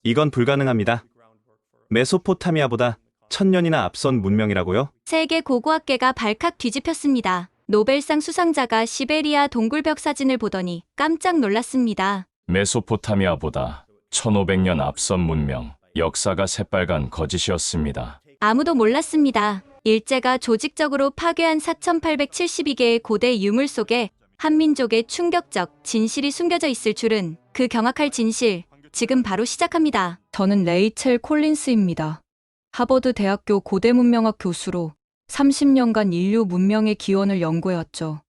이건 불가능합니다. 메소포타미아보다 1000년이나 앞선 문명이라고요? 세계 고고학계가 발칵 뒤집혔습니다. 노벨상 수상자가 시베리아 동굴벽 사진을 보더니 깜짝 놀랐습니다. 메소포타미아보다 1500년 앞선 문명, 역사가 새빨간 거짓이었습니다. 아무도 몰랐습니다. 일제가 조직적으로 파괴한 4872개의 고대 유물 속에 한민족의 충격적 진실이 숨겨져 있을 줄은, 그 경악할 진실, 지금 바로 시작합니다. 저는 레이첼 콜린스입니다. 하버드 대학교 고대문명학 교수로 30년간 인류 문명의 기원을 연구해왔죠.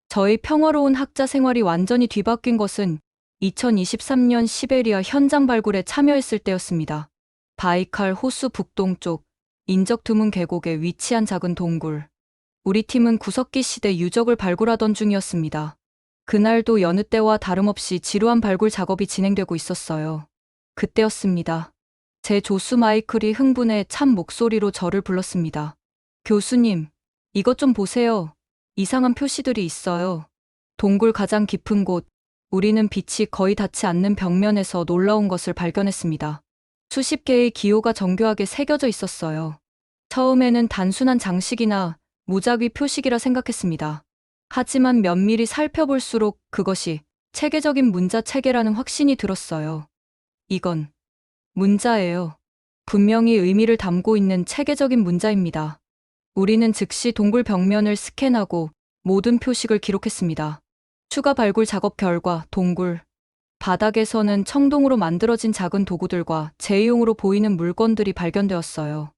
저희 평화로운 학자 생활이 완전히 뒤바뀐 것은 2023년 시베리아 현장 발굴에 참여했을 때였습니다. 바이칼 호수 북동쪽 인적 드문 계곡에 위치한 작은 동굴. 우리 팀은 구석기 시대 유적을 발굴하던 중이었습니다. 그날도 여느 때와 다름없이 지루한 발굴 작업이 진행되고 있었어요. 그때였습니다. 제 조수 마이클이 흥분해 찬 목소리로 저를 불렀습니다. 교수님, 이것 좀 보세요. 이상한 표시들이 있어요. 동굴 가장 깊은 곳, 우리는 빛이 거의 닿지 않는 벽면에서 놀라운 것을 발견했습니다. 수십 개의 기호가 정교하게 새겨져 있었어요. 처음에는 단순한 장식이나 무작위 표식이라 생각했습니다. 하지만 면밀히 살펴볼수록 그것이 체계적인 문자 체계라는 확신이 들었어요. 이건 문자예요. 분명히 의미를 담고 있는 체계적인 문자입니다. 우리는 즉시 동굴 벽면을 스캔하고 모든 표식을 기록했습니다. 추가 발굴 작업 결과 동굴 바닥에서는 청동으로 만들어진 작은 도구들과 재용으로 보이는 물건들이 발견되었어요.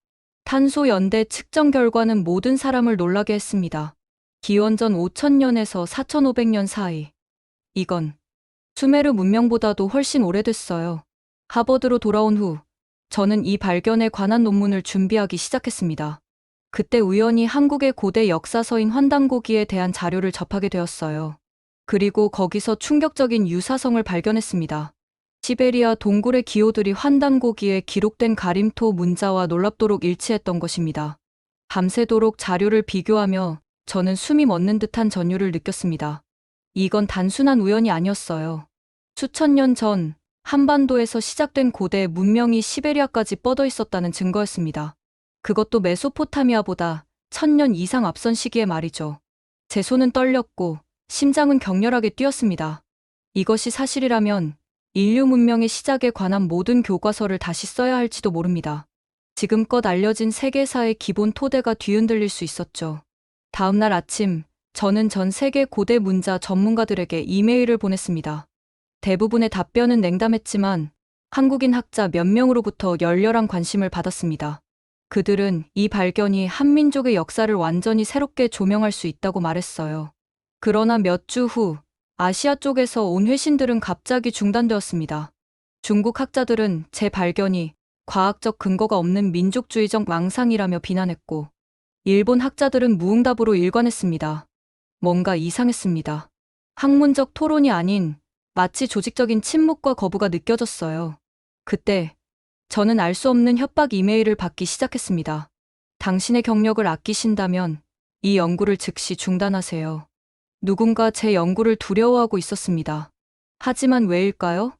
탄소 연대 측정 결과는 모든 사람을 놀라게 했습니다. 기원전 5000년에서 4500년 사이. 이건 수메르 문명보다도 훨씬 오래됐어요. 하버드로 돌아온 후 저는 이 발견에 관한 논문을 준비하기 시작했습니다. 그때 우연히 한국의 고대 역사서인 환단고기에 대한 자료를 접하게 되었어요. 그리고 거기서 충격적인 유사성을 발견했습니다. 시베리아 동굴의 기호들이 환단고기에 기록된 가림토 문자와 놀랍도록 일치했던 것입니다. 밤새도록 자료를 비교하며 저는 숨이 멎는 듯한 전율을 느꼈습니다. 이건 단순한 우연이 아니었어요. 수천 년 전 한반도에서 시작된 고대 문명이 시베리아까지 뻗어 있었다는 증거였습니다. 그것도 메소포타미아보다 1000년 이상 앞선 시기에 말이죠. 제 손은 떨렸고 심장은 격렬하게 뛰었습니다. 이것이 사실이라면 인류 문명의 시작에 관한 모든 교과서를 다시 써야 할지도 모릅니다. 지금껏 알려진 세계사의 기본 토대가 뒤흔들릴 수 있었죠. 다음 날 아침, 저는 전 세계 고대 문자 전문가들에게 이메일을 보냈습니다. 대부분의 답변은 냉담했지만 한국인 학자 몇 명으로부터 열렬한 관심을 받았습니다. 그들은 이 발견이 한민족의 역사를 완전히 새롭게 조명할 수 있다고 말했어요. 그러나 몇 주 후 아시아 쪽에서 온 회신들은 갑자기 중단되었습니다. 중국 학자들은 제 발견이 과학적 근거가 없는 민족주의적 망상이라며 비난했고, 일본 학자들은 무응답으로 일관했습니다. 뭔가 이상했습니다. 학문적 토론이 아닌 마치 조직적인 침묵과 거부가 느껴졌어요. 그때 저는 알 수 없는 협박 이메일을 받기 시작했습니다. 당신의 경력을 아끼신다면 이 연구를 즉시 중단하세요. 누군가 제 연구를 두려워하고 있었습니다. 하지만 왜일까요?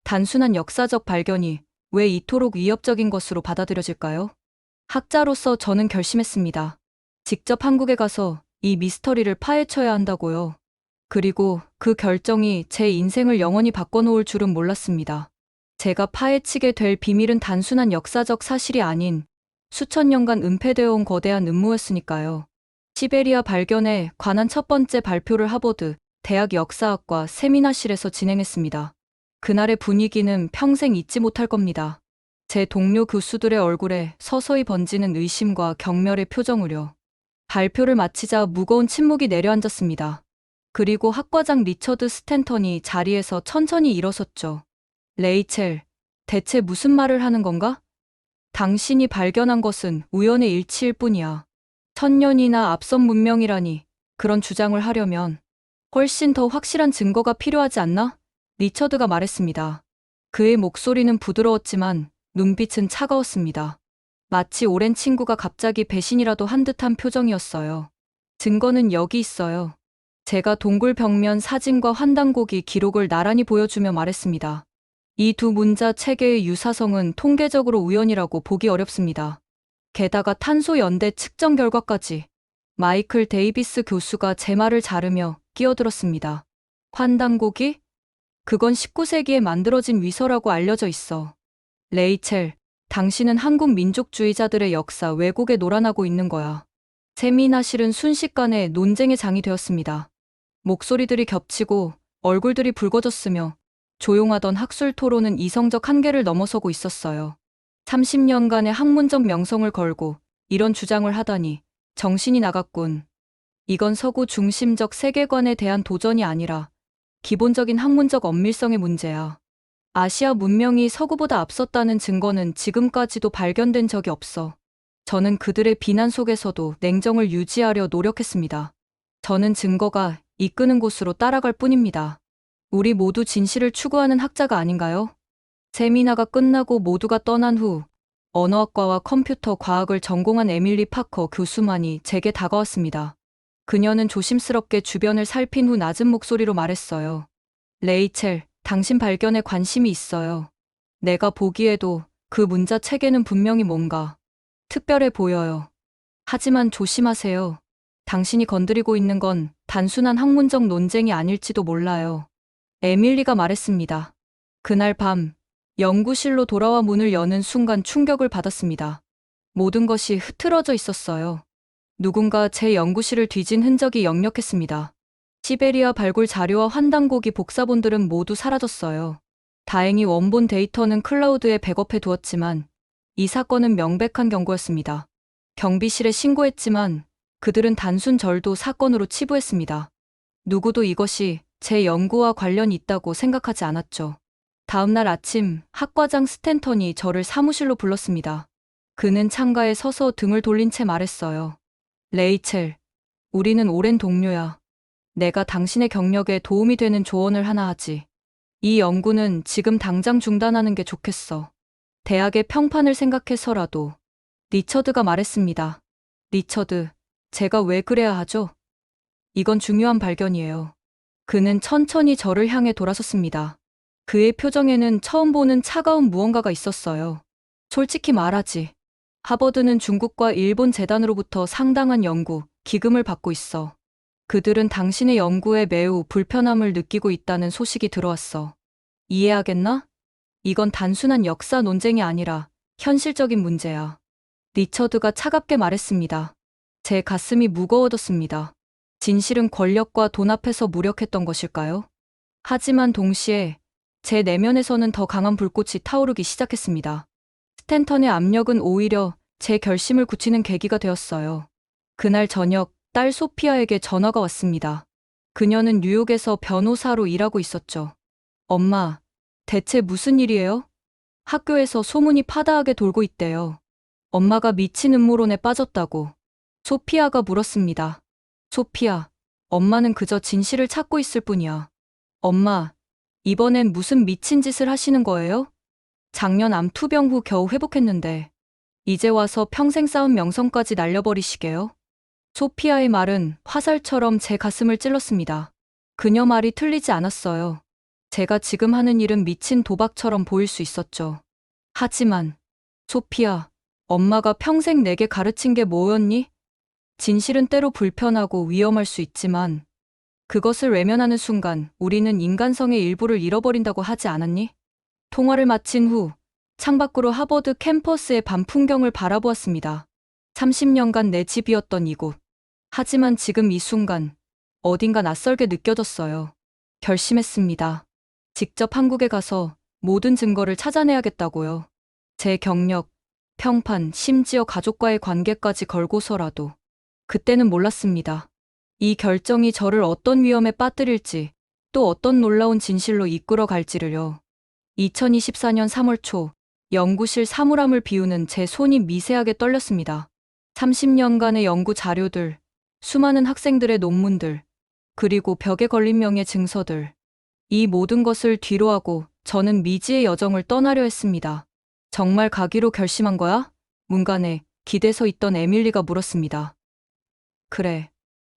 단순한 역사적 발견이 왜 이토록 위협적인 것으로 받아들여질까요? 학자로서 저는 결심했습니다. 직접 한국에 가서 이 미스터리를 파헤쳐야 한다고요. 그리고 그 결정이 제 인생을 영원히 바꿔놓을 줄은 몰랐습니다. 제가 파헤치게 될 비밀은 단순한 역사적 사실이 아닌 수천 년간 은폐되어 온 거대한 음모였으니까요. 시베리아 발견에 관한 첫 번째 발표를 하버드 대학 역사학과 세미나실에서 진행했습니다. 그날의 분위기는 평생 잊지 못할 겁니다. 제 동료 교수들의 얼굴에 서서히 번지는 의심과 경멸의 표정으로. 발표를 마치자 무거운 침묵이 내려앉았습니다. 그리고 학과장 리처드 스탠턴이 자리에서 천천히 일어섰죠. 레이첼, 대체 무슨 말을 하는 건가? 당신이 발견한 것은 우연의 일치일 뿐이야. 1000년이나 앞선 문명이라니, 그런 주장을 하려면 훨씬 더 확실한 증거가 필요하지 않나? 리처드가 말했습니다. 그의 목소리는 부드러웠지만 눈빛은 차가웠습니다. 마치 오랜 친구가 갑자기 배신이라도 한 듯한 표정이었어요. 증거는 여기 있어요. 제가 동굴 벽면 사진과 환단고기 기록을 나란히 보여주며 말했습니다. 이 두 문자 체계의 유사성은 통계적으로 우연이라고 보기 어렵습니다. 게다가 탄소 연대 측정 결과까지 마이클 데이비스 교수가 제 말을 자르며 끼어들었습니다. 환단고기? 그건 19세기에 만들어진 위서라고 알려져 있어. 레이첼, 당신은 한국 민족주의자들의 역사 왜곡에 놀아나고 있는 거야. 세미나실은 순식간에 논쟁의 장이 되었습니다. 목소리들이 겹치고 얼굴들이 붉어졌으며 조용하던 학술 토론은 이성적 한계를 넘어서고 있었어요. 30년간의 학문적 명성을 걸고 이런 주장을 하다니 정신이 나갔군. 이건 서구 중심적 세계관에 대한 도전이 아니라 기본적인 학문적 엄밀성의 문제야. 아시아 문명이 서구보다 앞섰다는 증거는 지금까지도 발견된 적이 없어. 저는 그들의 비난 속에서도 냉정을 유지하려 노력했습니다. 저는 증거가 이끄는 곳으로 따라갈 뿐입니다. 우리 모두 진실을 추구하는 학자가 아닌가요? 세미나가 끝나고 모두가 떠난 후 언어학과와 컴퓨터 과학을 전공한 에밀리 파커 교수만이 제게 다가왔습니다. 그녀는 조심스럽게 주변을 살핀 후 낮은 목소리로 말했어요. 레이첼, 당신 발견에 관심이 있어요. 내가 보기에도 그 문자 체계는 분명히 뭔가 특별해 보여요. 하지만 조심하세요. 당신이 건드리고 있는 건 단순한 학문적 논쟁이 아닐지도 몰라요. 에밀리가 말했습니다. 그날 밤, 연구실로 돌아와 문을 여는 순간 충격을 받았습니다. 모든 것이 흐트러져 있었어요. 누군가 제 연구실을 뒤진 흔적이 역력했습니다. 시베리아 발굴 자료와 환단고기 복사본들은 모두 사라졌어요. 다행히 원본 데이터는 클라우드에 백업해 두었지만 이 사건은 명백한 경고였습니다. 경비실에 신고했지만 그들은 단순 절도 사건으로 치부했습니다. 누구도 이것이 제 연구와 관련이 있다고 생각하지 않았죠. 다음 날 아침 학과장 스탠턴이 저를 사무실로 불렀습니다. 그는 창가에 서서 등을 돌린 채 말했어요. 레이첼, 우리는 오랜 동료야. 내가 당신의 경력에 도움이 되는 조언을 하나 하지. 이 연구는 지금 당장 중단하는 게 좋겠어. 대학의 평판을 생각해서라도. 리처드가 말했습니다. 리처드, 제가 왜 그래야 하죠? 이건 중요한 발견이에요. 그는 천천히 저를 향해 돌아섰습니다. 그의 표정에는 처음 보는 차가운 무언가가 있었어요. 솔직히 말하지. 하버드는 중국과 일본 재단으로부터 상당한 연구, 기금을 받고 있어. 그들은 당신의 연구에 매우 불편함을 느끼고 있다는 소식이 들어왔어. 이해하겠나? 이건 단순한 역사 논쟁이 아니라 현실적인 문제야. 리처드가 차갑게 말했습니다. 제 가슴이 무거워졌습니다. 진실은 권력과 돈 앞에서 무력했던 것일까요? 하지만 동시에 제 내면에서는 더 강한 불꽃이 타오르기 시작했습니다. 스탠턴의 압력은 오히려 제 결심을 굳히는 계기가 되었어요. 그날 저녁 딸 소피아에게 전화가 왔습니다. 그녀는 뉴욕에서 변호사로 일하고 있었죠. 엄마, 대체 무슨 일이에요? 학교에서 소문이 파다하게 돌고 있대요. 엄마가 미친 음모론에 빠졌다고. 소피아가 물었습니다. 소피아, 엄마는 그저 진실을 찾고 있을 뿐이야. 엄마, 이번엔 무슨 미친 짓을 하시는 거예요? 작년 암 투병 후 겨우 회복했는데 이제 와서 평생 쌓은 명성까지 날려버리시게요? 소피아의 말은 화살처럼 제 가슴을 찔렀습니다. 그녀 말이 틀리지 않았어요. 제가 지금 하는 일은 미친 도박처럼 보일 수 있었죠. 하지만 소피아, 엄마가 평생 내게 가르친 게 뭐였니? 진실은 때로 불편하고 위험할 수 있지만 그것을 외면하는 순간 우리는 인간성의 일부를 잃어버린다고 하지 않았니? 통화를 마친 후 창밖으로 하버드 캠퍼스의 밤 풍경을 바라보았습니다. 30년간 내 집이었던 이곳. 하지만 지금 이 순간 어딘가 낯설게 느껴졌어요. 결심했습니다. 직접 한국에 가서 모든 증거를 찾아내야겠다고요. 제 경력, 평판, 심지어 가족과의 관계까지 걸고서라도. 그때는 몰랐습니다. 이 결정이 저를 어떤 위험에 빠뜨릴지, 또 어떤 놀라운 진실로 이끌어 갈지를요. 2024년 3월 초, 연구실 사물함을 비우는 제 손이 미세하게 떨렸습니다. 30년간의 연구 자료들, 수많은 학생들의 논문들, 그리고 벽에 걸린 명의 증서들. 이 모든 것을 뒤로하고 저는 미지의 여정을 떠나려 했습니다. 정말 가기로 결심한 거야? 문간에 기대서 있던 에밀리가 물었습니다. 그래.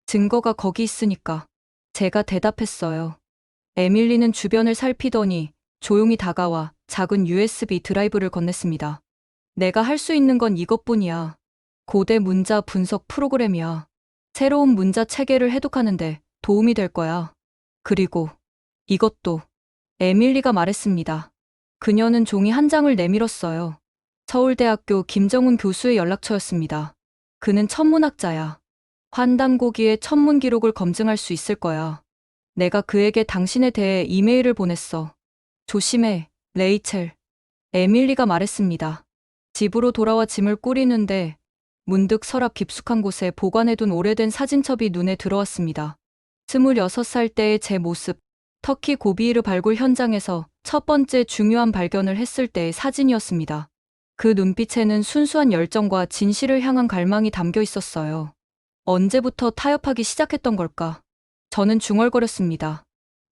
증거가 거기 있으니까. 제가 대답했어요. 에밀리는 주변을 살피더니 조용히 다가와 작은 USB 드라이브를 건넸습니다. 내가 할 수 있는 건 이것뿐이야. 고대 문자 분석 프로그램이야. 새로운 문자 체계를 해독하는데 도움이 될 거야. 그리고 이것도 에밀리가 말했습니다. 그녀는 종이 한 장을 내밀었어요. 서울대학교 김정훈 교수의 연락처였습니다. 그는 천문학자야. 환단고기의 천문 기록을 검증할 수 있을 거야. 내가 그에게 당신에 대해 이메일을 보냈어. 조심해, 레이첼. 에밀리가 말했습니다. 집으로 돌아와 짐을 꾸리는데 문득 서랍 깊숙한 곳에 보관해둔 오래된 사진첩이 눈에 들어왔습니다. 26살 때의 제 모습, 터키 고비이르 발굴 현장에서 첫 번째 중요한 발견을 했을 때의 사진이었습니다. 그 눈빛에는 순수한 열정과 진실을 향한 갈망이 담겨 있었어요. 언제부터 타협하기 시작했던 걸까? 저는 중얼거렸습니다.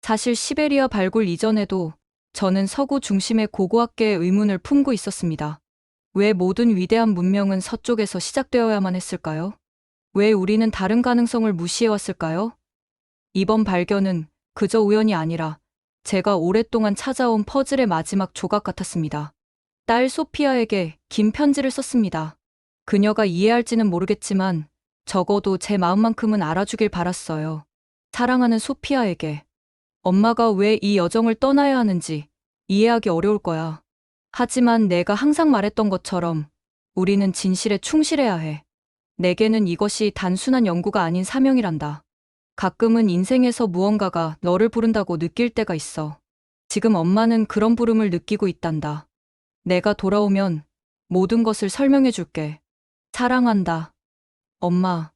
사실 시베리아 발굴 이전에도 저는 서구 중심의 고고학계의 의문을 품고 있었습니다. 왜 모든 위대한 문명은 서쪽에서 시작되어야만 했을까요? 왜 우리는 다른 가능성을 무시해왔을까요? 이번 발견은 그저 우연이 아니라 제가 오랫동안 찾아온 퍼즐의 마지막 조각 같았습니다. 딸 소피아에게 긴 편지를 썼습니다. 그녀가 이해할지는 모르겠지만 적어도 제 마음만큼은 알아주길 바랐어요. 사랑하는 소피아에게. 엄마가 왜 이 여정을 떠나야 하는지 이해하기 어려울 거야. 하지만 내가 항상 말했던 것처럼 우리는 진실에 충실해야 해. 내게는 이것이 단순한 연구가 아닌 사명이란다. 가끔은 인생에서 무언가가 너를 부른다고 느낄 때가 있어. 지금 엄마는 그런 부름을 느끼고 있단다. 내가 돌아오면 모든 것을 설명해 줄게. 사랑한다. 엄마.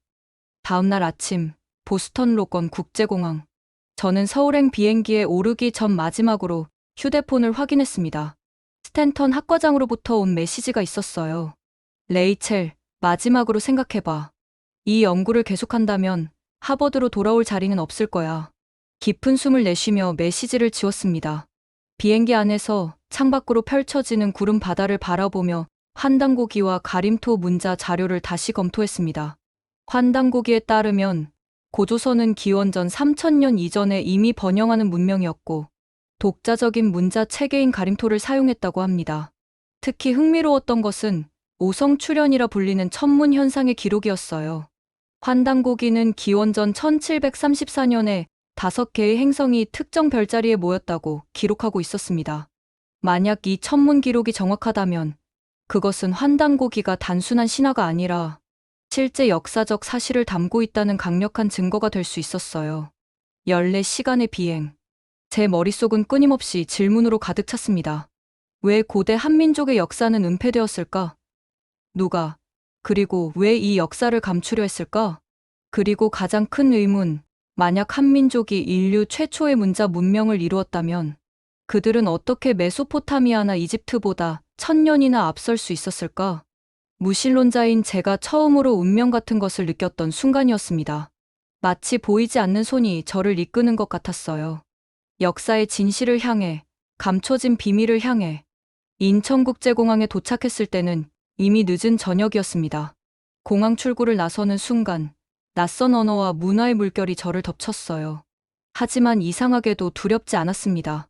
다음날 아침, 보스턴 로건 국제공항. 저는 서울행 비행기에 오르기 전 마지막으로 휴대폰을 확인했습니다. 스탠턴 학과장으로부터 온 메시지가 있었어요. 레이첼, 마지막으로 생각해봐. 이 연구를 계속한다면 하버드로 돌아올 자리는 없을 거야. 깊은 숨을 내쉬며 메시지를 지웠습니다. 비행기 안에서 창밖으로 펼쳐지는 구름 바다를 바라보며 환단고기와 가림토 문자 자료를 다시 검토했습니다. 환단고기에 따르면 고조선은 기원전 3000년 이전에 이미 번영하는 문명이었고 독자적인 문자 체계인 가림토를 사용했다고 합니다. 특히 흥미로웠던 것은 오성출현이라 불리는 천문 현상의 기록이었어요. 환단고기는 기원전 1734년에 5개의 행성이 특정 별자리에 모였다고 기록하고 있었습니다. 만약 이 천문 기록이 정확하다면 그것은 환단고기가 단순한 신화가 아니라 실제 역사적 사실을 담고 있다는 강력한 증거가 될 수 있었어요. 14시간의 비행. 제 머릿속은 끊임없이 질문으로 가득 찼습니다. 왜 고대 한민족의 역사는 은폐되었을까? 누가? 그리고 왜 이 역사를 감추려 했을까? 그리고 가장 큰 의문, 만약 한민족이 인류 최초의 문자 문명을 이루었다면 그들은 어떻게 메소포타미아나 이집트보다 1000년이나 앞설 수 있었을까? 무신론자인 제가 처음으로 운명 같은 것을 느꼈던 순간이었습니다. 마치 보이지 않는 손이 저를 이끄는 것 같았어요. 역사의 진실을 향해, 감춰진 비밀을 향해. 인천국제공항에 도착했을 때는 이미 늦은 저녁이었습니다. 공항 출구를 나서는 순간 낯선 언어와 문화의 물결이 저를 덮쳤어요. 하지만 이상하게도 두렵지 않았습니다.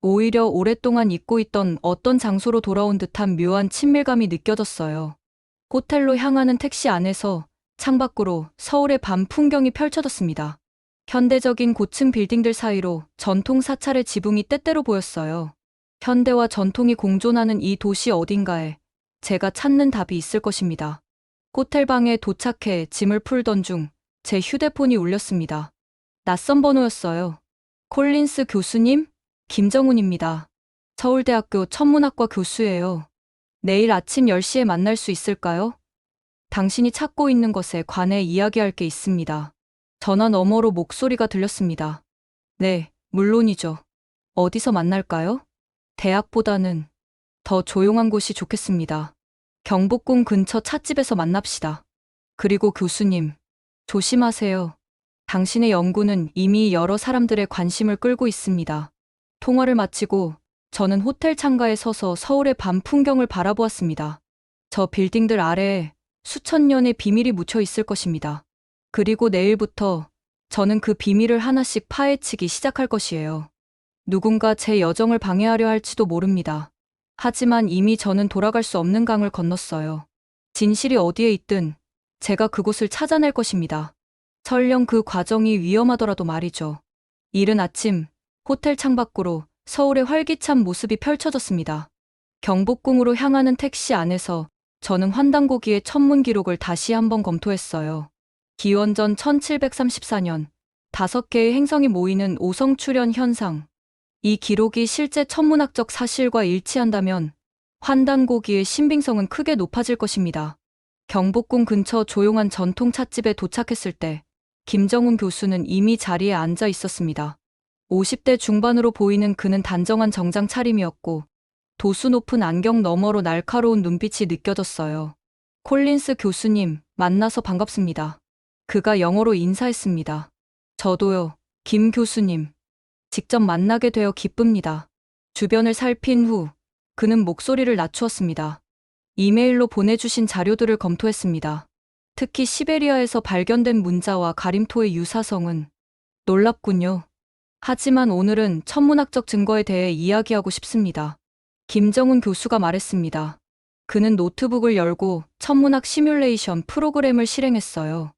오히려 오랫동안 잊고 있던 어떤 장소로 돌아온 듯한 묘한 친밀감이 느껴졌어요. 호텔로 향하는 택시 안에서 창밖으로 서울의 밤 풍경이 펼쳐졌습니다. 현대적인 고층 빌딩들 사이로 전통 사찰의 지붕이 때때로 보였어요. 현대와 전통이 공존하는 이 도시 어딘가에 제가 찾는 답이 있을 것입니다. 호텔방에 도착해 짐을 풀던 중 제 휴대폰이 울렸습니다. 낯선 번호였어요. 콜린스 교수님? 김정훈입니다. 서울대학교 천문학과 교수예요. 내일 아침 10시에 만날 수 있을까요? 당신이 찾고 있는 것에 관해 이야기할 게 있습니다. 전화 너머로 목소리가 들렸습니다. 네, 물론이죠. 어디서 만날까요? 대학보다는 더 조용한 곳이 좋겠습니다. 경복궁 근처 찻집에서 만납시다. 그리고 교수님, 조심하세요. 당신의 연구는 이미 여러 사람들의 관심을 끌고 있습니다. 통화를 마치고 저는 호텔 창가에 서서 서울의 밤 풍경을 바라보았습니다. 저 빌딩들 아래에 수천 년의 비밀이 묻혀 있을 것입니다. 그리고 내일부터 저는 그 비밀을 하나씩 파헤치기 시작할 것이에요. 누군가 제 여정을 방해하려 할지도 모릅니다. 하지만 이미 저는 돌아갈 수 없는 강을 건넜어요. 진실이 어디에 있든 제가 그곳을 찾아낼 것입니다. 설령 그 과정이 위험하더라도 말이죠. 이른 아침, 호텔 창밖으로 서울의 활기찬 모습이 펼쳐졌습니다. 경복궁으로 향하는 택시 안에서 저는 환단고기의 천문 기록을 다시 한번 검토했어요. 기원전 1734년 5개의 행성이 모이는 오성출현 현상. 이 기록이 실제 천문학적 사실과 일치한다면 환단고기의 신빙성은 크게 높아질 것입니다. 경복궁 근처 조용한 전통 찻집에 도착했을 때 김정훈 교수는 이미 자리에 앉아 있었습니다. 50대 중반으로 보이는 그는 단정한 정장 차림이었고 도수 높은 안경 너머로 날카로운 눈빛이 느껴졌어요. 콜린스 교수님, 만나서 반갑습니다. 그가 영어로 인사했습니다. 저도요, 김 교수님. 직접 만나게 되어 기쁩니다. 주변을 살핀 후 그는 목소리를 낮추었습니다. 이메일로 보내주신 자료들을 검토했습니다. 특히 시베리아에서 발견된 문자와 가림토의 유사성은 놀랍군요. 하지만 오늘은 천문학적 증거에 대해 이야기하고 싶습니다. 김정훈 교수가 말했습니다. 그는 노트북을 열고 천문학 시뮬레이션 프로그램을 실행했어요.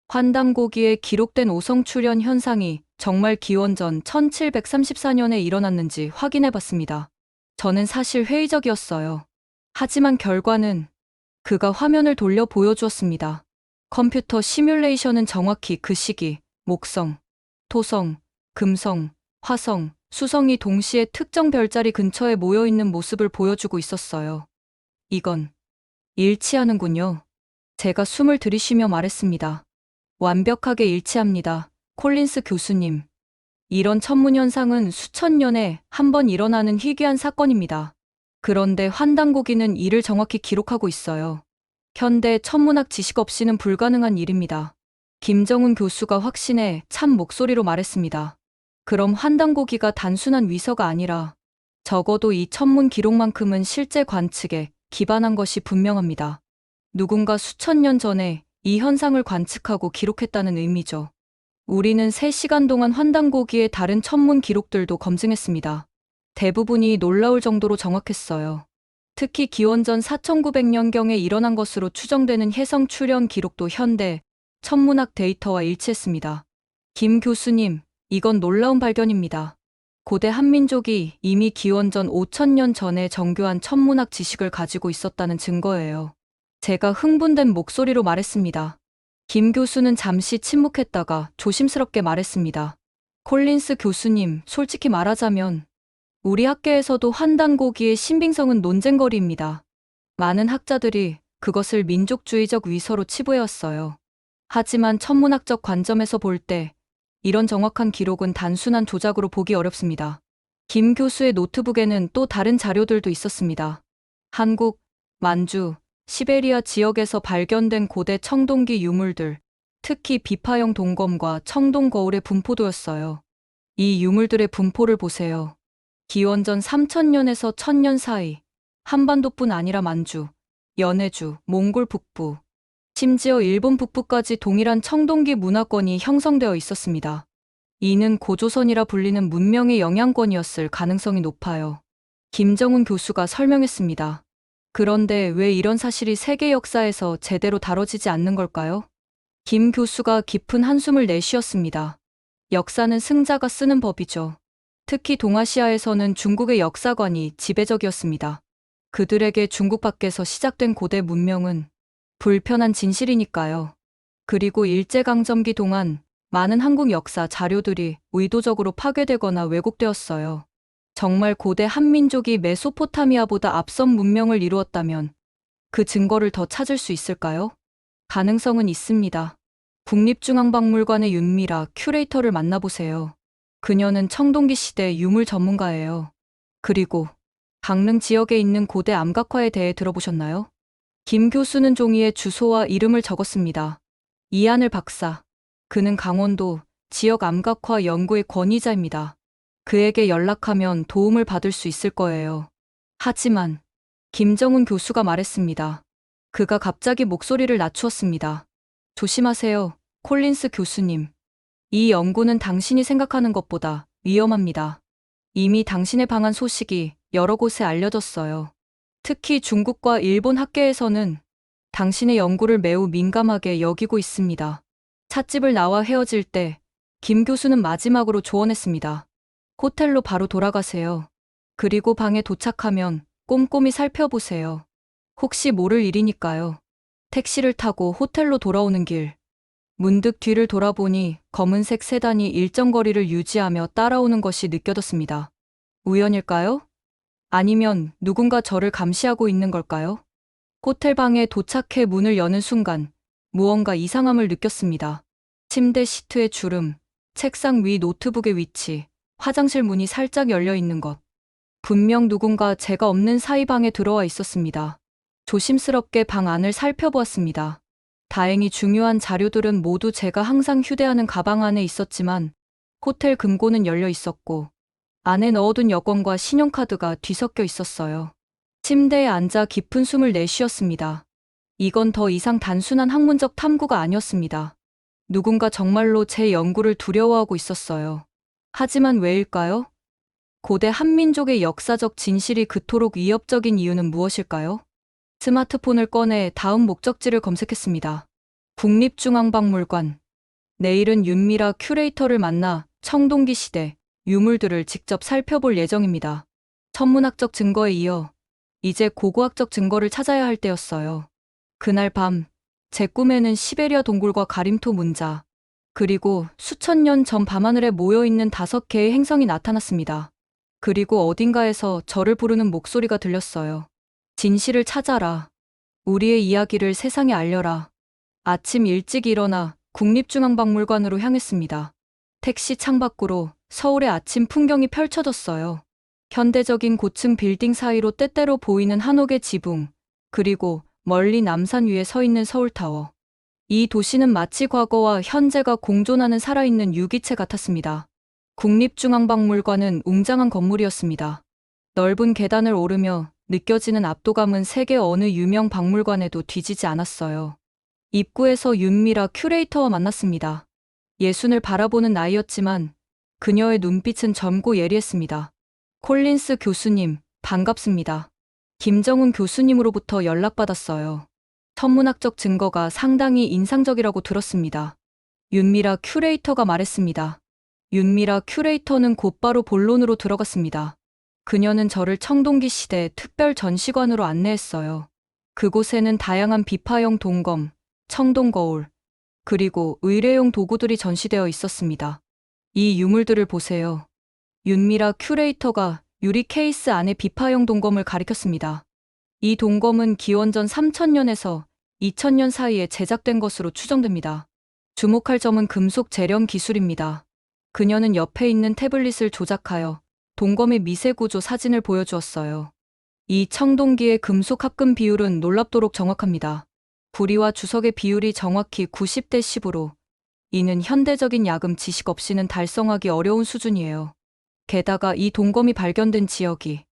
환단고기에 기록된 오성출현 현상이 정말 기원전 1734년에 일어났는지 확인해 봤습니다. 저는 사실 회의적이었어요. 하지만 결과는 그가 화면을 돌려 보여주었습니다. 컴퓨터 시뮬레이션은 정확히 그 시기, 목성, 토성, 금성, 화성, 수성이 동시에 특정 별자리 근처에 모여 있는 모습을 보여주고 있었어요. 이건 일치하는군요. 제가 숨을 들이쉬며 말했습니다. 완벽하게 일치합니다. 콜린스 교수님. 이런 천문 현상은 수천 년에 한 번 일어나는 희귀한 사건입니다. 그런데 환단고기는 이를 정확히 기록하고 있어요. 현대 천문학 지식 없이는 불가능한 일입니다. 김정훈 교수가 확신에 찬 목소리로 말했습니다. 그럼 환단고기가 단순한 위서가 아니라 적어도 이 천문 기록만큼은 실제 관측에 기반한 것이 분명합니다. 누군가 수천 년 전에 이 현상을 관측하고 기록했다는 의미죠. 우리는 3시간 동안 환단고기의 다른 천문 기록들도 검증했습니다. 대부분이 놀라울 정도로 정확했어요. 특히 기원전 4900년경에 일어난 것으로 추정되는 혜성 출현 기록도 현대 천문학 데이터와 일치했습니다. 김 교수님, 이건 놀라운 발견입니다. 고대 한민족이 이미 기원전 5000년 전에 정교한 천문학 지식을 가지고 있었다는 증거예요. 제가 흥분된 목소리로 말했습니다. 김 교수는 잠시 침묵했다가 조심스럽게 말했습니다. 콜린스 교수님, 솔직히 말하자면 우리 학계에서도 환단고기의 신빙성은 논쟁거리입니다. 많은 학자들이 그것을 민족주의적 위서로 치부해왔어요. 하지만 천문학적 관점에서 볼 때 이런 정확한 기록은 단순한 조작으로 보기 어렵습니다. 김 교수의 노트북에는 또 다른 자료들도 있었습니다. 한국, 만주, 시베리아 지역에서 발견된 고대 청동기 유물들, 특히 비파형 동검과 청동 거울의 분포도였어요. 이 유물들의 분포를 보세요. 기원전 3000년에서 1000년 사이, 한반도뿐 아니라 만주, 연해주, 몽골 북부, 심지어 일본 북부까지 동일한 청동기 문화권이 형성되어 있었습니다. 이는 고조선이라 불리는 문명의 영향권이었을 가능성이 높아요. 김정훈 교수가 설명했습니다. 그런데 왜 이런 사실이 세계 역사에서 제대로 다뤄지지 않는 걸까요? 김 교수가 깊은 한숨을 내쉬었습니다. 역사는 승자가 쓰는 법이죠. 특히 동아시아에서는 중국의 역사관이 지배적이었습니다. 그들에게 중국 밖에서 시작된 고대 문명은 불편한 진실이니까요. 그리고 일제강점기 동안 많은 한국 역사 자료들이 의도적으로 파괴되거나 왜곡되었어요. 정말 고대 한민족이 메소포타미아보다 앞선 문명을 이루었다면 그 증거를 더 찾을 수 있을까요? 가능성은 있습니다. 국립중앙박물관의 윤미라 큐레이터를 만나보세요. 그녀는 청동기 시대 유물 전문가예요. 그리고 강릉 지역에 있는 고대 암각화에 대해 들어보셨나요? 김 교수는 종이에 주소와 이름을 적었습니다. 이하늘 박사. 그는 강원도 지역 암각화 연구의 권위자입니다. 그에게 연락하면 도움을 받을 수 있을 거예요. 하지만 김정훈 교수가 말했습니다. 그가 갑자기 목소리를 낮추었습니다. 조심하세요, 콜린스 교수님. 이 연구는 당신이 생각하는 것보다 위험합니다. 이미 당신의 방한 소식이 여러 곳에 알려졌어요. 특히 중국과 일본 학계에서는 당신의 연구를 매우 민감하게 여기고 있습니다. 찻집을 나와 헤어질 때 김 교수는 마지막으로 조언했습니다. 호텔로 바로 돌아가세요. 그리고 방에 도착하면 꼼꼼히 살펴보세요. 혹시 모를 일이니까요. 택시를 타고 호텔로 돌아오는 길. 문득 뒤를 돌아보니 검은색 세단이 일정 거리를 유지하며 따라오는 것이 느껴졌습니다. 우연일까요? 아니면 누군가 저를 감시하고 있는 걸까요? 호텔 방에 도착해 문을 여는 순간 무언가 이상함을 느꼈습니다. 침대 시트의 주름, 책상 위 노트북의 위치, 화장실 문이 살짝 열려 있는 것. 분명 누군가 제가 없는 사이 방에 들어와 있었습니다. 조심스럽게 방 안을 살펴보았습니다. 다행히 중요한 자료들은 모두 제가 항상 휴대하는 가방 안에 있었지만 호텔 금고는 열려 있었고 안에 넣어둔 여권과 신용카드가 뒤섞여 있었어요. 침대에 앉아 깊은 숨을 내쉬었습니다. 이건 더 이상 단순한 학문적 탐구가 아니었습니다. 누군가 정말로 제 연구를 두려워하고 있었어요. 하지만 왜일까요? 고대 한민족의 역사적 진실이 그토록 위협적인 이유는 무엇일까요? 스마트폰을 꺼내 다음 목적지를 검색했습니다. 국립중앙박물관. 내일은 윤미라 큐레이터를 만나 청동기 시대 유물들을 직접 살펴볼 예정입니다. 천문학적 증거에 이어 이제 고고학적 증거를 찾아야 할 때였어요. 그날 밤, 제 꿈에는 시베리아 동굴과 가림토 문자, 그리고 수천 년 전 밤하늘에 모여있는 5개의 행성이 나타났습니다. 그리고 어딘가에서 저를 부르는 목소리가 들렸어요. 진실을 찾아라. 우리의 이야기를 세상에 알려라. 아침 일찍 일어나 국립중앙박물관으로 향했습니다. 택시 창밖으로 서울의 아침 풍경이 펼쳐졌어요. 현대적인 고층 빌딩 사이로 때때로 보이는 한옥의 지붕, 그리고 멀리 남산 위에 서 있는 서울타워. 이 도시는 마치 과거와 현재가 공존하는 살아있는 유기체 같았습니다. 국립중앙박물관은 웅장한 건물이었습니다. 넓은 계단을 오르며 느껴지는 압도감은 세계 어느 유명 박물관에도 뒤지지 않았어요. 입구에서 윤미라 큐레이터와 만났습니다. 예순을 바라보는 나이였지만 그녀의 눈빛은 젊고 예리했습니다. 콜린스 교수님, 반갑습니다. 김정훈 교수님으로부터 연락받았어요. 천문학적 증거가 상당히 인상적이라고 들었습니다. 윤미라 큐레이터가 말했습니다. 윤미라 큐레이터는 곧바로 본론으로 들어갔습니다. 그녀는 저를 청동기 시대 특별 전시관으로 안내했어요. 그곳에는 다양한 비파형 동검, 청동거울, 그리고 의뢰용 도구들이 전시되어 있었습니다. 이 유물들을 보세요. 윤미라 큐레이터가 유리 케이스 안에 비파형 동검을 가리켰습니다. 이 동검은 기원전 3000년에서 2000년 사이에 제작된 것으로 추정됩니다. 주목할 점은 금속 재련 기술입니다. 그녀는 옆에 있는 태블릿을 조작하여 동검의 미세 구조 사진을 보여주었어요. 이 청동기의 금속 합금 비율은 놀랍도록 정확합니다. 구리와 주석의 비율이 정확히 90대 10으로 이는 현대적인 야금 지식 없이는 달성하기 어려운 수준이에요. 게다가 이 동검이 발견된 지역이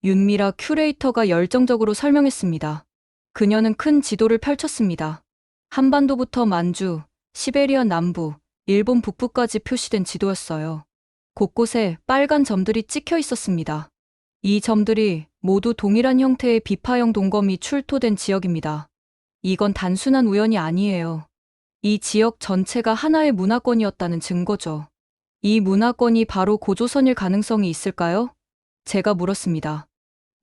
윤미라 큐레이터가 열정적으로 설명했습니다. 그녀는 큰 지도를 펼쳤습니다. 한반도부터 만주, 시베리아 남부, 일본 북부까지 표시된 지도였어요. 곳곳에 빨간 점들이 찍혀 있었습니다. 이 점들이 모두 동일한 형태의 비파형 동검이 출토된 지역입니다. 이건 단순한 우연이 아니에요. 이 지역 전체가 하나의 문화권이었다는 증거죠. 이 문화권이 바로 고조선일 가능성이 있을까요? 제가 물었습니다.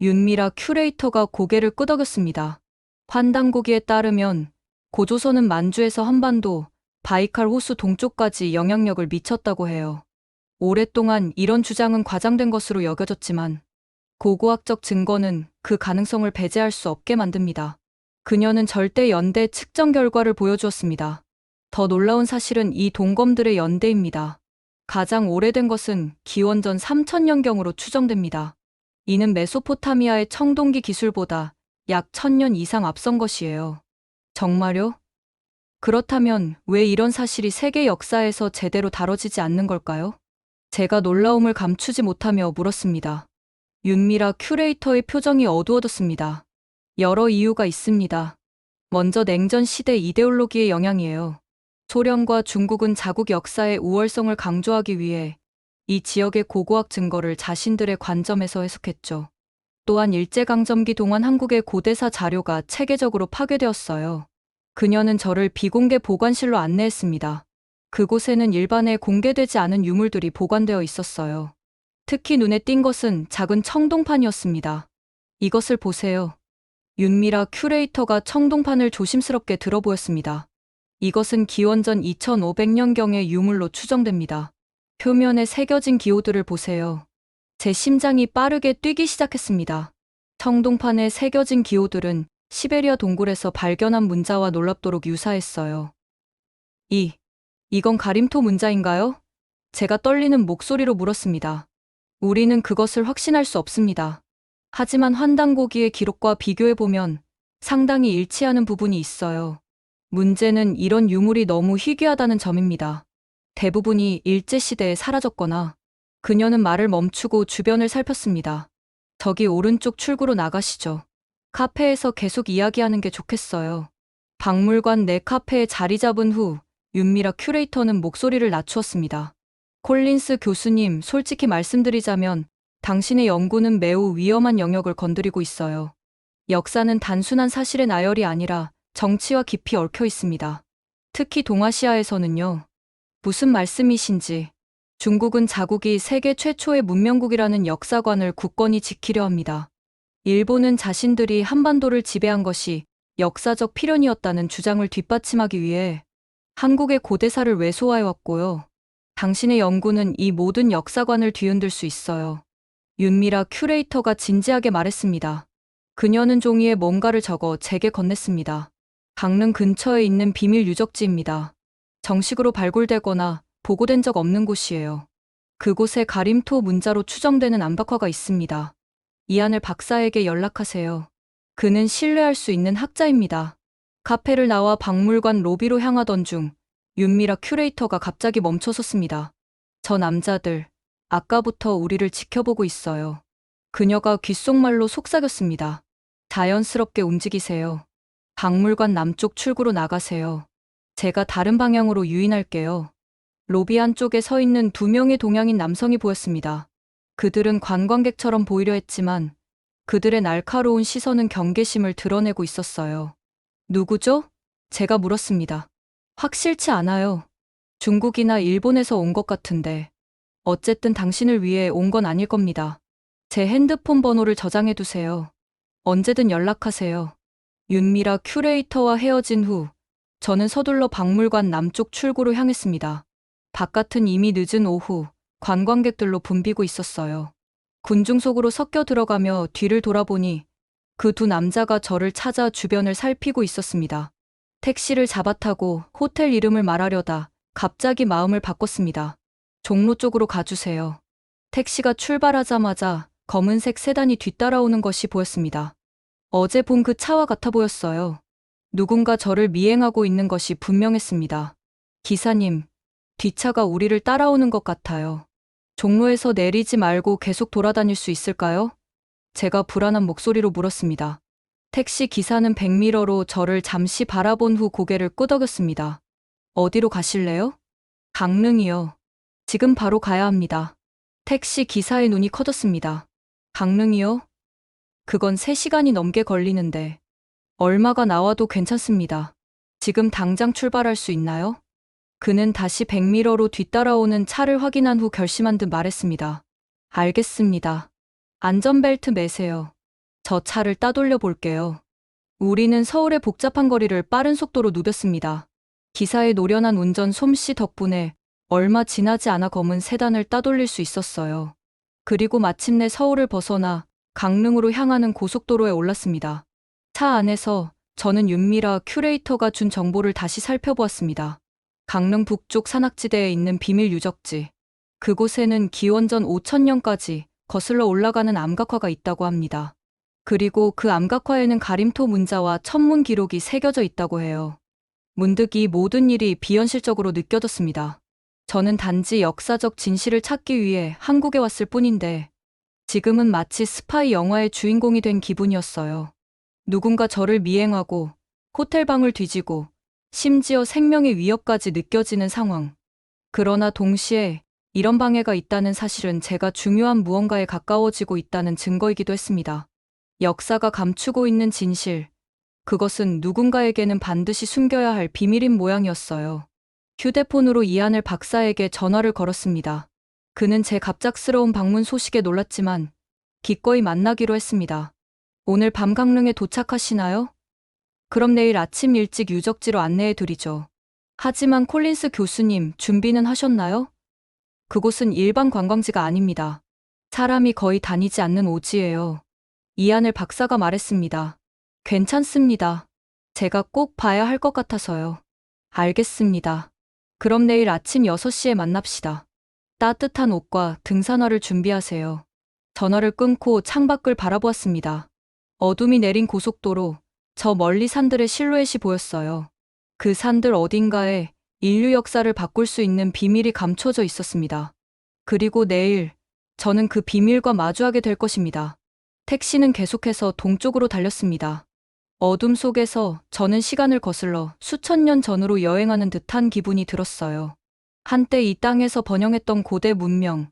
윤미라 큐레이터가 고개를 끄덕였습니다. 환단고기에 따르면 고조선은 만주에서 한반도, 바이칼 호수 동쪽까지 영향력을 미쳤다고 해요. 오랫동안 이런 주장은 과장된 것으로 여겨졌지만 고고학적 증거는 그 가능성을 배제할 수 없게 만듭니다. 그녀는 절대 연대 측정 결과를 보여주었습니다. 더 놀라운 사실은 이 동검들의 연대입니다. 가장 오래된 것은 기원전 3000년경으로 추정됩니다. 이는 메소포타미아의 청동기 기술보다 약 1000년 이상 앞선 것이에요. 정말요? 그렇다면 왜 이런 사실이 세계 역사에서 제대로 다뤄지지 않는 걸까요? 제가 놀라움을 감추지 못하며 물었습니다. 윤미라 큐레이터의 표정이 어두워졌습니다. 여러 이유가 있습니다. 먼저 냉전 시대 이데올로기의 영향이에요. 소련과 중국은 자국 역사의 우월성을 강조하기 위해 이 지역의 고고학 증거를 자신들의 관점에서 해석했죠. 또한 일제강점기 동안 한국의 고대사 자료가 체계적으로 파괴되었어요. 그녀는 저를 비공개 보관실로 안내했습니다. 그곳에는 일반에 공개되지 않은 유물들이 보관되어 있었어요. 특히 눈에 띈 것은 작은 청동판이었습니다. 이것을 보세요. 윤미라 큐레이터가 청동판을 조심스럽게 들어보였습니다. 이것은 기원전 2500년경의 유물로 추정됩니다. 표면에 새겨진 기호들을 보세요. 제 심장이 빠르게 뛰기 시작했습니다. 청동판에 새겨진 기호들은 시베리아 동굴에서 발견한 문자와 놀랍도록 유사했어요. 이건 가림토 문자인가요? 제가 떨리는 목소리로 물었습니다. 우리는 그것을 확신할 수 없습니다. 하지만 환단고기의 기록과 비교해보면 상당히 일치하는 부분이 있어요. 문제는 이런 유물이 너무 희귀하다는 점입니다. 대부분이 일제시대에 사라졌거나. 그녀는 말을 멈추고 주변을 살폈습니다. 저기 오른쪽 출구로 나가시죠. 카페에서 계속 이야기하는 게 좋겠어요. 박물관 내 카페에 자리 잡은 후 윤미라 큐레이터는 목소리를 낮추었습니다. 콜린스 교수님, 솔직히 말씀드리자면 당신의 연구는 매우 위험한 영역을 건드리고 있어요. 역사는 단순한 사실의 나열이 아니라 정치와 깊이 얽혀 있습니다. 특히 동아시아에서는요. 무슨 말씀이신지. 중국은 자국이 세계 최초의 문명국이라는 역사관을 굳건히 지키려 합니다. 일본은 자신들이 한반도를 지배한 것이 역사적 필연이었다는 주장을 뒷받침하기 위해 한국의 고대사를 왜소화해왔고요. 당신의 연구는 이 모든 역사관을 뒤흔들 수 있어요. 윤미라 큐레이터가 진지하게 말했습니다. 그녀는 종이에 뭔가를 적어 제게 건넸습니다. 강릉 근처에 있는 비밀 유적지입니다. 정식으로 발굴되거나 보고된 적 없는 곳이에요. 그곳에 가림토 문자로 추정되는 암박화가 있습니다. 이안을 박사에게 연락하세요. 그는 신뢰할 수 있는 학자입니다. 카페를 나와 박물관 로비로 향하던 중 윤미라 큐레이터가 갑자기 멈춰섰습니다. 저 남자들, 아까부터 우리를 지켜보고 있어요. 그녀가 귓속말로 속삭였습니다. 자연스럽게 움직이세요. 박물관 남쪽 출구로 나가세요. 제가 다른 방향으로 유인할게요. 로비 한쪽에 서 있는 2명의 동양인 남성이 보였습니다. 그들은 관광객처럼 보이려 했지만 그들의 날카로운 시선은 경계심을 드러내고 있었어요. 누구죠? 제가 물었습니다. 확실치 않아요. 중국이나 일본에서 온 것 같은데. 어쨌든 당신을 위해 온 건 아닐 겁니다. 제 핸드폰 번호를 저장해 두세요. 언제든 연락하세요. 윤미라 큐레이터와 헤어진 후 저는 서둘러 박물관 남쪽 출구로 향했습니다. 바깥은 이미 늦은 오후 관광객들로 붐비고 있었어요. 군중 속으로 섞여 들어가며 뒤를 돌아보니 그 2 남자가 저를 찾아 주변을 살피고 있었습니다. 택시를 잡아타고 호텔 이름을 말하려다 갑자기 마음을 바꿨습니다. 종로 쪽으로 가주세요. 택시가 출발하자마자 검은색 세단이 뒤따라오는 것이 보였습니다. 어제 본 그 차와 같아 보였어요. 누군가 저를 미행하고 있는 것이 분명했습니다. 기사님, 뒷차가 우리를 따라오는 것 같아요. 종로에서 내리지 말고 계속 돌아다닐 수 있을까요? 제가 불안한 목소리로 물었습니다. 택시 기사는 백미러로 저를 잠시 바라본 후 고개를 끄덕였습니다. 어디로 가실래요? 강릉이요. 지금 바로 가야 합니다. 택시 기사의 눈이 커졌습니다. 강릉이요? 그건 3시간이 넘게 걸리는데. 얼마가 나와도 괜찮습니다. 지금 당장 출발할 수 있나요? 그는 다시 백미러로 뒤따라오는 차를 확인한 후 결심한 듯 말했습니다. 알겠습니다. 안전벨트 매세요. 저 차를 따돌려 볼게요. 우리는 서울의 복잡한 거리를 빠른 속도로 누볐습니다. 기사의 노련한 운전 솜씨 덕분에 얼마 지나지 않아 검은 세단을 따돌릴 수 있었어요. 그리고 마침내 서울을 벗어나 강릉으로 향하는 고속도로에 올랐습니다. 차 안에서 저는 윤미라 큐레이터가 준 정보를 다시 살펴보았습니다. 강릉 북쪽 산악지대에 있는 비밀 유적지. 그곳에는 기원전 5000년까지 거슬러 올라가는 암각화가 있다고 합니다. 그리고 그 암각화에는 가림토 문자와 천문 기록이 새겨져 있다고 해요. 문득 이 모든 일이 비현실적으로 느껴졌습니다. 저는 단지 역사적 진실을 찾기 위해 한국에 왔을 뿐인데 지금은 마치 스파이 영화의 주인공이 된 기분이었어요. 누군가 저를 미행하고 호텔방을 뒤지고 심지어 생명의 위협까지 느껴지는 상황. 그러나 동시에 이런 방해가 있다는 사실은 제가 중요한 무언가에 가까워지고 있다는 증거이기도 했습니다. 역사가 감추고 있는 진실, 그것은 누군가에게는 반드시 숨겨야 할 비밀인 모양이었어요. 휴대폰으로 이하늘 박사에게 전화를 걸었습니다. 그는 제 갑작스러운 방문 소식에 놀랐지만 기꺼이 만나기로 했습니다. 오늘 밤 강릉에 도착하시나요? 그럼 내일 아침 일찍 유적지로 안내해 드리죠. 하지만 콜린스 교수님, 준비는 하셨나요? 그곳은 일반 관광지가 아닙니다. 사람이 거의 다니지 않는 오지예요. 이하늘 박사가 말했습니다. 괜찮습니다. 제가 꼭 봐야 할 것 같아서요. 알겠습니다. 그럼 내일 아침 6시에 만납시다. 따뜻한 옷과 등산화를 준비하세요. 전화를 끊고 창밖을 바라보았습니다. 어둠이 내린 고속도로, 저 멀리 산들의 실루엣이 보였어요. 그 산들 어딘가에 인류 역사를 바꿀 수 있는 비밀이 감춰져 있었습니다. 그리고 내일 저는 그 비밀과 마주하게 될 것입니다. 택시는 계속해서 동쪽으로 달렸습니다. 어둠 속에서 저는 시간을 거슬러 수천 년 전으로 여행하는 듯한 기분이 들었어요. 한때 이 땅에서 번영했던 고대 문명,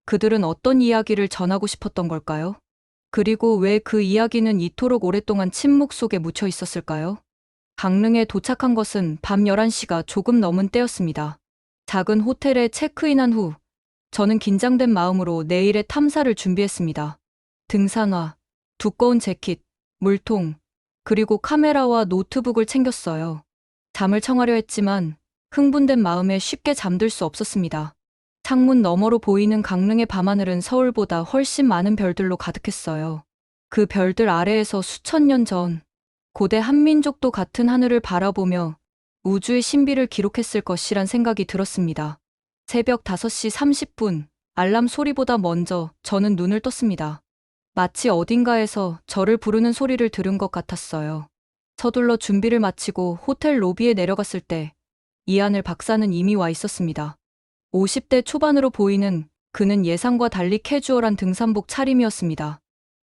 그들은 어떤 이야기를 전하고 싶었던 걸까요? 그리고 왜 그 이야기는 이토록 오랫동안 침묵 속에 묻혀 있었을까요? 강릉에 도착한 것은 밤 11시가 조금 넘은 때였습니다. 작은 호텔에 체크인한 후 저는 긴장된 마음으로 내일의 탐사를 준비했습니다. 등산화, 두꺼운 재킷, 물통, 그리고 카메라와 노트북을 챙겼어요. 잠을 청하려 했지만 흥분된 마음에 쉽게 잠들 수 없었습니다. 창문 너머로 보이는 강릉의 밤하늘은 서울보다 훨씬 많은 별들로 가득했어요. 그 별들 아래에서 수천 년 전 고대 한민족도 같은 하늘을 바라보며 우주의 신비를 기록했을 것이란 생각이 들었습니다. 새벽 5시 30분, 알람 소리보다 먼저 저는 눈을 떴습니다. 마치 어딘가에서 저를 부르는 소리를 들은 것 같았어요. 서둘러 준비를 마치고 호텔 로비에 내려갔을 때 이하늘 박사는 이미 와 있었습니다. 50대 초반으로 보이는 그는 예상과 달리 캐주얼한 등산복 차림이었습니다.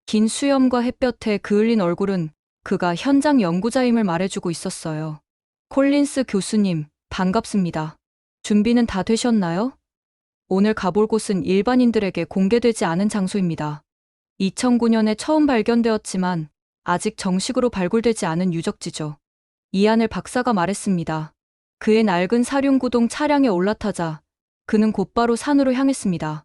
긴 수염과 햇볕에 그을린 얼굴은 그가 현장 연구자임을 말해주고 있었어요. 콜린스 교수님, 반갑습니다. 준비는 다 되셨나요? 오늘 가볼 곳은 일반인들에게 공개되지 않은 장소입니다. 2009년에 처음 발견되었지만 아직 정식으로 발굴되지 않은 유적지죠. 이하늘 박사가 말했습니다. 그의 낡은 사륜구동 차량에 올라타자 그는 곧바로 산으로 향했습니다.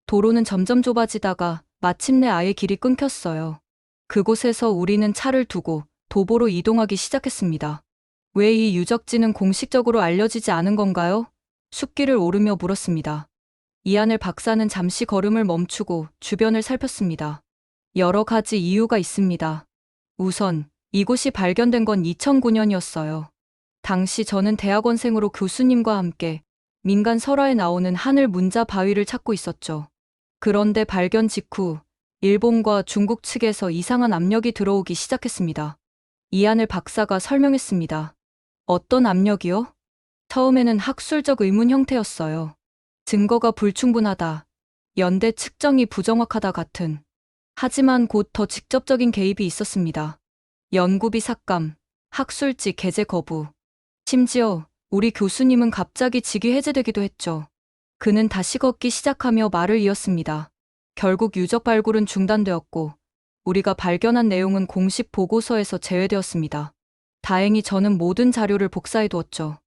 도로는 점점 좁아지다가 마침내 아예 길이 끊겼어요. 그곳에서 우리는 차를 두고 도보로 이동하기 시작했습니다. 왜 이 유적지는 공식적으로 알려지지 않은 건가요? 숲길을 오르며 물었습니다. 이하늘 박사는 잠시 걸음을 멈추고 주변을 살폈습니다. 여러 가지 이유가 있습니다. 우선 이곳이 발견된 건 2009년이었어요. 당시 저는 대학원생으로 교수님과 함께 민간 설화에 나오는 하늘 문자 바위를 찾고 있었죠. 그런데 발견 직후 일본과 중국 측에서 이상한 압력이 들어오기 시작했습니다. 이하늘 박사가 설명했습니다. 어떤 압력이요? 처음에는 학술적 의문 형태였어요. 증거가 불충분하다, 연대 측정이 부정확하다 같은. 하지만 곧 더 직접적인 개입이 있었습니다. 연구비 삭감, 학술지 게재 거부. 심지어 우리 교수님은 갑자기 직위 해제되기도 했죠. 그는 다시 걷기 시작하며 말을 이었습니다. 결국 유적 발굴은 중단되었고 우리가 발견한 내용은 공식 보고서에서 제외되었습니다. 다행히 저는 모든 자료를 복사해두었죠.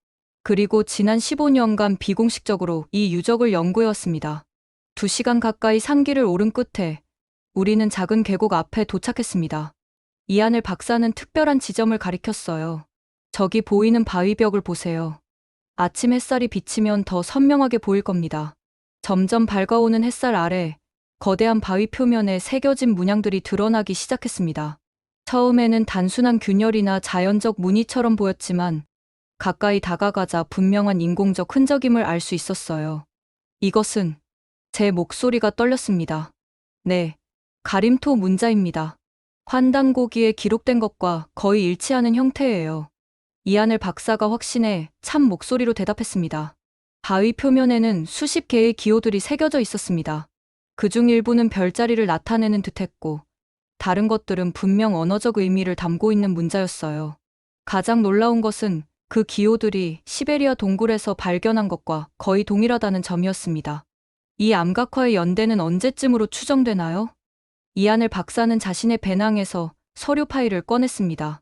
그리고 지난 15년간 비공식적으로 이 유적을 연구해왔습니다. 2시간 가까이 산길을 오른 끝에 우리는 작은 계곡 앞에 도착했습니다. 이하늘 박사는 특별한 지점을 가리켰어요. 저기 보이는 바위벽을 보세요. 아침 햇살이 비치면 더 선명하게 보일 겁니다. 점점 밝아오는 햇살 아래 거대한 바위 표면에 새겨진 문양들이 드러나기 시작했습니다. 처음에는 단순한 균열이나 자연적 무늬처럼 보였지만 가까이 다가가자 분명한 인공적 흔적임을 알 수 있었어요. 이것은 제 목소리가 떨렸습니다. 네, 가림토 문자입니다. 환단고기에 기록된 것과 거의 일치하는 형태예요. 이하늘 박사가 확신해 찬 목소리로 대답했습니다. 바위 표면에는 수십 개의 기호들이 새겨져 있었습니다. 그중 일부는 별자리를 나타내는 듯했고 다른 것들은 분명 언어적 의미를 담고 있는 문자였어요. 가장 놀라운 것은 그 기호들이 시베리아 동굴에서 발견한 것과 거의 동일하다는 점이었습니다. 이 암각화의 연대는 언제쯤으로 추정되나요? 이하늘 박사는 자신의 배낭에서 서류 파일을 꺼냈습니다.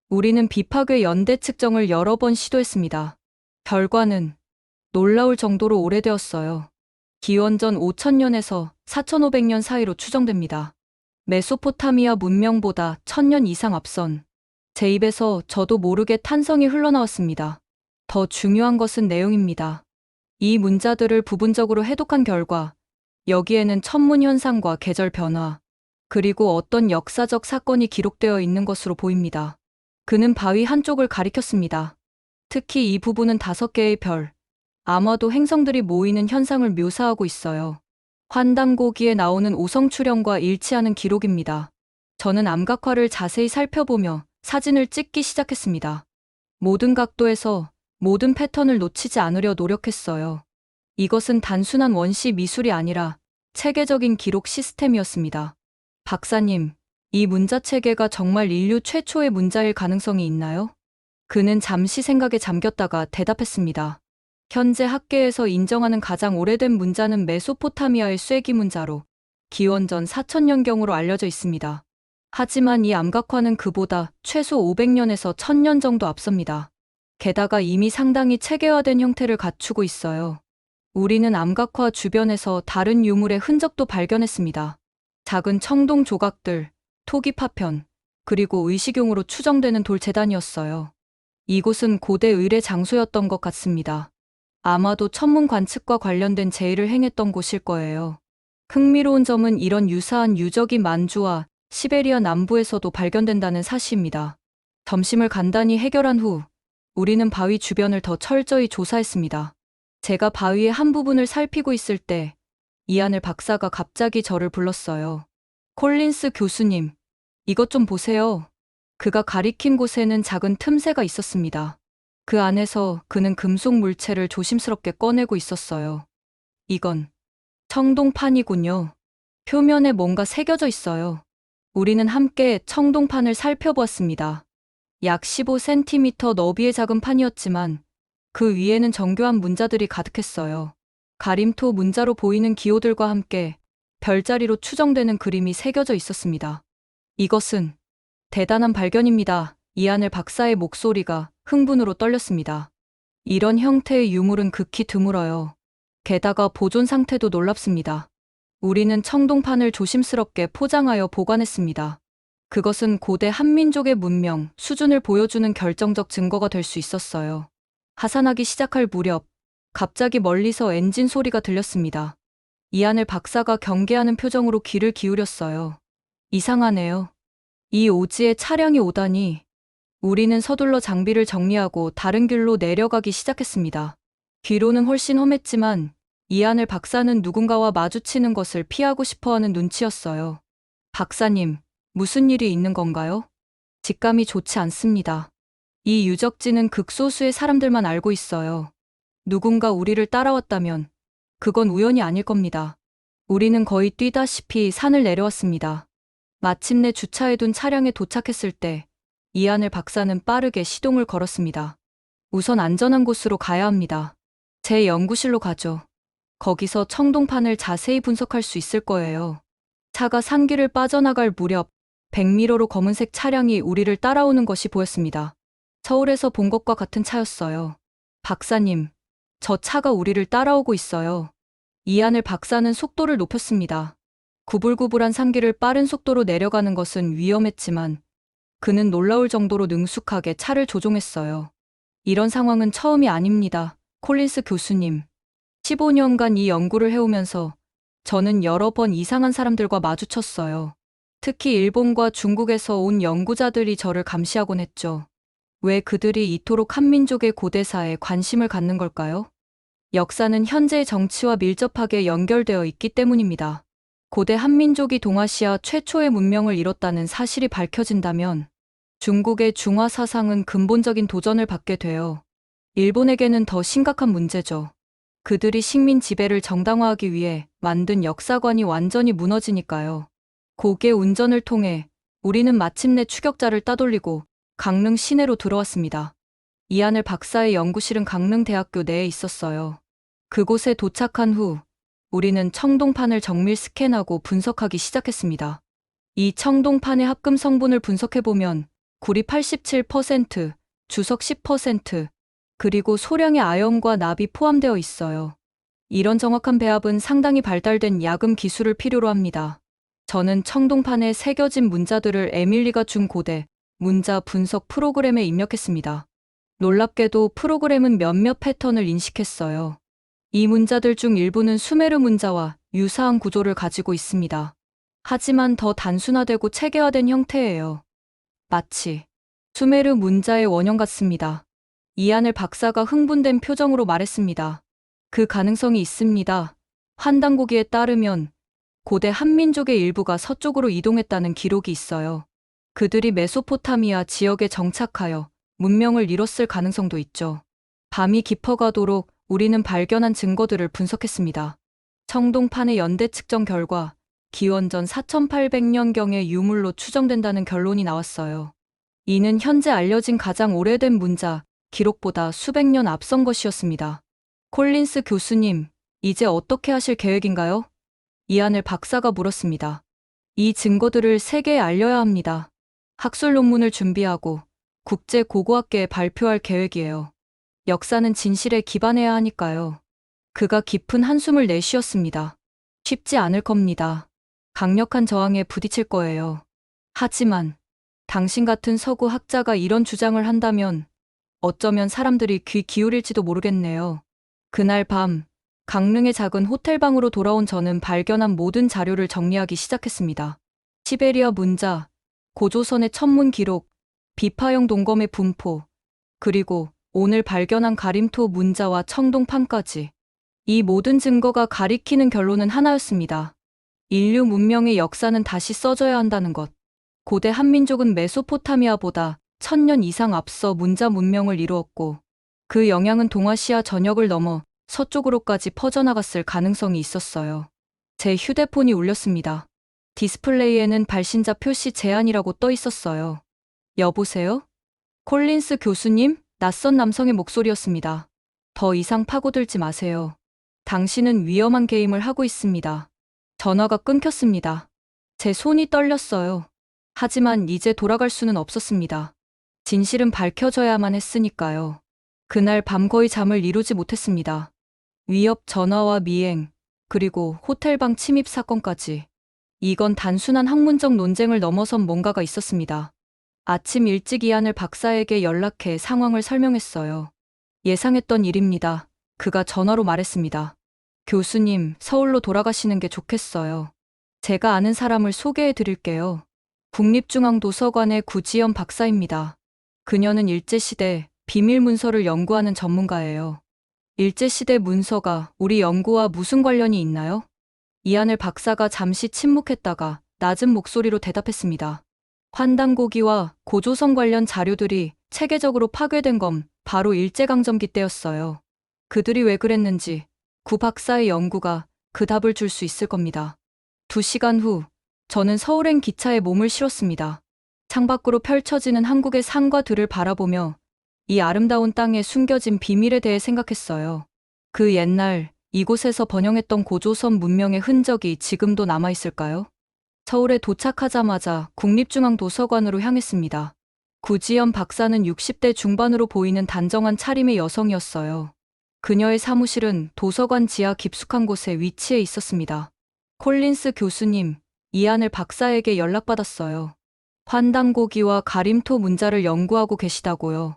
우리는 비파괴 연대 측정을 여러 번 시도했습니다. 결과는 놀라울 정도로 오래되었어요. 기원전 5000년에서 4500년 사이로 추정됩니다. 메소포타미아 문명보다 1000년 이상 앞선. 제 입에서 저도 모르게 탄성이 흘러나왔습니다. 더 중요한 것은 내용입니다. 이 문자들을 부분적으로 해독한 결과 여기에는 천문 현상과 계절 변화, 그리고 어떤 역사적 사건이 기록되어 있는 것으로 보입니다. 그는 바위 한쪽을 가리켰습니다. 특히 이 부분은 5개의 별, 아마도 행성들이 모이는 현상을 묘사하고 있어요. 환단고기에 나오는 오성 출현과 일치하는 기록입니다. 저는 암각화를 자세히 살펴보며 사진을 찍기 시작했습니다. 모든 각도에서 모든 패턴을 놓치지 않으려 노력했어요. 이것은 단순한 원시 미술이 아니라 체계적인 기록 시스템이었습니다. 박사님, 이 문자 체계가 정말 인류 최초의 문자일 가능성이 있나요? 그는 잠시 생각에 잠겼다가 대답했습니다. 현재 학계에서 인정하는 가장 오래된 문자는 메소포타미아의 쇠기 문자로 기원전 4000년경으로 알려져 있습니다. 하지만 이 암각화는 그보다 최소 500년에서 1000년 정도 앞섭니다. 게다가 이미 상당히 체계화된 형태를 갖추고 있어요. 우리는 암각화 주변에서 다른 유물의 흔적도 발견했습니다. 작은 청동 조각들, 토기 파편, 그리고 의식용으로 추정되는 돌 재단이었어요. 이곳은 고대 의뢰 장소였던 것 같습니다. 아마도 천문 관측과 관련된 제의를 행했던 곳일 거예요. 흥미로운 점은 이런 유사한 유적이 만주와 시베리아 남부에서도 발견된다는 사실입니다. 점심을 간단히 해결한 후 우리는 바위 주변을 더 철저히 조사했습니다. 제가 바위의 한 부분을 살피고 있을 때 이하늘 박사가 갑자기 저를 불렀어요. 콜린스 교수님, 이것 좀 보세요. 그가 가리킨 곳에는 작은 틈새가 있었습니다. 그 안에서 그는 금속 물체를 조심스럽게 꺼내고 있었어요. 이건 청동판이군요. 표면에 뭔가 새겨져 있어요. 우리는 함께 청동판을 살펴보았습니다. 약 15cm 너비의 작은 판이었지만 그 위에는 정교한 문자들이 가득했어요. 가림토 문자로 보이는 기호들과 함께 별자리로 추정되는 그림이 새겨져 있었습니다. 이것은 대단한 발견입니다. 이하늘 박사의 목소리가 흥분으로 떨렸습니다. 이런 형태의 유물은 극히 드물어요. 게다가 보존 상태도 놀랍습니다. 우리는 청동판을 조심스럽게 포장하여 보관했습니다. 그것은 고대 한민족의 문명, 수준을 보여주는 결정적 증거가 될 수 있었어요. 하산하기 시작할 무렵, 갑자기 멀리서 엔진 소리가 들렸습니다. 이하늘 박사가 경계하는 표정으로 귀를 기울였어요. 이상하네요. 이 오지에 차량이 오다니. 우리는 서둘러 장비를 정리하고 다른 길로 내려가기 시작했습니다. 뒤로는 훨씬 험했지만 이하늘 박사는 누군가와 마주치는 것을 피하고 싶어하는 눈치였어요. 박사님, 무슨 일이 있는 건가요? 직감이 좋지 않습니다. 이 유적지는 극소수의 사람들만 알고 있어요. 누군가 우리를 따라왔다면 그건 우연이 아닐 겁니다. 우리는 거의 뛰다시피 산을 내려왔습니다. 마침내 주차해둔 차량에 도착했을 때 이하늘 박사는 빠르게 시동을 걸었습니다. 우선 안전한 곳으로 가야 합니다. 제 연구실로 가죠. 거기서 청동판을 자세히 분석할 수 있을 거예요. 차가 산길을 빠져나갈 무렵 100미러로 검은색 차량이 우리를 따라오는 것이 보였습니다. 서울에서 본 것과 같은 차였어요. 박사님, 저 차가 우리를 따라오고 있어요. 이하늘 박사는 속도를 높였습니다. 구불구불한 산길을 빠른 속도로 내려가는 것은 위험했지만 그는 놀라울 정도로 능숙하게 차를 조종했어요. 이런 상황은 처음이 아닙니다. 콜린스 교수님. 15년간 이 연구를 해오면서 저는 여러 번 이상한 사람들과 마주쳤어요. 특히 일본과 중국에서 온 연구자들이 저를 감시하곤 했죠. 왜 그들이 이토록 한민족의 고대사에 관심을 갖는 걸까요? 역사는 현재의 정치와 밀접하게 연결되어 있기 때문입니다. 고대 한민족이 동아시아 최초의 문명을 이뤘다는 사실이 밝혀진다면 중국의 중화 사상은 근본적인 도전을 받게 돼요. 일본에게는 더 심각한 문제죠. 그들이 식민 지배를 정당화하기 위해 만든 역사관이 완전히 무너지니까요. 고개 운전을 통해 우리는 마침내 추격자를 따돌리고 강릉 시내로 들어왔습니다. 이하늘 박사의 연구실은 강릉대학교 내에 있었어요. 그곳에 도착한 후 우리는 청동판을 정밀 스캔하고 분석하기 시작했습니다. 이 청동판의 합금 성분을 분석해보면 구리 87%, 주석 10%, 그리고 소량의 아연과 납이 포함되어 있어요. 이런 정확한 배합은 상당히 발달된 야금 기술을 필요로 합니다. 저는 청동판에 새겨진 문자들을 에밀리가 준 고대 문자 분석 프로그램에 입력했습니다. 놀랍게도 프로그램은 몇몇 패턴을 인식했어요. 이 문자들 중 일부는 수메르 문자와 유사한 구조를 가지고 있습니다. 하지만 더 단순화되고 체계화된 형태예요. 마치 수메르 문자의 원형 같습니다. 이하늘 박사가 흥분된 표정으로 말했습니다. 그 가능성이 있습니다. 환단고기에 따르면 고대 한민족의 일부가 서쪽으로 이동했다는 기록이 있어요. 그들이 메소포타미아 지역에 정착하여 문명을 이뤘을 가능성도 있죠. 밤이 깊어가도록 우리는 발견한 증거들을 분석했습니다. 청동판의 연대 측정 결과 기원전 4800년경의 유물로 추정된다는 결론이 나왔어요. 이는 현재 알려진 가장 오래된 문자, 기록보다 수백 년 앞선 것이었습니다. 콜린스 교수님, 이제 어떻게 하실 계획인가요? 이하늘 박사가 물었습니다. 이 증거들을 세계에 알려야 합니다. 학술 논문을 준비하고 국제 고고학계에 발표할 계획이에요. 역사는 진실에 기반해야 하니까요. 그가 깊은 한숨을 내쉬었습니다. 쉽지 않을 겁니다. 강력한 저항에 부딪힐 거예요. 하지만 당신 같은 서구 학자가 이런 주장을 한다면 어쩌면 사람들이 귀 기울일지도 모르겠네요. 그날 밤 강릉의 작은 호텔방으로 돌아온 저는 발견한 모든 자료를 정리하기 시작했습니다. 시베리아 문자, 고조선의 천문 기록, 비파형 동검의 분포, 그리고 오늘 발견한 가림토 문자와 청동판까지. 이 모든 증거가 가리키는 결론은 하나였습니다. 인류 문명의 역사는 다시 써져야 한다는 것. 고대 한민족은 메소포타미아보다 1000년 이상 앞서 문자 문명을 이루었고 그 영향은 동아시아 전역을 넘어 서쪽으로까지 퍼져나갔을 가능성이 있었어요. 제 휴대폰이 울렸습니다. 디스플레이에는 발신자 표시 제한이라고 떠 있었어요. 여보세요? 콜린스 교수님? 낯선 남성의 목소리였습니다. 더 이상 파고들지 마세요. 당신은 위험한 게임을 하고 있습니다. 전화가 끊겼습니다. 제 손이 떨렸어요. 하지만 이제 돌아갈 수는 없었습니다. 진실은 밝혀져야만 했으니까요. 그날 밤 거의 잠을 이루지 못했습니다. 위협 전화와 미행, 그리고 호텔방 침입 사건까지. 이건 단순한 학문적 논쟁을 넘어선 뭔가가 있었습니다. 아침 일찍 이하늘 박사에게 연락해 상황을 설명했어요. 예상했던 일입니다. 그가 전화로 말했습니다. 교수님, 서울로 돌아가시는 게 좋겠어요. 제가 아는 사람을 소개해 드릴게요. 국립중앙도서관의 구지연 박사입니다. 그녀는 일제시대 비밀 문서를 연구하는 전문가예요. 일제시대 문서가 우리 연구와 무슨 관련이 있나요? 이하늘 박사가 잠시 침묵했다가 낮은 목소리로 대답했습니다. 환단고기와 고조선 관련 자료들이 체계적으로 파괴된 건 바로 일제강점기 때였어요. 그들이 왜 그랬는지 구 박사의 연구가 그 답을 줄 수 있을 겁니다. 2시간 후 저는 서울행 기차에 몸을 실었습니다. 창밖으로 펼쳐지는 한국의 산과 들을 바라보며 이 아름다운 땅에 숨겨진 비밀에 대해 생각했어요. 그 옛날 이곳에서 번영했던 고조선 문명의 흔적이 지금도 남아있을까요? 서울에 도착하자마자 국립중앙도서관으로 향했습니다. 구지연 박사는 60대 중반으로 보이는 단정한 차림의 여성이었어요. 그녀의 사무실은 도서관 지하 깊숙한 곳에 위치해 있었습니다. 콜린스 교수님, 이하늘 박사에게 연락받았어요. 환단고기와 가림토 문자를 연구하고 계시다고요.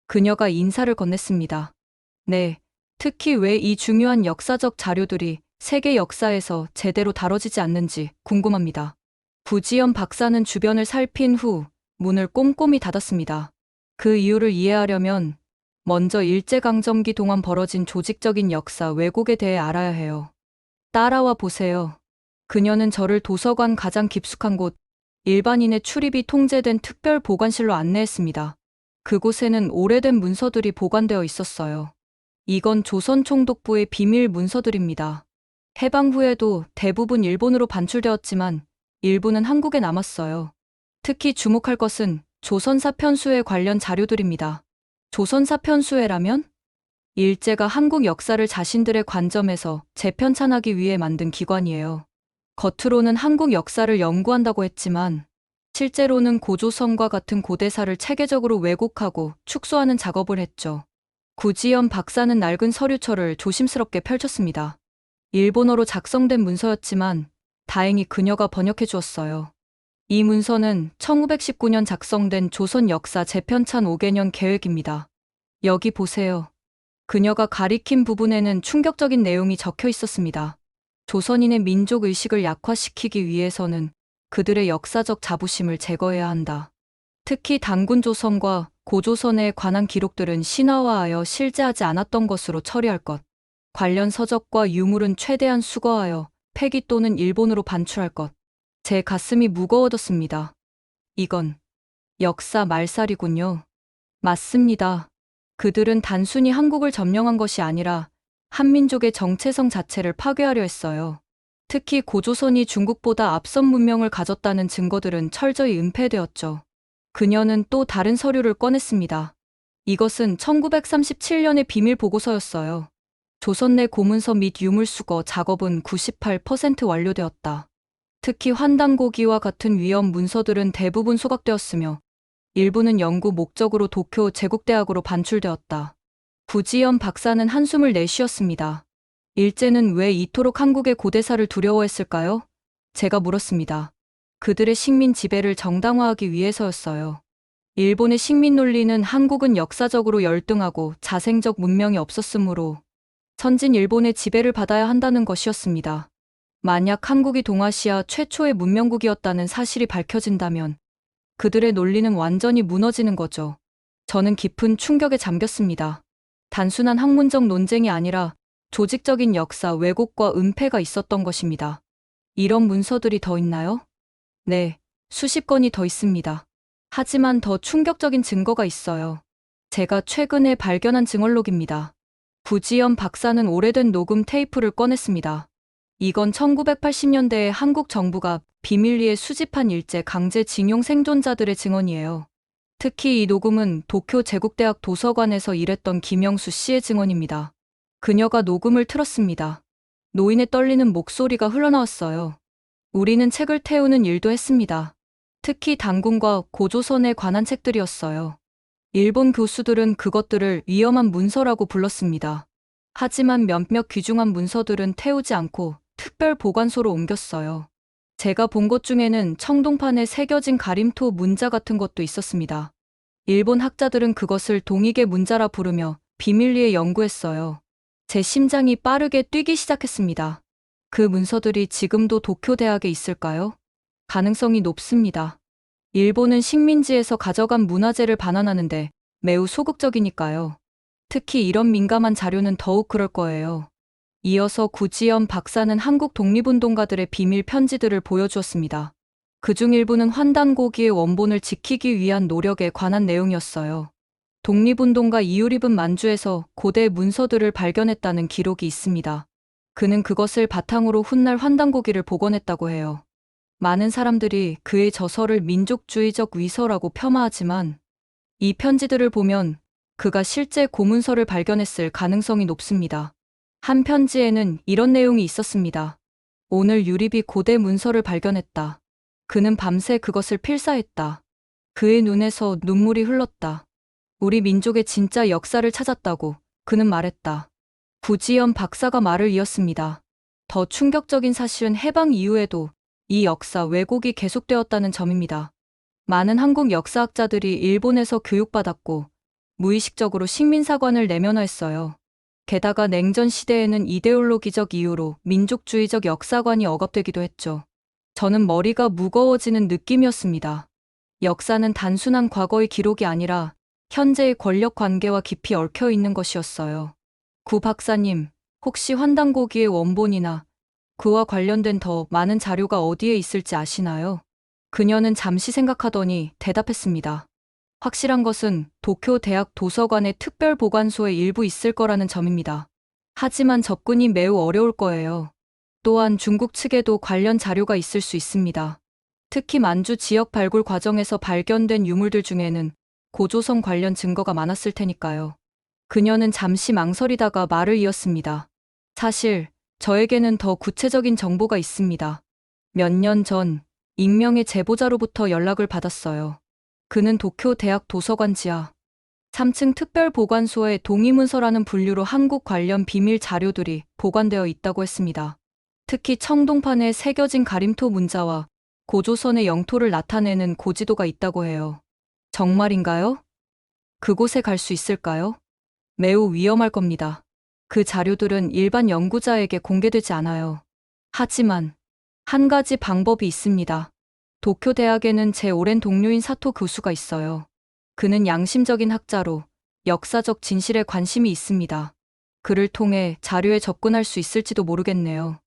그녀가 인사를 건넸습니다. 네, 특히 왜 이 중요한 역사적 자료들이 세계 역사에서 제대로 다뤄지지 않는지 궁금합니다. 구지연 박사는 주변을 살핀 후 문을 꼼꼼히 닫았습니다. 그 이유를 이해하려면 먼저 일제강점기 동안 벌어진 조직적인 역사 왜곡에 대해 알아야 해요. 따라와 보세요. 그녀는 저를 도서관 가장 깊숙한 곳, 일반인의 출입이 통제된 특별 보관실로 안내했습니다. 그곳에는 오래된 문서들이 보관되어 있었어요. 이건 조선 총독부의 비밀 문서들입니다. 해방 후에도 대부분 일본으로 반출되었지만 일부는 한국에 남았어요. 특히 주목할 것은 조선사 편수회 관련 자료들입니다. 조선사 편수회라면? 일제가 한국 역사를 자신들의 관점에서 재편찬하기 위해 만든 기관이에요. 겉으로는 한국 역사를 연구한다고 했지만 실제로는 고조선과 같은 고대사를 체계적으로 왜곡하고 축소하는 작업을 했죠. 구지연 박사는 낡은 서류처를 조심스럽게 펼쳤습니다. 일본어로 작성된 문서였지만 다행히 그녀가 번역해 주었어요. 이 문서는 1919년 작성된 조선 역사 재편찬 5개년 계획입니다. 여기 보세요. 그녀가 가리킨 부분에는 충격적인 내용이 적혀 있었습니다. 조선인의 민족 의식을 약화시키기 위해서는 그들의 역사적 자부심을 제거해야 한다. 특히 단군 조선과 고조선에 관한 기록들은 신화화하여 실제하지 않았던 것으로 처리할 것. 관련 서적과 유물은 최대한 수거하여 폐기 또는 일본으로 반출할 것. 제 가슴이 무거워졌습니다. 이건 역사 말살이군요. 맞습니다. 그들은 단순히 한국을 점령한 것이 아니라 한민족의 정체성 자체를 파괴하려 했어요. 특히 고조선이 중국보다 앞선 문명을 가졌다는 증거들은 철저히 은폐되었죠. 그녀는 또 다른 서류를 꺼냈습니다. 이것은 1937년의 비밀 보고서였어요. 조선 내 고문서 및 유물수거 작업은 98% 완료되었다. 특히 환단고기와 같은 위험 문서들은 대부분 소각되었으며 일부는 연구 목적으로 도쿄 제국대학으로 반출되었다. 구지연 박사는 한숨을 내쉬었습니다. 일제는 왜 이토록 한국의 고대사를 두려워했을까요? 제가 물었습니다. 그들의 식민 지배를 정당화하기 위해서였어요. 일본의 식민 논리는 한국은 역사적으로 열등하고 자생적 문명이 없었으므로 선진 일본의 지배를 받아야 한다는 것이었습니다. 만약 한국이 동아시아 최초의 문명국이었다는 사실이 밝혀진다면 그들의 논리는 완전히 무너지는 거죠. 저는 깊은 충격에 잠겼습니다. 단순한 학문적 논쟁이 아니라 조직적인 역사 왜곡과 은폐가 있었던 것입니다. 이런 문서들이 더 있나요? 네, 수십 건이 더 있습니다. 하지만 더 충격적인 증거가 있어요. 제가 최근에 발견한 증언록입니다. 구지연 박사는 오래된 녹음 테이프를 꺼냈습니다. 이건 1980년대에 한국 정부가 비밀리에 수집한 일제 강제징용 생존자들의 증언이에요. 특히 이 녹음은 도쿄 제국대학 도서관에서 일했던 김영수 씨의 증언입니다. 그녀가 녹음을 틀었습니다. 노인의 떨리는 목소리가 흘러나왔어요. 우리는 책을 태우는 일도 했습니다. 특히 단군과 고조선에 관한 책들이었어요. 일본 교수들은 그것들을 위험한 문서라고 불렀습니다. 하지만 몇몇 귀중한 문서들은 태우지 않고 특별 보관소로 옮겼어요. 제가 본 것 중에는 청동판에 새겨진 가림토 문자 같은 것도 있었습니다. 일본 학자들은 그것을 동익의 문자라 부르며 비밀리에 연구했어요. 제 심장이 빠르게 뛰기 시작했습니다. 그 문서들이 지금도 도쿄 대학에 있을까요? 가능성이 높습니다. 일본은 식민지에서 가져간 문화재를 반환하는데 매우 소극적이니까요. 특히 이런 민감한 자료는 더욱 그럴 거예요. 이어서 구지연 박사는 한국 독립운동가들의 비밀 편지들을 보여주었습니다. 그중 일부는 환단고기의 원본을 지키기 위한 노력에 관한 내용이었어요. 독립운동가 이유립은 만주에서 고대 문서들을 발견했다는 기록이 있습니다. 그는 그것을 바탕으로 훗날 환단고기를 복원했다고 해요. 많은 사람들이 그의 저서를 민족주의적 위서라고 폄하하지만 이 편지들을 보면 그가 실제 고문서를 발견했을 가능성이 높습니다. 한 편지에는 이런 내용이 있었습니다. 오늘 유립이 고대 문서를 발견했다. 그는 밤새 그것을 필사했다. 그의 눈에서 눈물이 흘렀다. 우리 민족의 진짜 역사를 찾았다고 그는 말했다. 구지연 박사가 말을 이었습니다. 더 충격적인 사실은 해방 이후에도 이 역사 왜곡이 계속되었다는 점입니다. 많은 한국 역사학자들이 일본에서 교육받았고 무의식적으로 식민사관을 내면화했어요. 게다가 냉전 시대에는 이데올로기적 이유로 민족주의적 역사관이 억압되기도 했죠. 저는 머리가 무거워지는 느낌이었습니다. 역사는 단순한 과거의 기록이 아니라 현재의 권력 관계와 깊이 얽혀 있는 것이었어요. 구 박사님, 혹시 환단고기의 원본이나 그와 관련된 더 많은 자료가 어디에 있을지 아시나요? 그녀는 잠시 생각하더니 대답했습니다. 확실한 것은 도쿄 대학 도서관의 특별 보관소에 일부 있을 거라는 점입니다. 하지만 접근이 매우 어려울 거예요. 또한 중국 측에도 관련 자료가 있을 수 있습니다. 특히 만주 지역 발굴 과정에서 발견된 유물들 중에는 고조선 관련 증거가 많았을 테니까요. 그녀는 잠시 망설이다가 말을 이었습니다. 사실 저에게는 더 구체적인 정보가 있습니다. 몇 년 전 익명의 제보자로부터 연락을 받았어요. 그는 도쿄 대학 도서관 지하 3층 특별보관소에 동의문서라는 분류로 한국 관련 비밀 자료들이 보관되어 있다고 했습니다. 특히 청동판에 새겨진 가림토 문자와 고조선의 영토를 나타내는 고지도가 있다고 해요. 정말인가요? 그곳에 갈 수 있을까요? 매우 위험할 겁니다. 그 자료들은 일반 연구자에게 공개되지 않아요. 하지만 한 가지 방법이 있습니다. 도쿄 대학에는 제 오랜 동료인 사토 교수가 있어요. 그는 양심적인 학자로 역사적 진실에 관심이 있습니다. 그를 통해 자료에 접근할 수 있을지도 모르겠네요.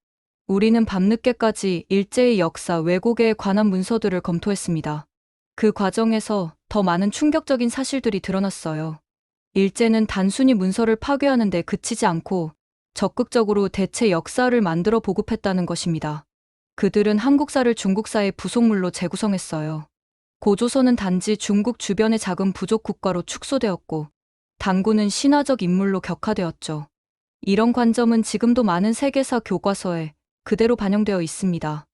우리는 밤늦게까지 일제의 역사 왜곡에 관한 문서들을 검토했습니다. 그 과정에서 더 많은 충격적인 사실들이 드러났어요. 일제는 단순히 문서를 파괴하는 데 그치지 않고 적극적으로 대체 역사를 만들어 보급했다는 것입니다. 그들은 한국사를 중국사의 부속물로 재구성했어요. 고조선은 단지 중국 주변의 작은 부족 국가로 축소되었고, 당군은 신화적 인물로 격화되었죠. 이런 관점은 지금도 많은 세계사 교과서에 그대로 반영되어 있습니다.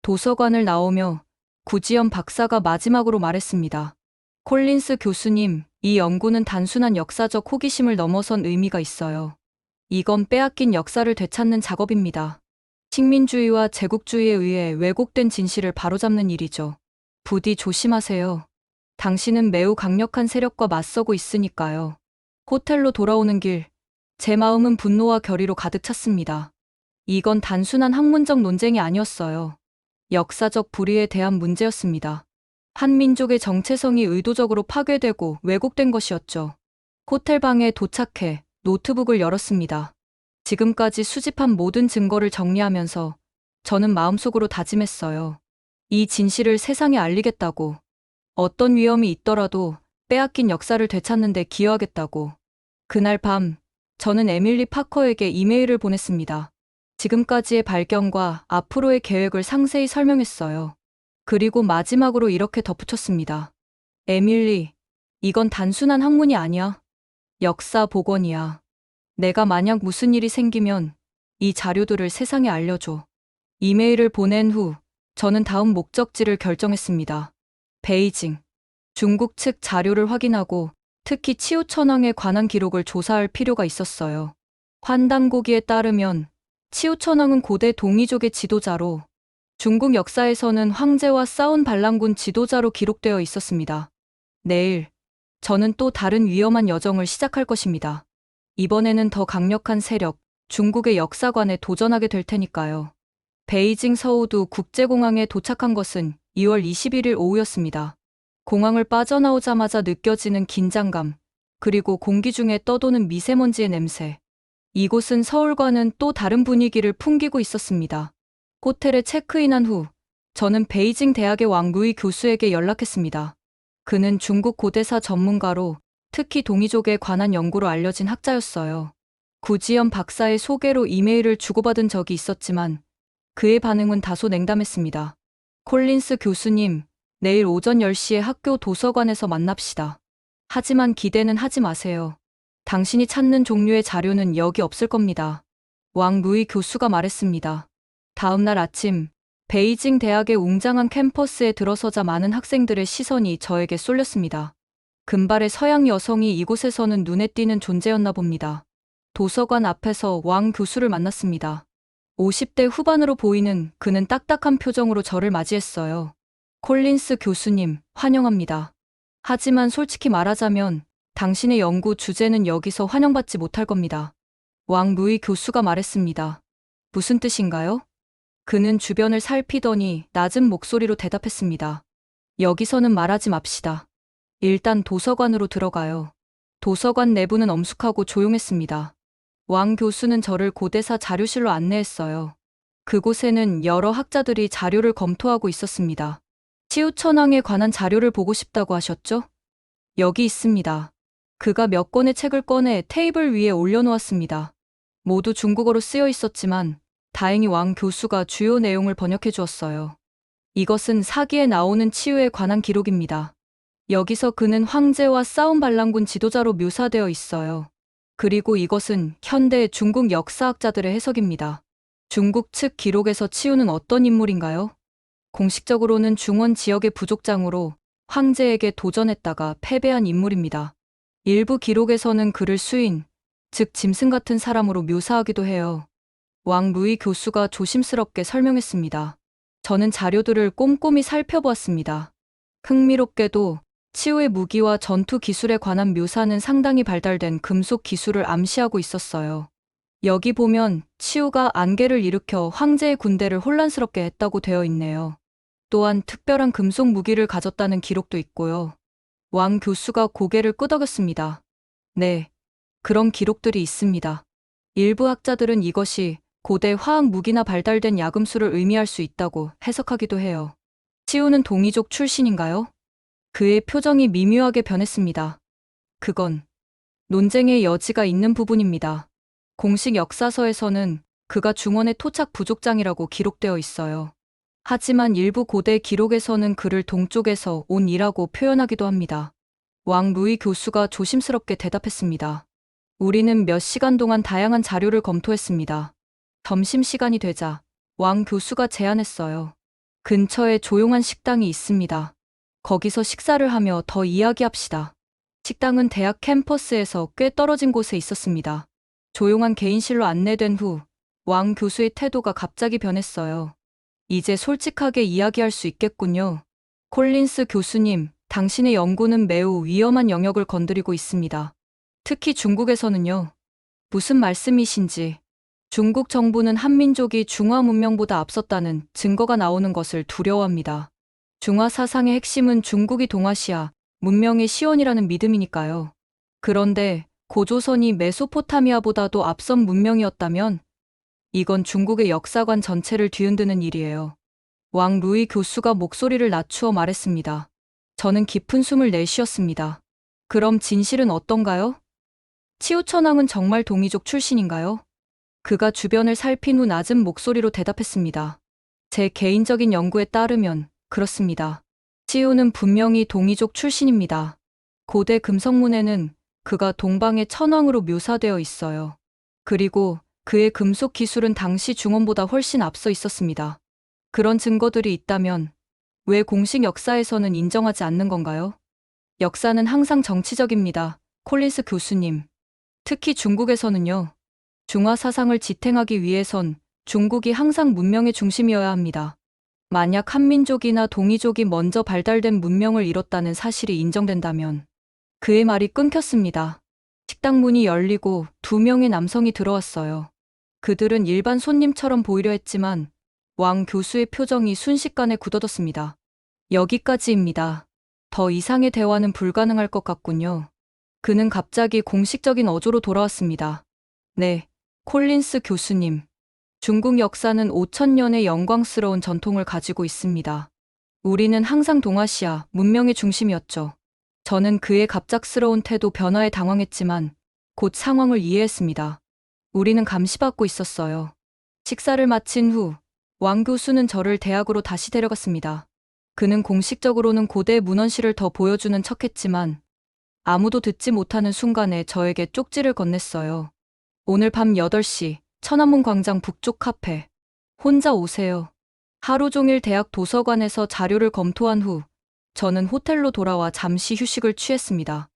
도서관을 나오며 구지연 박사가 마지막으로 말했습니다. 콜린스 교수님, 이 연구는 단순한 역사적 호기심을 넘어선 의미가 있어요. 이건 빼앗긴 역사를 되찾는 작업입니다. 식민주의와 제국주의에 의해 왜곡된 진실을 바로잡는 일이죠. 부디 조심하세요. 당신은 매우 강력한 세력과 맞서고 있으니까요. 호텔로 돌아오는 길, 제 마음은 분노와 결의로 가득 찼습니다. 이건 단순한 학문적 논쟁이 아니었어요. 역사적 불의에 대한 문제였습니다. 한 민족의 정체성이 의도적으로 파괴되고 왜곡된 것이었죠. 호텔 방에 도착해 노트북을 열었습니다. 지금까지 수집한 모든 증거를 정리하면서 저는 마음속으로 다짐했어요. 이 진실을 세상에 알리겠다고. 어떤 위험이 있더라도 빼앗긴 역사를 되찾는 데 기여하겠다고. 그날 밤, 저는 에밀리 파커에게 이메일을 보냈습니다. 지금까지의 발견과 앞으로의 계획을 상세히 설명했어요. 그리고 마지막으로 이렇게 덧붙였습니다. 에밀리, 이건 단순한 학문이 아니야. 역사 복원이야. 내가 만약 무슨 일이 생기면 이 자료들을 세상에 알려줘. 이메일을 보낸 후 저는 다음 목적지를 결정했습니다. 베이징. 중국 측 자료를 확인하고 특히 치우천왕에 관한 기록을 조사할 필요가 있었어요. 환단고기에 따르면 치우천왕은 고대 동이족의 지도자로 중국 역사에서는 황제와 싸운 반란군 지도자로 기록되어 있었습니다. 내일 저는 또 다른 위험한 여정을 시작할 것입니다. 이번에는 더 강력한 세력, 중국의 역사관에 도전하게 될 테니까요. 베이징 서우두 국제공항에 도착한 것은 2월 21일 오후였습니다. 공항을 빠져나오자마자 느껴지는 긴장감, 그리고 공기 중에 떠도는 미세먼지의 냄새. 이곳은 서울과는 또 다른 분위기를 풍기고 있었습니다. 호텔에 체크인한 후 저는 베이징 대학의 왕루이 교수에게 연락했습니다. 그는 중국 고대사 전문가로 특히 동이족에 관한 연구로 알려진 학자였어요. 구지연 박사의 소개로 이메일을 주고받은 적이 있었지만 그의 반응은 다소 냉담했습니다. 콜린스 교수님, 내일 오전 10시에 학교 도서관에서 만납시다. 하지만 기대는 하지 마세요. 당신이 찾는 종류의 자료는 여기 없을 겁니다. 왕 루이 교수가 말했습니다. 다음 날 아침, 베이징 대학의 웅장한 캠퍼스에 들어서자 많은 학생들의 시선이 저에게 쏠렸습니다. 금발의 서양 여성이 이곳에서는 눈에 띄는 존재였나 봅니다. 도서관 앞에서 왕 교수를 만났습니다. 50대 후반으로 보이는 그는 딱딱한 표정으로 저를 맞이했어요. 콜린스 교수님, 환영합니다. 하지만 솔직히 말하자면 당신의 연구 주제는 여기서 환영받지 못할 겁니다. 왕 루이 교수가 말했습니다. 무슨 뜻인가요? 그는 주변을 살피더니 낮은 목소리로 대답했습니다. 여기서는 말하지 맙시다. 일단 도서관으로 들어가요. 도서관 내부는 엄숙하고 조용했습니다. 왕 교수는 저를 고대사 자료실로 안내했어요. 그곳에는 여러 학자들이 자료를 검토하고 있었습니다. 치우천왕에 관한 자료를 보고 싶다고 하셨죠? 여기 있습니다. 그가 몇 권의 책을 꺼내 테이블 위에 올려놓았습니다. 모두 중국어로 쓰여 있었지만 다행히 왕 교수가 주요 내용을 번역해 주었어요. 이것은 사기에 나오는 치유에 관한 기록입니다. 여기서 그는 황제와 싸운 반란군 지도자로 묘사되어 있어요. 그리고 이것은 현대 중국 역사학자들의 해석입니다. 중국 측 기록에서 치우는 어떤 인물인가요? 공식적으로는 중원 지역의 부족장으로 황제에게 도전했다가 패배한 인물입니다. 일부 기록에서는 그를 수인, 즉 짐승 같은 사람으로 묘사하기도 해요. 왕 루이 교수가 조심스럽게 설명했습니다. 저는 자료들을 꼼꼼히 살펴보았습니다. 흥미롭게도 치우의 무기와 전투 기술에 관한 묘사는 상당히 발달된 금속 기술을 암시하고 있었어요. 여기 보면 치우가 안개를 일으켜 황제의 군대를 혼란스럽게 했다고 되어 있네요. 또한 특별한 금속 무기를 가졌다는 기록도 있고요. 왕 교수가 고개를 끄덕였습니다. 네, 그런 기록들이 있습니다. 일부 학자들은 이것이 고대 화학 무기나 발달된 야금수를 의미할 수 있다고 해석하기도 해요. 치우는 동이족 출신인가요? 그의 표정이 미묘하게 변했습니다. 그건 논쟁의 여지가 있는 부분입니다. 공식 역사서에서는 그가 중원의 토착 부족장이라고 기록되어 있어요. 하지만 일부 고대 기록에서는 그를 동쪽에서 온 이라고 표현하기도 합니다. 왕 루이 교수가 조심스럽게 대답했습니다. 우리는 몇 시간 동안 다양한 자료를 검토했습니다. 점심시간이 되자 왕 교수가 제안했어요. 근처에 조용한 식당이 있습니다. 거기서 식사를 하며 더 이야기합시다. 식당은 대학 캠퍼스에서 꽤 떨어진 곳에 있었습니다. 조용한 개인실로 안내된 후 왕 교수의 태도가 갑자기 변했어요. 이제 솔직하게 이야기할 수 있겠군요. 콜린스 교수님, 당신의 연구는 매우 위험한 영역을 건드리고 있습니다. 특히 중국에서는요. 무슨 말씀이신지. 중국 정부는 한민족이 중화 문명보다 앞섰다는 증거가 나오는 것을 두려워합니다. 중화 사상의 핵심은 중국이 동아시아 문명의 시원이라는 믿음이니까요. 그런데 고조선이 메소포타미아보다도 앞선 문명이었다면 이건 중국의 역사관 전체를 뒤흔드는 일이에요. 왕 루이 교수가 목소리를 낮추어 말했습니다. 저는 깊은 숨을 내쉬었습니다. 그럼 진실은 어떤가요? 치우천왕은 정말 동이족 출신인가요? 그가 주변을 살핀 후 낮은 목소리로 대답했습니다. 제 개인적인 연구에 따르면 그렇습니다. 치우는 분명히 동이족 출신입니다. 고대 금성문에는 그가 동방의 천왕으로 묘사되어 있어요. 그리고 그의 금속 기술은 당시 중원보다 훨씬 앞서 있었습니다. 그런 증거들이 있다면 왜 공식 역사에서는 인정하지 않는 건가요? 역사는 항상 정치적입니다. 콜린스 교수님. 특히 중국에서는요. 중화 사상을 지탱하기 위해선 중국이 항상 문명의 중심이어야 합니다. 만약 한민족이나 동이족이 먼저 발달된 문명을 이뤘다는 사실이 인정된다면 그의 말이 끊겼습니다. 식당 문이 열리고 2명의 남성이 들어왔어요. 그들은 일반 손님처럼 보이려 했지만 왕 교수의 표정이 순식간에 굳어졌습니다. 여기까지입니다. 더 이상의 대화는 불가능할 것 같군요. 그는 갑자기 공식적인 어조로 돌아왔습니다. 네, 콜린스 교수님. 중국 역사는 5,000년의 영광스러운 전통을 가지고 있습니다. 우리는 항상 동아시아 문명의 중심이었죠. 저는 그의 갑작스러운 태도 변화에 당황했지만 곧 상황을 이해했습니다. 우리는 감시받고 있었어요. 식사를 마친 후 왕 교수는 저를 대학으로 다시 데려갔습니다. 그는 공식적으로는 고대 문헌실을 더 보여주는 척했지만 아무도 듣지 못하는 순간에 저에게 쪽지를 건넸어요. 오늘 밤 8시 천안문 광장 북쪽 카페. 혼자 오세요. 하루 종일 대학 도서관에서 자료를 검토한 후 저는 호텔로 돌아와 잠시 휴식을 취했습니다.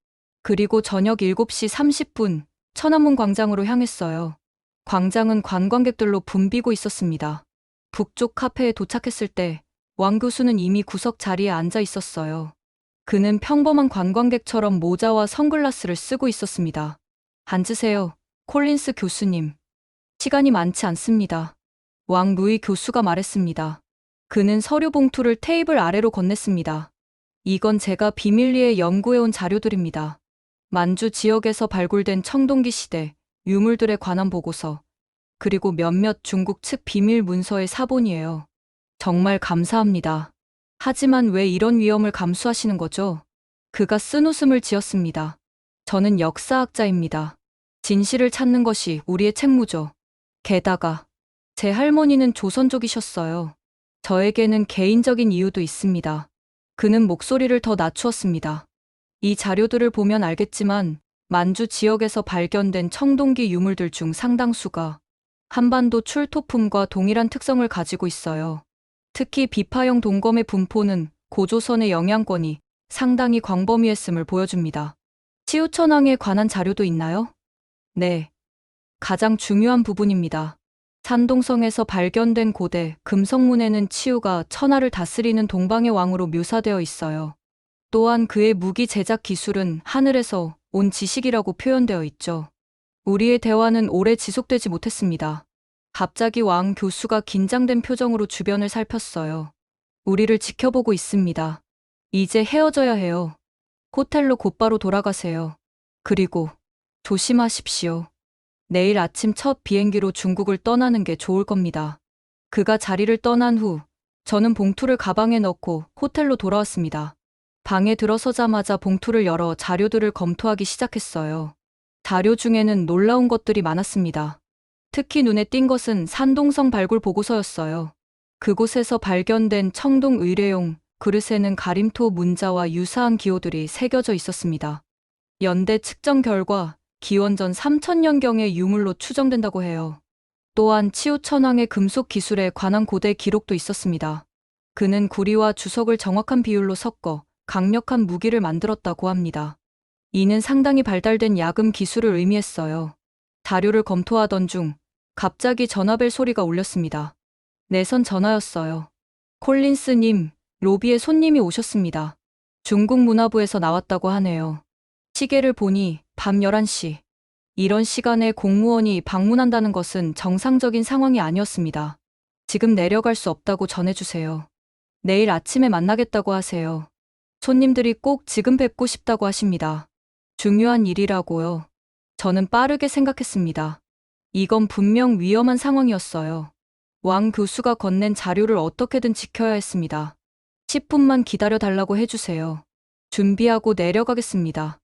그리고 저녁 7시 30분 천안문 광장으로 향했어요. 광장은 관광객들로 붐비고 있었습니다. 북쪽 카페에 도착했을 때 왕 교수는 이미 구석 자리에 앉아 있었어요. 그는 평범한 관광객처럼 모자와 선글라스를 쓰고 있었습니다. 앉으세요, 콜린스 교수님. 시간이 많지 않습니다. 왕 루이 교수가 말했습니다. 그는 서류 봉투를 테이블 아래로 건넸습니다. 이건 제가 비밀리에 연구해온 자료들입니다. 만주 지역에서 발굴된 청동기 시대 유물들에 관한 보고서, 그리고 몇몇 중국 측 비밀 문서의 사본이에요. 정말 감사합니다. 하지만 왜 이런 위험을 감수하시는 거죠? 그가 쓴웃음을 지었습니다. 저는 역사학자입니다. 진실을 찾는 것이 우리의 책무죠. 게다가 제 할머니는 조선족이셨어요. 저에게는 개인적인 이유도 있습니다. 그는 목소리를 더 낮추었습니다. 이 자료들을 보면 알겠지만 만주 지역에서 발견된 청동기 유물들 중 상당수가 한반도 출토품과 동일한 특성을 가지고 있어요. 특히 비파형 동검의 분포는 고조선의 영향권이 상당히 광범위했음을 보여줍니다. 치우천왕에 관한 자료도 있나요? 네. 가장 중요한 부분입니다. 산동성에서 발견된 고대 금성문에는 치우가 천하를 다스리는 동방의 왕으로 묘사되어 있어요. 또한 그의 무기 제작 기술은 하늘에서 온 지식이라고 표현되어 있죠. 우리의 대화는 오래 지속되지 못했습니다. 갑자기 왕 교수가 긴장된 표정으로 주변을 살폈어요. 우리를 지켜보고 있습니다. 이제 헤어져야 해요. 호텔로 곧바로 돌아가세요. 그리고 조심하십시오. 내일 아침 첫 비행기로 중국을 떠나는 게 좋을 겁니다. 그가 자리를 떠난 후 저는 봉투를 가방에 넣고 호텔로 돌아왔습니다. 방에 들어서자마자 봉투를 열어 자료들을 검토하기 시작했어요. 자료 중에는 놀라운 것들이 많았습니다. 특히 눈에 띈 것은 산동성 발굴 보고서였어요. 그곳에서 발견된 청동 의뢰용 그릇에는 가림토 문자와 유사한 기호들이 새겨져 있었습니다. 연대 측정 결과 기원전 3000년경의 유물로 추정된다고 해요. 또한 치우천왕의 금속 기술에 관한 고대 기록도 있었습니다. 그는 구리와 주석을 정확한 비율로 섞어 강력한 무기를 만들었다고 합니다. 이는 상당히 발달된 야금 기술을 의미했어요. 자료를 검토하던 중 갑자기 전화벨 소리가 울렸습니다. 내선 전화였어요. 콜린스님, 로비에 손님이 오셨습니다. 중국 문화부에서 나왔다고 하네요. 시계를 보니 밤 11시. 이런 시간에 공무원이 방문한다는 것은 정상적인 상황이 아니었습니다. 지금 내려갈 수 없다고 전해주세요. 내일 아침에 만나겠다고 하세요. 손님들이 꼭 지금 뵙고 싶다고 하십니다. 중요한 일이라고요. 저는 빠르게 생각했습니다. 이건 분명 위험한 상황이었어요. 왕 교수가 건넨 자료를 어떻게든 지켜야 했습니다. 10분만 기다려달라고 해주세요. 준비하고 내려가겠습니다.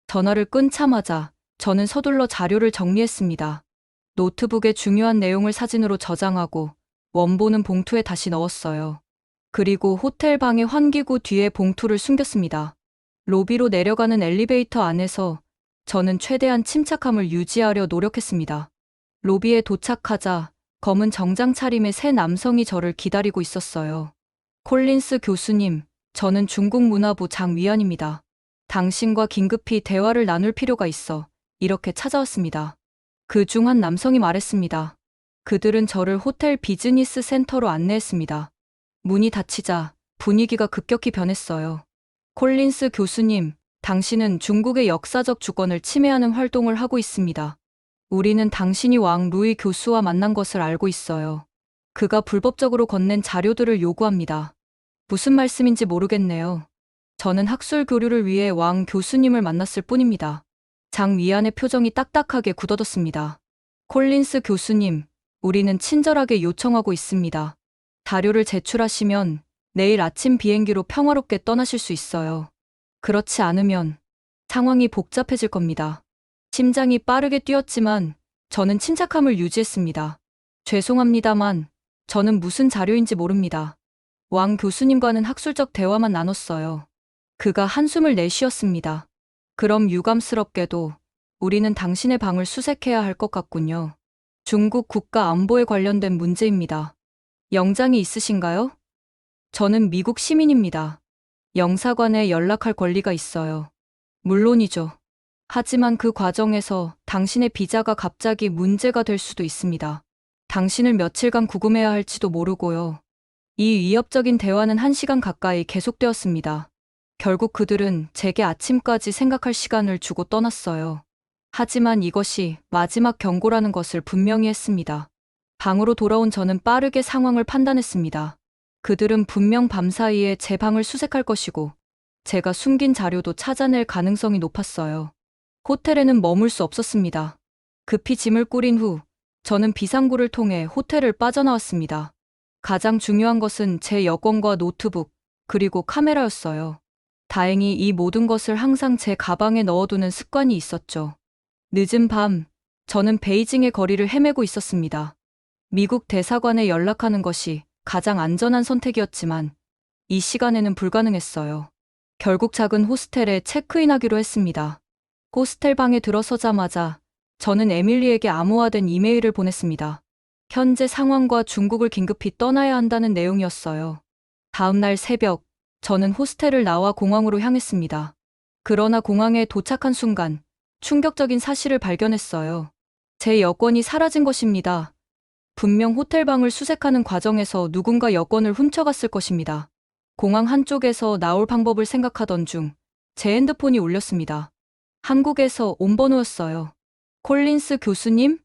전화를 끊자마자 저는 서둘러 자료를 정리했습니다. 노트북에 중요한 내용을 사진으로 저장하고 원본은 봉투에 다시 넣었어요. 그리고 호텔 방의 환기구 뒤에 봉투를 숨겼습니다. 로비로 내려가는 엘리베이터 안에서 저는 최대한 침착함을 유지하려 노력했습니다. 로비에 도착하자 검은 정장 차림의 세 남성이 저를 기다리고 있었어요. 콜린스 교수님, 저는 중국 문화부 장위안입니다. 당신과 긴급히 대화를 나눌 필요가 있어 이렇게 찾아왔습니다. 그 중 한 남성이 말했습니다. 그들은 저를 호텔 비즈니스 센터로 안내했습니다. 문이 닫히자 분위기가 급격히 변했어요. 콜린스 교수님, 당신은 중국의 역사적 주권을 침해하는 활동을 하고 있습니다. 우리는 당신이 왕 루이 교수와 만난 것을 알고 있어요. 그가 불법적으로 건넨 자료들을 요구합니다. 무슨 말씀인지 모르겠네요. 저는 학술 교류를 위해 왕 교수님을 만났을 뿐입니다. 장 위안의 표정이 딱딱하게 굳어졌습니다. 콜린스 교수님, 우리는 친절하게 요청하고 있습니다. 자료를 제출하시면 내일 아침 비행기로 평화롭게 떠나실 수 있어요. 그렇지 않으면 상황이 복잡해질 겁니다. 심장이 빠르게 뛰었지만 저는 침착함을 유지했습니다. 죄송합니다만 저는 무슨 자료인지 모릅니다. 왕 교수님과는 학술적 대화만 나눴어요. 그가 한숨을 내쉬었습니다. 그럼 유감스럽게도 우리는 당신의 방을 수색해야 할 것 같군요. 중국 국가 안보에 관련된 문제입니다. 영장이 있으신가요? 저는 미국 시민입니다. 영사관에 연락할 권리가 있어요. 물론이죠. 하지만 그 과정에서 당신의 비자가 갑자기 문제가 될 수도 있습니다. 당신을 며칠간 구금해야 할지도 모르고요. 이 위협적인 대화는 1시간 가까이 계속되었습니다. 결국 그들은 제게 아침까지 생각할 시간을 주고 떠났어요. 하지만 이것이 마지막 경고라는 것을 분명히 했습니다. 방으로 돌아온 저는 빠르게 상황을 판단했습니다. 그들은 분명 밤사이에 제 방을 수색할 것이고 제가 숨긴 자료도 찾아낼 가능성이 높았어요. 호텔에는 머물 수 없었습니다. 급히 짐을 꾸린 후 저는 비상구를 통해 호텔을 빠져나왔습니다. 가장 중요한 것은 제 여권과 노트북, 그리고 카메라였어요. 다행히 이 모든 것을 항상 제 가방에 넣어두는 습관이 있었죠. 늦은 밤, 저는 베이징의 거리를 헤매고 있었습니다. 미국 대사관에 연락하는 것이 가장 안전한 선택이었지만 이 시간에는 불가능했어요. 결국 작은 호스텔에 체크인하기로 했습니다. 호스텔 방에 들어서자마자 저는 에밀리에게 암호화된 이메일을 보냈습니다. 현재 상황과 중국을 긴급히 떠나야 한다는 내용이었어요. 다음 날 새벽, 저는 호스텔을 나와 공항으로 향했습니다. 그러나 공항에 도착한 순간 충격적인 사실을 발견했어요. 제 여권이 사라진 것입니다. 분명 호텔방을 수색하는 과정에서 누군가 여권을 훔쳐갔을 것입니다. 공항 한쪽에서 나올 방법을 생각하던 중 제 핸드폰이 울렸습니다. 한국에서 온 번호였어요. 콜린스 교수님?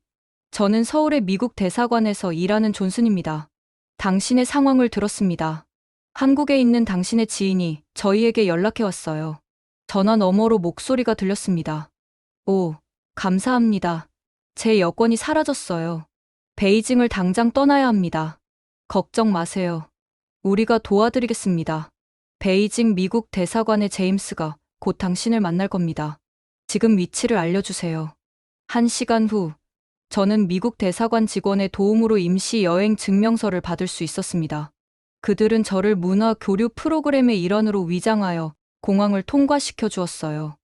저는 서울의 미국 대사관에서 일하는 존슨입니다. 당신의 상황을 들었습니다. 한국에 있는 당신의 지인이 저희에게 연락해 왔어요. 전화 너머로 목소리가 들렸습니다. 오, 감사합니다. 제 여권이 사라졌어요. 베이징을 당장 떠나야 합니다. 걱정 마세요. 우리가 도와드리겠습니다. 베이징 미국 대사관의 제임스가 곧 당신을 만날 겁니다. 지금 위치를 알려주세요. 1시간 후, 저는 미국 대사관 직원의 도움으로 임시 여행 증명서를 받을 수 있었습니다. 그들은 저를 문화 교류 프로그램의 일원으로 위장하여 공항을 통과시켜 주었어요.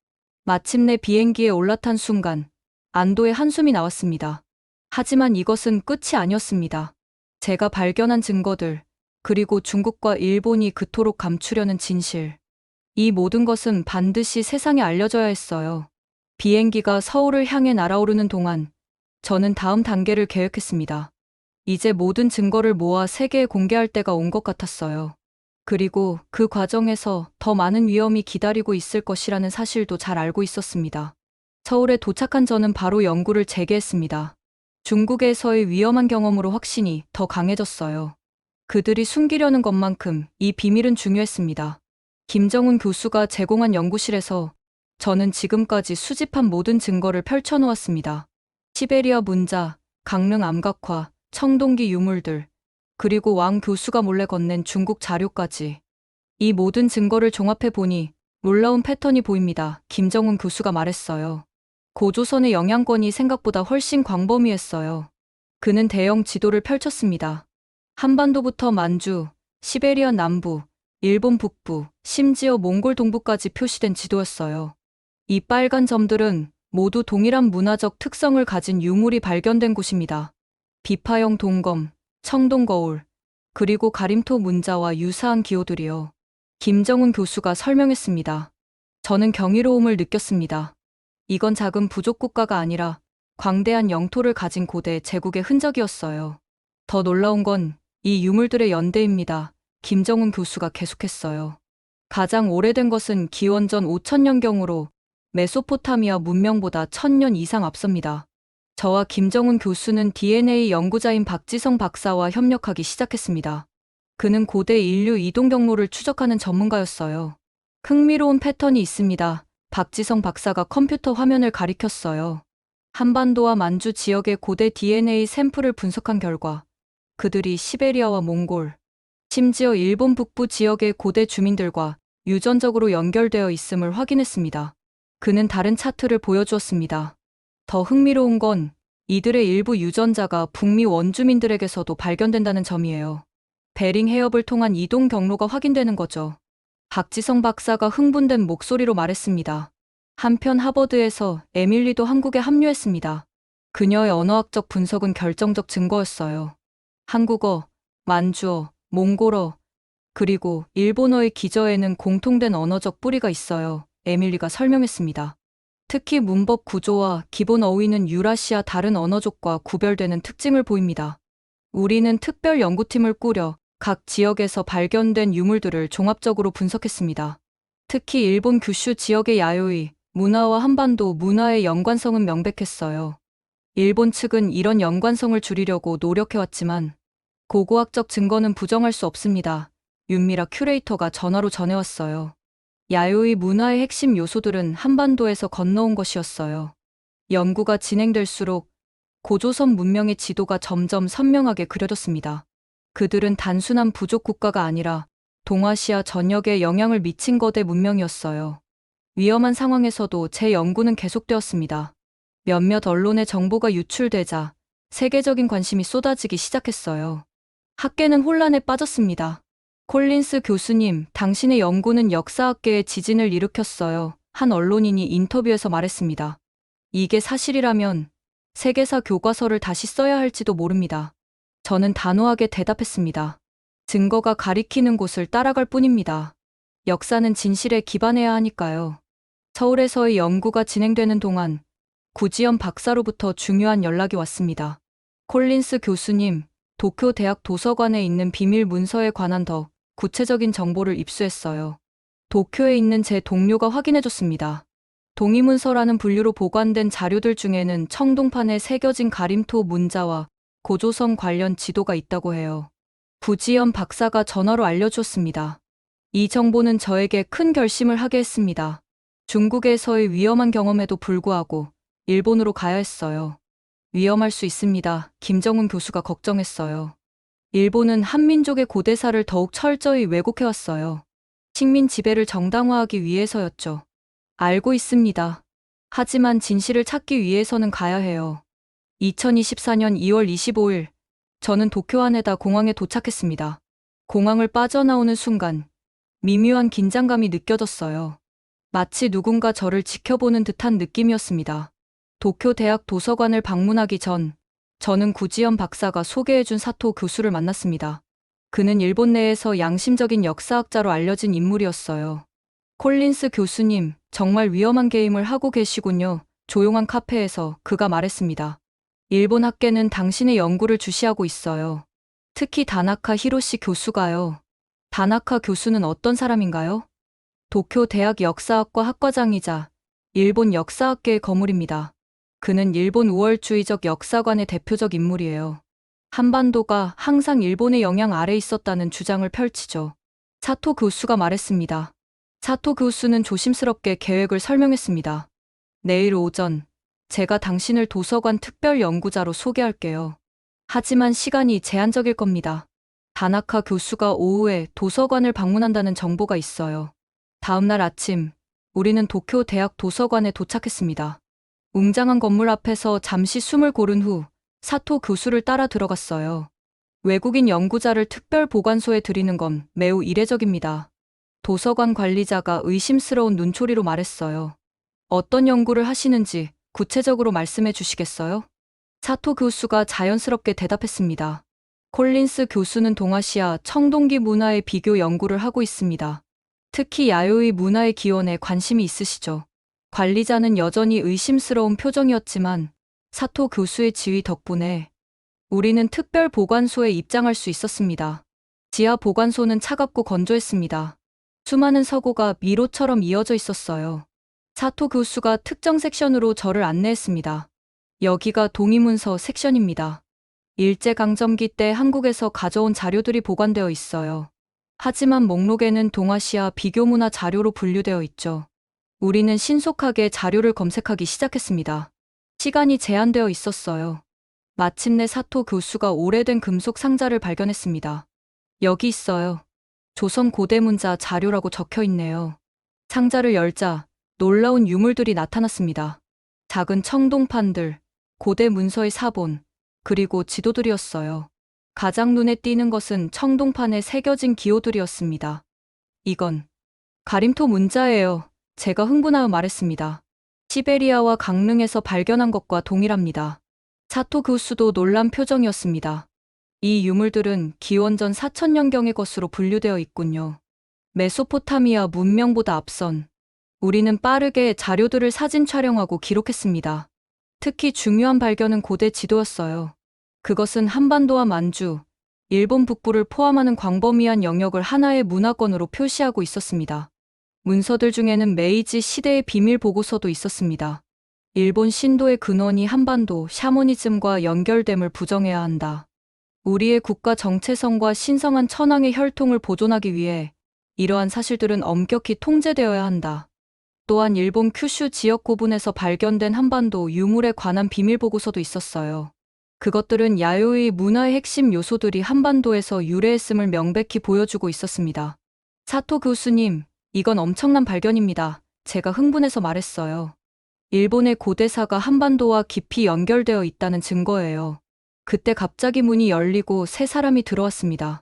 마침내 비행기에 올라탄 순간 안도의 한숨이 나왔습니다. 하지만 이것은 끝이 아니었습니다. 제가 발견한 증거들, 그리고 중국과 일본이 그토록 감추려는 진실. 이 모든 것은 반드시 세상에 알려져야 했어요. 비행기가 서울을 향해 날아오르는 동안 저는 다음 단계를 계획했습니다. 이제 모든 증거를 모아 세계에 공개할 때가 온 것 같았어요. 그리고 그 과정에서 더 많은 위험이 기다리고 있을 것이라는 사실도 잘 알고 있었습니다. 서울에 도착한 저는 바로 연구를 재개했습니다. 중국에서의 위험한 경험으로 확신이 더 강해졌어요. 그들이 숨기려는 것만큼 이 비밀은 중요했습니다. 김정은 교수가 제공한 연구실에서 저는 지금까지 수집한 모든 증거를 펼쳐놓았습니다. 시베리아 문자, 강릉 암각화, 청동기 유물들, 그리고 왕 교수가 몰래 건넨 중국 자료까지. 이 모든 증거를 종합해 보니 놀라운 패턴이 보입니다. 김정은 교수가 말했어요. 고조선의 영향권이 생각보다 훨씬 광범위했어요. 그는 대형 지도를 펼쳤습니다. 한반도부터 만주, 시베리아 남부, 일본 북부, 심지어 몽골 동부까지 표시된 지도였어요. 이 빨간 점들은 모두 동일한 문화적 특성을 가진 유물이 발견된 곳입니다. 비파형 동검, 청동거울, 그리고 가림토 문자와 유사한 기호들이요. 김정은 교수가 설명했습니다. 저는 경이로움을 느꼈습니다. 이건 작은 부족 국가가 아니라 광대한 영토를 가진 고대 제국의 흔적이었어요. 더 놀라운 건 이 유물들의 연대입니다. 김정은 교수가 계속했어요. 가장 오래된 것은 기원전 5000년경으로 메소포타미아 문명보다 1000년 이상 앞섭니다. 저와 김정은 교수는 DNA 연구자인 박지성 박사와 협력하기 시작했습니다. 그는 고대 인류 이동 경로를 추적하는 전문가였어요. 흥미로운 패턴이 있습니다. 박지성 박사가 컴퓨터 화면을 가리켰어요. 한반도와 만주 지역의 고대 DNA 샘플을 분석한 결과 그들이 시베리아와 몽골, 심지어 일본 북부 지역의 고대 주민들과 유전적으로 연결되어 있음을 확인했습니다. 그는 다른 차트를 보여주었습니다. 더 흥미로운 건 이들의 일부 유전자가 북미 원주민들에게서도 발견된다는 점이에요. 베링 해협을 통한 이동 경로가 확인되는 거죠. 박지성 박사가 흥분된 목소리로 말했습니다. 한편 하버드에서 에밀리도 한국에 합류했습니다. 그녀의 언어학적 분석은 결정적 증거였어요. 한국어, 만주어, 몽골어, 그리고 일본어의 기저에는 공통된 언어적 뿌리가 있어요. 에밀리가 설명했습니다. 특히 문법 구조와 기본 어휘는 유라시아 다른 언어족과 구별되는 특징을 보입니다. 우리는 특별 연구팀을 꾸려 각 지역에서 발견된 유물들을 종합적으로 분석했습니다. 특히 일본 규슈 지역의 야요이, 문화와 한반도 문화의 연관성은 명백했어요. 일본 측은 이런 연관성을 줄이려고 노력해왔지만 고고학적 증거는 부정할 수 없습니다. 윤미라 큐레이터가 전화로 전해왔어요. 야요이 문화의 핵심 요소들은 한반도에서 건너온 것이었어요. 연구가 진행될수록 고조선 문명의 지도가 점점 선명하게 그려졌습니다. 그들은 단순한 부족 국가가 아니라 동아시아 전역에 영향을 미친 거대 문명이었어요. 위험한 상황에서도 제 연구는 계속되었습니다. 몇몇 언론의 정보가 유출되자 세계적인 관심이 쏟아지기 시작했어요. 학계는 혼란에 빠졌습니다. 콜린스 교수님, 당신의 연구는 역사학계에 지진을 일으켰어요. 한 언론인이 인터뷰에서 말했습니다. 이게 사실이라면 세계사 교과서를 다시 써야 할지도 모릅니다. 저는 단호하게 대답했습니다. 증거가 가리키는 곳을 따라갈 뿐입니다. 역사는 진실에 기반해야 하니까요. 서울에서의 연구가 진행되는 동안 구지연 박사로부터 중요한 연락이 왔습니다. 콜린스 교수님, 도쿄 대학 도서관에 있는 비밀 문서에 관한 더 구체적인 정보를 입수했어요. 도쿄에 있는 제 동료가 확인해줬습니다. 동의문서라는 분류로 보관된 자료들 중에는 청동판에 새겨진 가림토 문자와 고조선 관련 지도가 있다고 해요. 구지연 박사가 전화로 알려주었습니다. 이 정보는 저에게 큰 결심을 하게 했습니다. 중국에서의 위험한 경험에도 불구하고 일본으로 가야 했어요. 위험할 수 있습니다. 김정은 교수가 걱정했어요. 일본은 한민족의 고대사를 더욱 철저히 왜곡해왔어요. 식민 지배를 정당화하기 위해서였죠. 알고 있습니다. 하지만 진실을 찾기 위해서는 가야 해요. 2024년 2월 25일, 저는 도쿄 하네다 공항에 도착했습니다. 공항을 빠져나오는 순간, 미묘한 긴장감이 느껴졌어요. 마치 누군가 저를 지켜보는 듯한 느낌이었습니다. 도쿄 대학 도서관을 방문하기 전, 저는 구지연 박사가 소개해준 사토 교수를 만났습니다. 그는 일본 내에서 양심적인 역사학자로 알려진 인물이었어요. 콜린스 교수님, 정말 위험한 게임을 하고 계시군요. 조용한 카페에서 그가 말했습니다. 일본 학계는 당신의 연구를 주시하고 있어요. 특히 다나카 히로시 교수가요. 다나카 교수는 어떤 사람인가요? 도쿄 대학 역사학과 학과장이자 일본 역사학계의 거물입니다. 그는 일본 우월주의적 역사관의 대표적 인물이에요. 한반도가 항상 일본의 영향 아래 있었다는 주장을 펼치죠. 사토 교수가 말했습니다. 사토 교수는 조심스럽게 계획을 설명했습니다. 내일 오전, 제가 당신을 도서관 특별 연구자로 소개할게요. 하지만 시간이 제한적일 겁니다. 다나카 교수가 오후에 도서관을 방문한다는 정보가 있어요. 다음 날 아침, 우리는 도쿄 대학 도서관에 도착했습니다. 웅장한 건물 앞에서 잠시 숨을 고른 후 사토 교수를 따라 들어갔어요. 외국인 연구자를 특별 보관소에 들이는 건 매우 이례적입니다. 도서관 관리자가 의심스러운 눈초리로 말했어요. 어떤 연구를 하시는지 구체적으로 말씀해 주시겠어요? 사토 교수가 자연스럽게 대답했습니다. 콜린스 교수는 동아시아 청동기 문화의 비교 연구를 하고 있습니다. 특히 야요이 문화의 기원에 관심이 있으시죠? 관리자는 여전히 의심스러운 표정이었지만 사토 교수의 지휘 덕분에 우리는 특별 보관소에 입장할 수 있었습니다. 지하 보관소는 차갑고 건조했습니다. 수많은 서고가 미로처럼 이어져 있었어요. 사토 교수가 특정 섹션으로 저를 안내했습니다. 여기가 동의문서 섹션입니다. 일제강점기 때 한국에서 가져온 자료들이 보관되어 있어요. 하지만 목록에는 동아시아 비교문화 자료로 분류되어 있죠. 우리는 신속하게 자료를 검색하기 시작했습니다. 시간이 제한되어 있었어요. 마침내 사토 교수가 오래된 금속 상자를 발견했습니다. 여기 있어요. 조선 고대문자 자료라고 적혀 있네요. 상자를 열자 놀라운 유물들이 나타났습니다. 작은 청동판들, 고대 문서의 사본, 그리고 지도들이었어요. 가장 눈에 띄는 것은 청동판에 새겨진 기호들이었습니다. 이건 가림토 문자예요. 제가 흥분하여 말했습니다. 시베리아와 강릉에서 발견한 것과 동일합니다. 사토 교수도 놀란 표정이었습니다. 이 유물들은 기원전 4000년경의 것으로 분류되어 있군요. 메소포타미아 문명보다 앞선 우리는 빠르게 자료들을 사진 촬영하고 기록했습니다. 특히 중요한 발견은 고대 지도였어요. 그것은 한반도와 만주, 일본 북부를 포함하는 광범위한 영역을 하나의 문화권으로 표시하고 있었습니다. 문서들 중에는 메이지 시대의 비밀 보고서도 있었습니다. 일본 신도의 근원이 한반도 샤머니즘과 연결됨을 부정해야 한다. 우리의 국가 정체성과 신성한 천황의 혈통을 보존하기 위해 이러한 사실들은 엄격히 통제되어야 한다. 또한 일본 큐슈 지역 고분에서 발견된 한반도 유물에 관한 비밀 보고서도 있었어요. 그것들은 야요이 문화의 핵심 요소들이 한반도에서 유래했음을 명백히 보여주고 있었습니다. 사토 교수님, 이건 엄청난 발견입니다. 제가 흥분해서 말했어요. 일본의 고대사가 한반도와 깊이 연결되어 있다는 증거예요. 그때 갑자기 문이 열리고 세 사람이 들어왔습니다.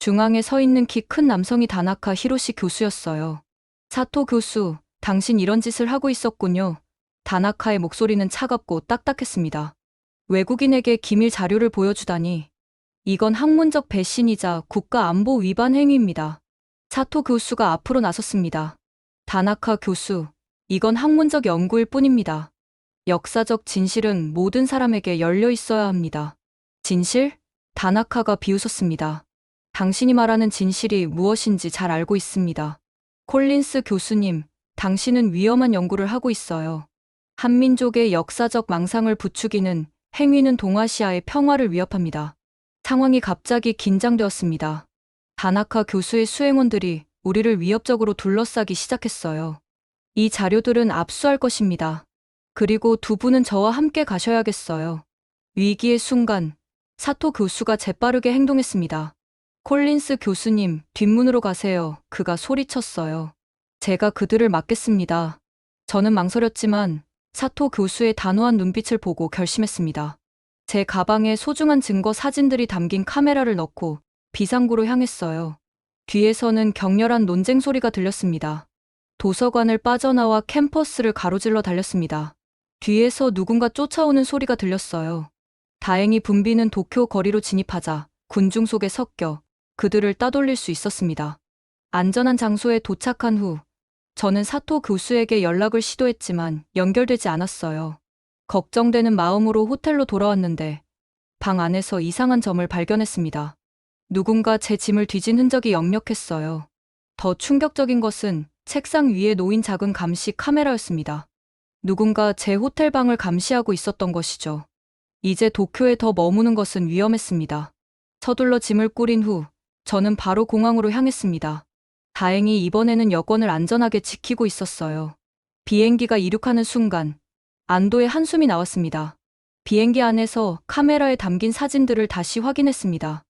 중앙에 서 있는 키 큰 남성이 다나카 히로시 교수였어요. 사토 교수, 당신 이런 짓을 하고 있었군요. 다나카의 목소리는 차갑고 딱딱했습니다. 외국인에게 기밀 자료를 보여주다니. 이건 학문적 배신이자 국가안보 위반 행위입니다. 사토 교수가 앞으로 나섰습니다. 다나카 교수, 이건 학문적 연구일 뿐입니다. 역사적 진실은 모든 사람에게 열려 있어야 합니다. 진실? 다나카가 비웃었습니다. 당신이 말하는 진실이 무엇인지 잘 알고 있습니다. 콜린스 교수님, 당신은 위험한 연구를 하고 있어요. 한민족의 역사적 망상을 부추기는 행위는 동아시아의 평화를 위협합니다. 상황이 갑자기 긴장되었습니다. 다나카 교수의 수행원들이 우리를 위협적으로 둘러싸기 시작했어요. 이 자료들은 압수할 것입니다. 그리고 두 분은 저와 함께 가셔야겠어요. 위기의 순간, 사토 교수가 재빠르게 행동했습니다. 콜린스 교수님, 뒷문으로 가세요. 그가 소리쳤어요. 제가 그들을 막겠습니다. 저는 망설였지만 사토 교수의 단호한 눈빛을 보고 결심했습니다. 제 가방에 소중한 증거 사진들이 담긴 카메라를 넣고 비상구로 향했어요. 뒤에서는 격렬한 논쟁 소리가 들렸습니다. 도서관을 빠져나와 캠퍼스를 가로질러 달렸습니다. 뒤에서 누군가 쫓아오는 소리가 들렸어요. 다행히 붐비는 도쿄 거리로 진입하자 군중 속에 섞여 그들을 따돌릴 수 있었습니다. 안전한 장소에 도착한 후 저는 사토 교수에게 연락을 시도했지만 연결되지 않았어요. 걱정되는 마음으로 호텔로 돌아왔는데 방 안에서 이상한 점을 발견했습니다. 누군가 제 짐을 뒤진 흔적이 역력했어요. 더 충격적인 것은 책상 위에 놓인 작은 감시 카메라였습니다. 누군가 제 호텔 방을 감시하고 있었던 것이죠. 이제 도쿄에 더 머무는 것은 위험했습니다. 서둘러 짐을 꾸린 후 저는 바로 공항으로 향했습니다. 다행히 이번에는 여권을 안전하게 지키고 있었어요. 비행기가 이륙하는 순간 안도의 한숨이 나왔습니다. 비행기 안에서 카메라에 담긴 사진들을 다시 확인했습니다.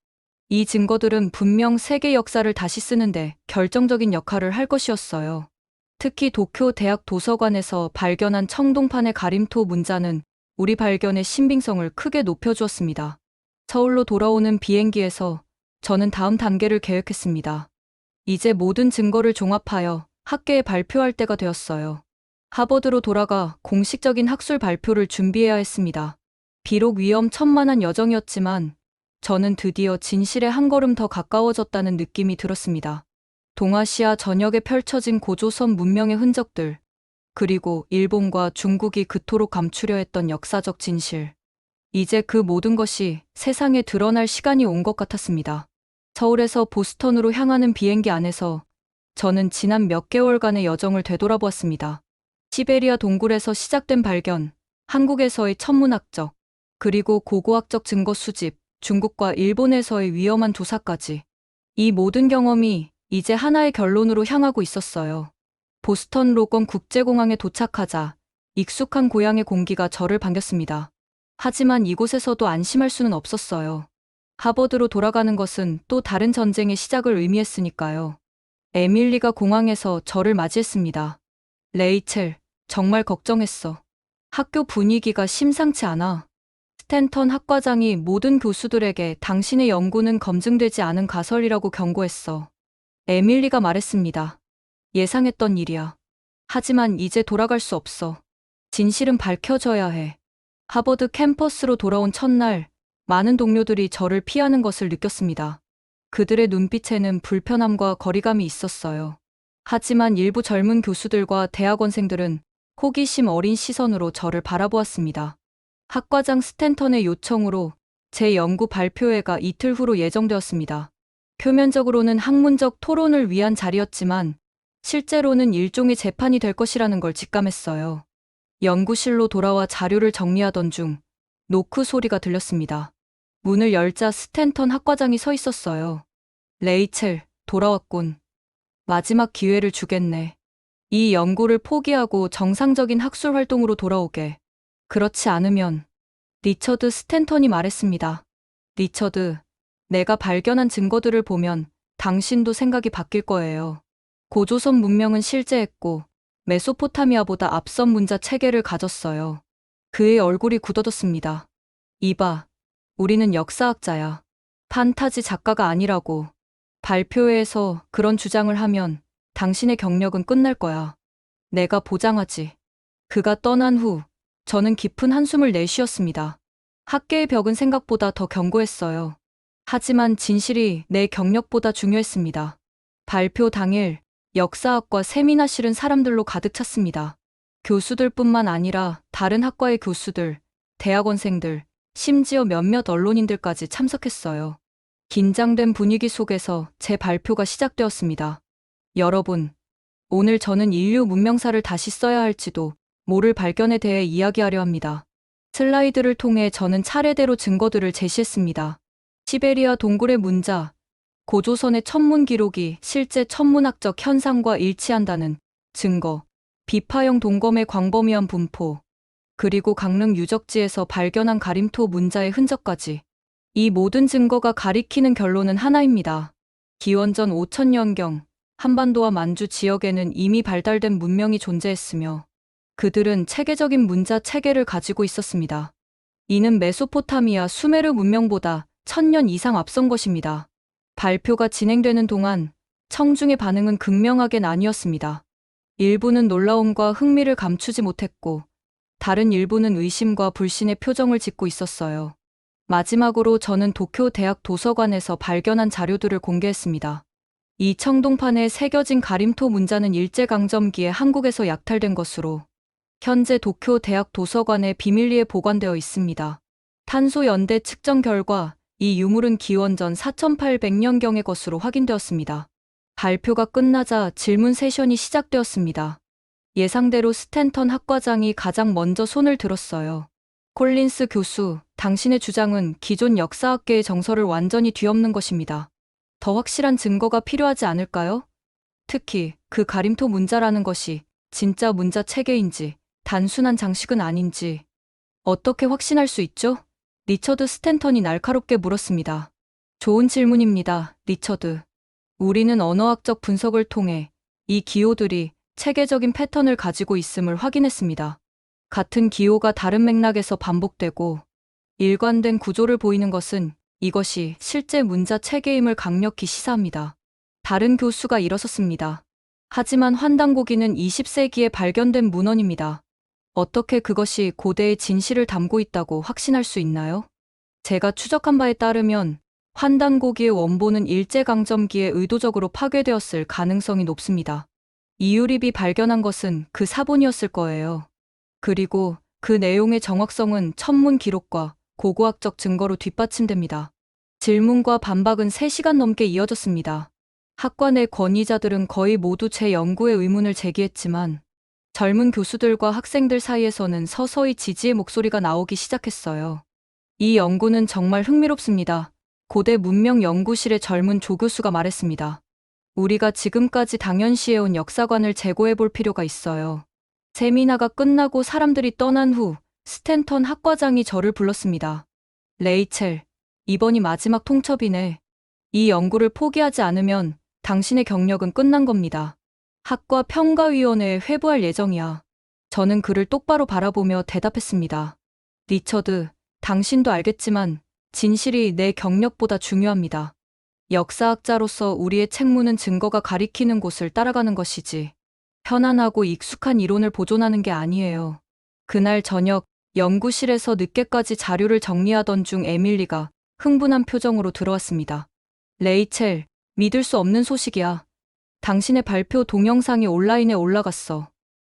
이 증거들은 분명 세계 역사를 다시 쓰는데 결정적인 역할을 할 것이었어요. 특히 도쿄 대학 도서관에서 발견한 청동판의 가림토 문자는 우리 발견의 신빙성을 크게 높여주었습니다. 서울로 돌아오는 비행기에서 저는 다음 단계를 계획했습니다. 이제 모든 증거를 종합하여 학계에 발표할 때가 되었어요. 하버드로 돌아가 공식적인 학술 발표를 준비해야 했습니다. 비록 위험천만한 여정이었지만 저는 드디어 진실에 한 걸음 더 가까워졌다는 느낌이 들었습니다. 동아시아 전역에 펼쳐진 고조선 문명의 흔적들, 그리고 일본과 중국이 그토록 감추려 했던 역사적 진실. 이제 그 모든 것이 세상에 드러날 시간이 온 것 같았습니다. 서울에서 보스턴으로 향하는 비행기 안에서 저는 지난 몇 개월간의 여정을 되돌아보았습니다. 시베리아 동굴에서 시작된 발견, 한국에서의 천문학적, 그리고 고고학적 증거 수집, 중국과 일본에서의 위험한 조사까지. 이 모든 경험이 이제 하나의 결론으로 향하고 있었어요. 보스턴 로건 국제공항에 도착하자 익숙한 고향의 공기가 저를 반겼습니다. 하지만 이곳에서도 안심할 수는 없었어요. 하버드로 돌아가는 것은 또 다른 전쟁의 시작을 의미했으니까요. 에밀리가 공항에서 저를 맞이했습니다. 레이첼, 정말 걱정했어. 학교 분위기가 심상치 않아. 스탠턴 학과장이 모든 교수들에게 당신의 연구는 검증되지 않은 가설이라고 경고했어. 에밀리가 말했습니다. 예상했던 일이야. 하지만 이제 돌아갈 수 없어. 진실은 밝혀져야 해. 하버드 캠퍼스로 돌아온 첫날, 많은 동료들이 저를 피하는 것을 느꼈습니다. 그들의 눈빛에는 불편함과 거리감이 있었어요. 하지만 일부 젊은 교수들과 대학원생들은 호기심 어린 시선으로 저를 바라보았습니다. 학과장 스탠턴의 요청으로 제 연구 발표회가 이틀 후로 예정되었습니다. 표면적으로는 학문적 토론을 위한 자리였지만 실제로는 일종의 재판이 될 것이라는 걸 직감했어요. 연구실로 돌아와 자료를 정리하던 중 노크 소리가 들렸습니다. 문을 열자 스탠턴 학과장이 서 있었어요. 레이첼, 돌아왔군. 마지막 기회를 주겠네. 이 연구를 포기하고 정상적인 학술 활동으로 돌아오게. 그렇지 않으면 리처드 스탠턴이 말했습니다. 리처드, 내가 발견한 증거들을 보면 당신도 생각이 바뀔 거예요. 고조선 문명은 실제했고 메소포타미아보다 앞선 문자 체계를 가졌어요. 그의 얼굴이 굳어졌습니다. 이봐, 우리는 역사학자야. 판타지 작가가 아니라고. 발표회에서 그런 주장을 하면 당신의 경력은 끝날 거야. 내가 보장하지. 그가 떠난 후 저는 깊은 한숨을 내쉬었습니다. 학계의 벽은 생각보다 더 견고했어요. 하지만 진실이 내 경력보다 중요했습니다. 발표 당일 역사학과 세미나실은 사람들로 가득 찼습니다. 교수들뿐만 아니라 다른 학과의 교수들, 대학원생들, 심지어 몇몇 언론인들까지 참석했어요. 긴장된 분위기 속에서 제 발표가 시작되었습니다. 여러분, 오늘 저는 인류 문명사를 다시 써야 할지도 모를 발견에 대해 이야기하려 합니다. 슬라이드를 통해 저는 차례대로 증거들을 제시했습니다. 시베리아 동굴의 문자, 고조선의 천문 기록이 실제 천문학적 현상과 일치한다는 증거, 비파형 동검의 광범위한 분포, 그리고 강릉 유적지에서 발견한 가림토 문자의 흔적까지. 이 모든 증거가 가리키는 결론은 하나입니다. 기원전 5000년경 한반도와 만주 지역에는 이미 발달된 문명이 존재했으며 그들은 체계적인 문자 체계를 가지고 있었습니다. 이는 메소포타미아 수메르 문명보다 1000년 이상 앞선 것입니다. 발표가 진행되는 동안 청중의 반응은 극명하게 나뉘었습니다. 일부는 놀라움과 흥미를 감추지 못했고 다른 일부는 의심과 불신의 표정을 짓고 있었어요. 마지막으로 저는 도쿄 대학 도서관에서 발견한 자료들을 공개했습니다. 이 청동판에 새겨진 가림토 문자는 일제강점기에 한국에서 약탈된 것으로 현재 도쿄 대학 도서관에 비밀리에 보관되어 있습니다. 탄소 연대 측정 결과 이 유물은 기원전 4800년경의 것으로 확인되었습니다. 발표가 끝나자 질문 세션이 시작되었습니다. 예상대로 스탠턴 학과장이 가장 먼저 손을 들었어요. 콜린스 교수, 당신의 주장은 기존 역사학계의 정설을 완전히 뒤엎는 것입니다. 더 확실한 증거가 필요하지 않을까요? 특히 그 가림토 문자라는 것이 진짜 문자 체계인지 단순한 장식은 아닌지 어떻게 확신할 수 있죠? 리처드 스탠턴이 날카롭게 물었습니다. 좋은 질문입니다, 리처드. 우리는 언어학적 분석을 통해 이 기호들이 체계적인 패턴을 가지고 있음을 확인했습니다. 같은 기호가 다른 맥락에서 반복되고 일관된 구조를 보이는 것은 이것이 실제 문자 체계임을 강력히 시사합니다. 다른 교수가 일어섰습니다. 하지만 환단고기는 20세기에 발견된 문헌입니다. 어떻게 그것이 고대의 진실을 담고 있다고 확신할 수 있나요? 제가 추적한 바에 따르면 환단고기의 원본은 일제강점기에 의도적으로 파괴되었을 가능성이 높습니다. 이유립이 발견한 것은 그 사본이었을 거예요. 그리고 그 내용의 정확성은 천문 기록과 고고학적 증거로 뒷받침됩니다. 질문과 반박은 3시간 넘게 이어졌습니다. 학과 내 권위자들은 거의 모두 제 연구에 의문을 제기했지만 젊은 교수들과 학생들 사이에서는 서서히 지지의 목소리가 나오기 시작했어요. 이 연구는 정말 흥미롭습니다. 고대 문명 연구실의 젊은 조 교수가 말했습니다. 우리가 지금까지 당연시해온 역사관을 재고해 볼 필요가 있어요. 세미나가 끝나고 사람들이 떠난 후 스탠턴 학과장이 저를 불렀습니다. 레이첼, 이번이 마지막 통첩이네. 이 연구를 포기하지 않으면 당신의 경력은 끝난 겁니다. 학과 평가위원회에 회부할 예정이야. 저는 그를 똑바로 바라보며 대답했습니다. 리처드, 당신도 알겠지만 진실이 내 경력보다 중요합니다. 역사학자로서 우리의 책무는 증거가 가리키는 곳을 따라가는 것이지 편안하고 익숙한 이론을 보존하는 게 아니에요. 그날 저녁 연구실에서 늦게까지 자료를 정리하던 중 에밀리가 흥분한 표정으로 들어왔습니다. 레이첼, 믿을 수 없는 소식이야. 당신의 발표 동영상이 온라인에 올라갔어.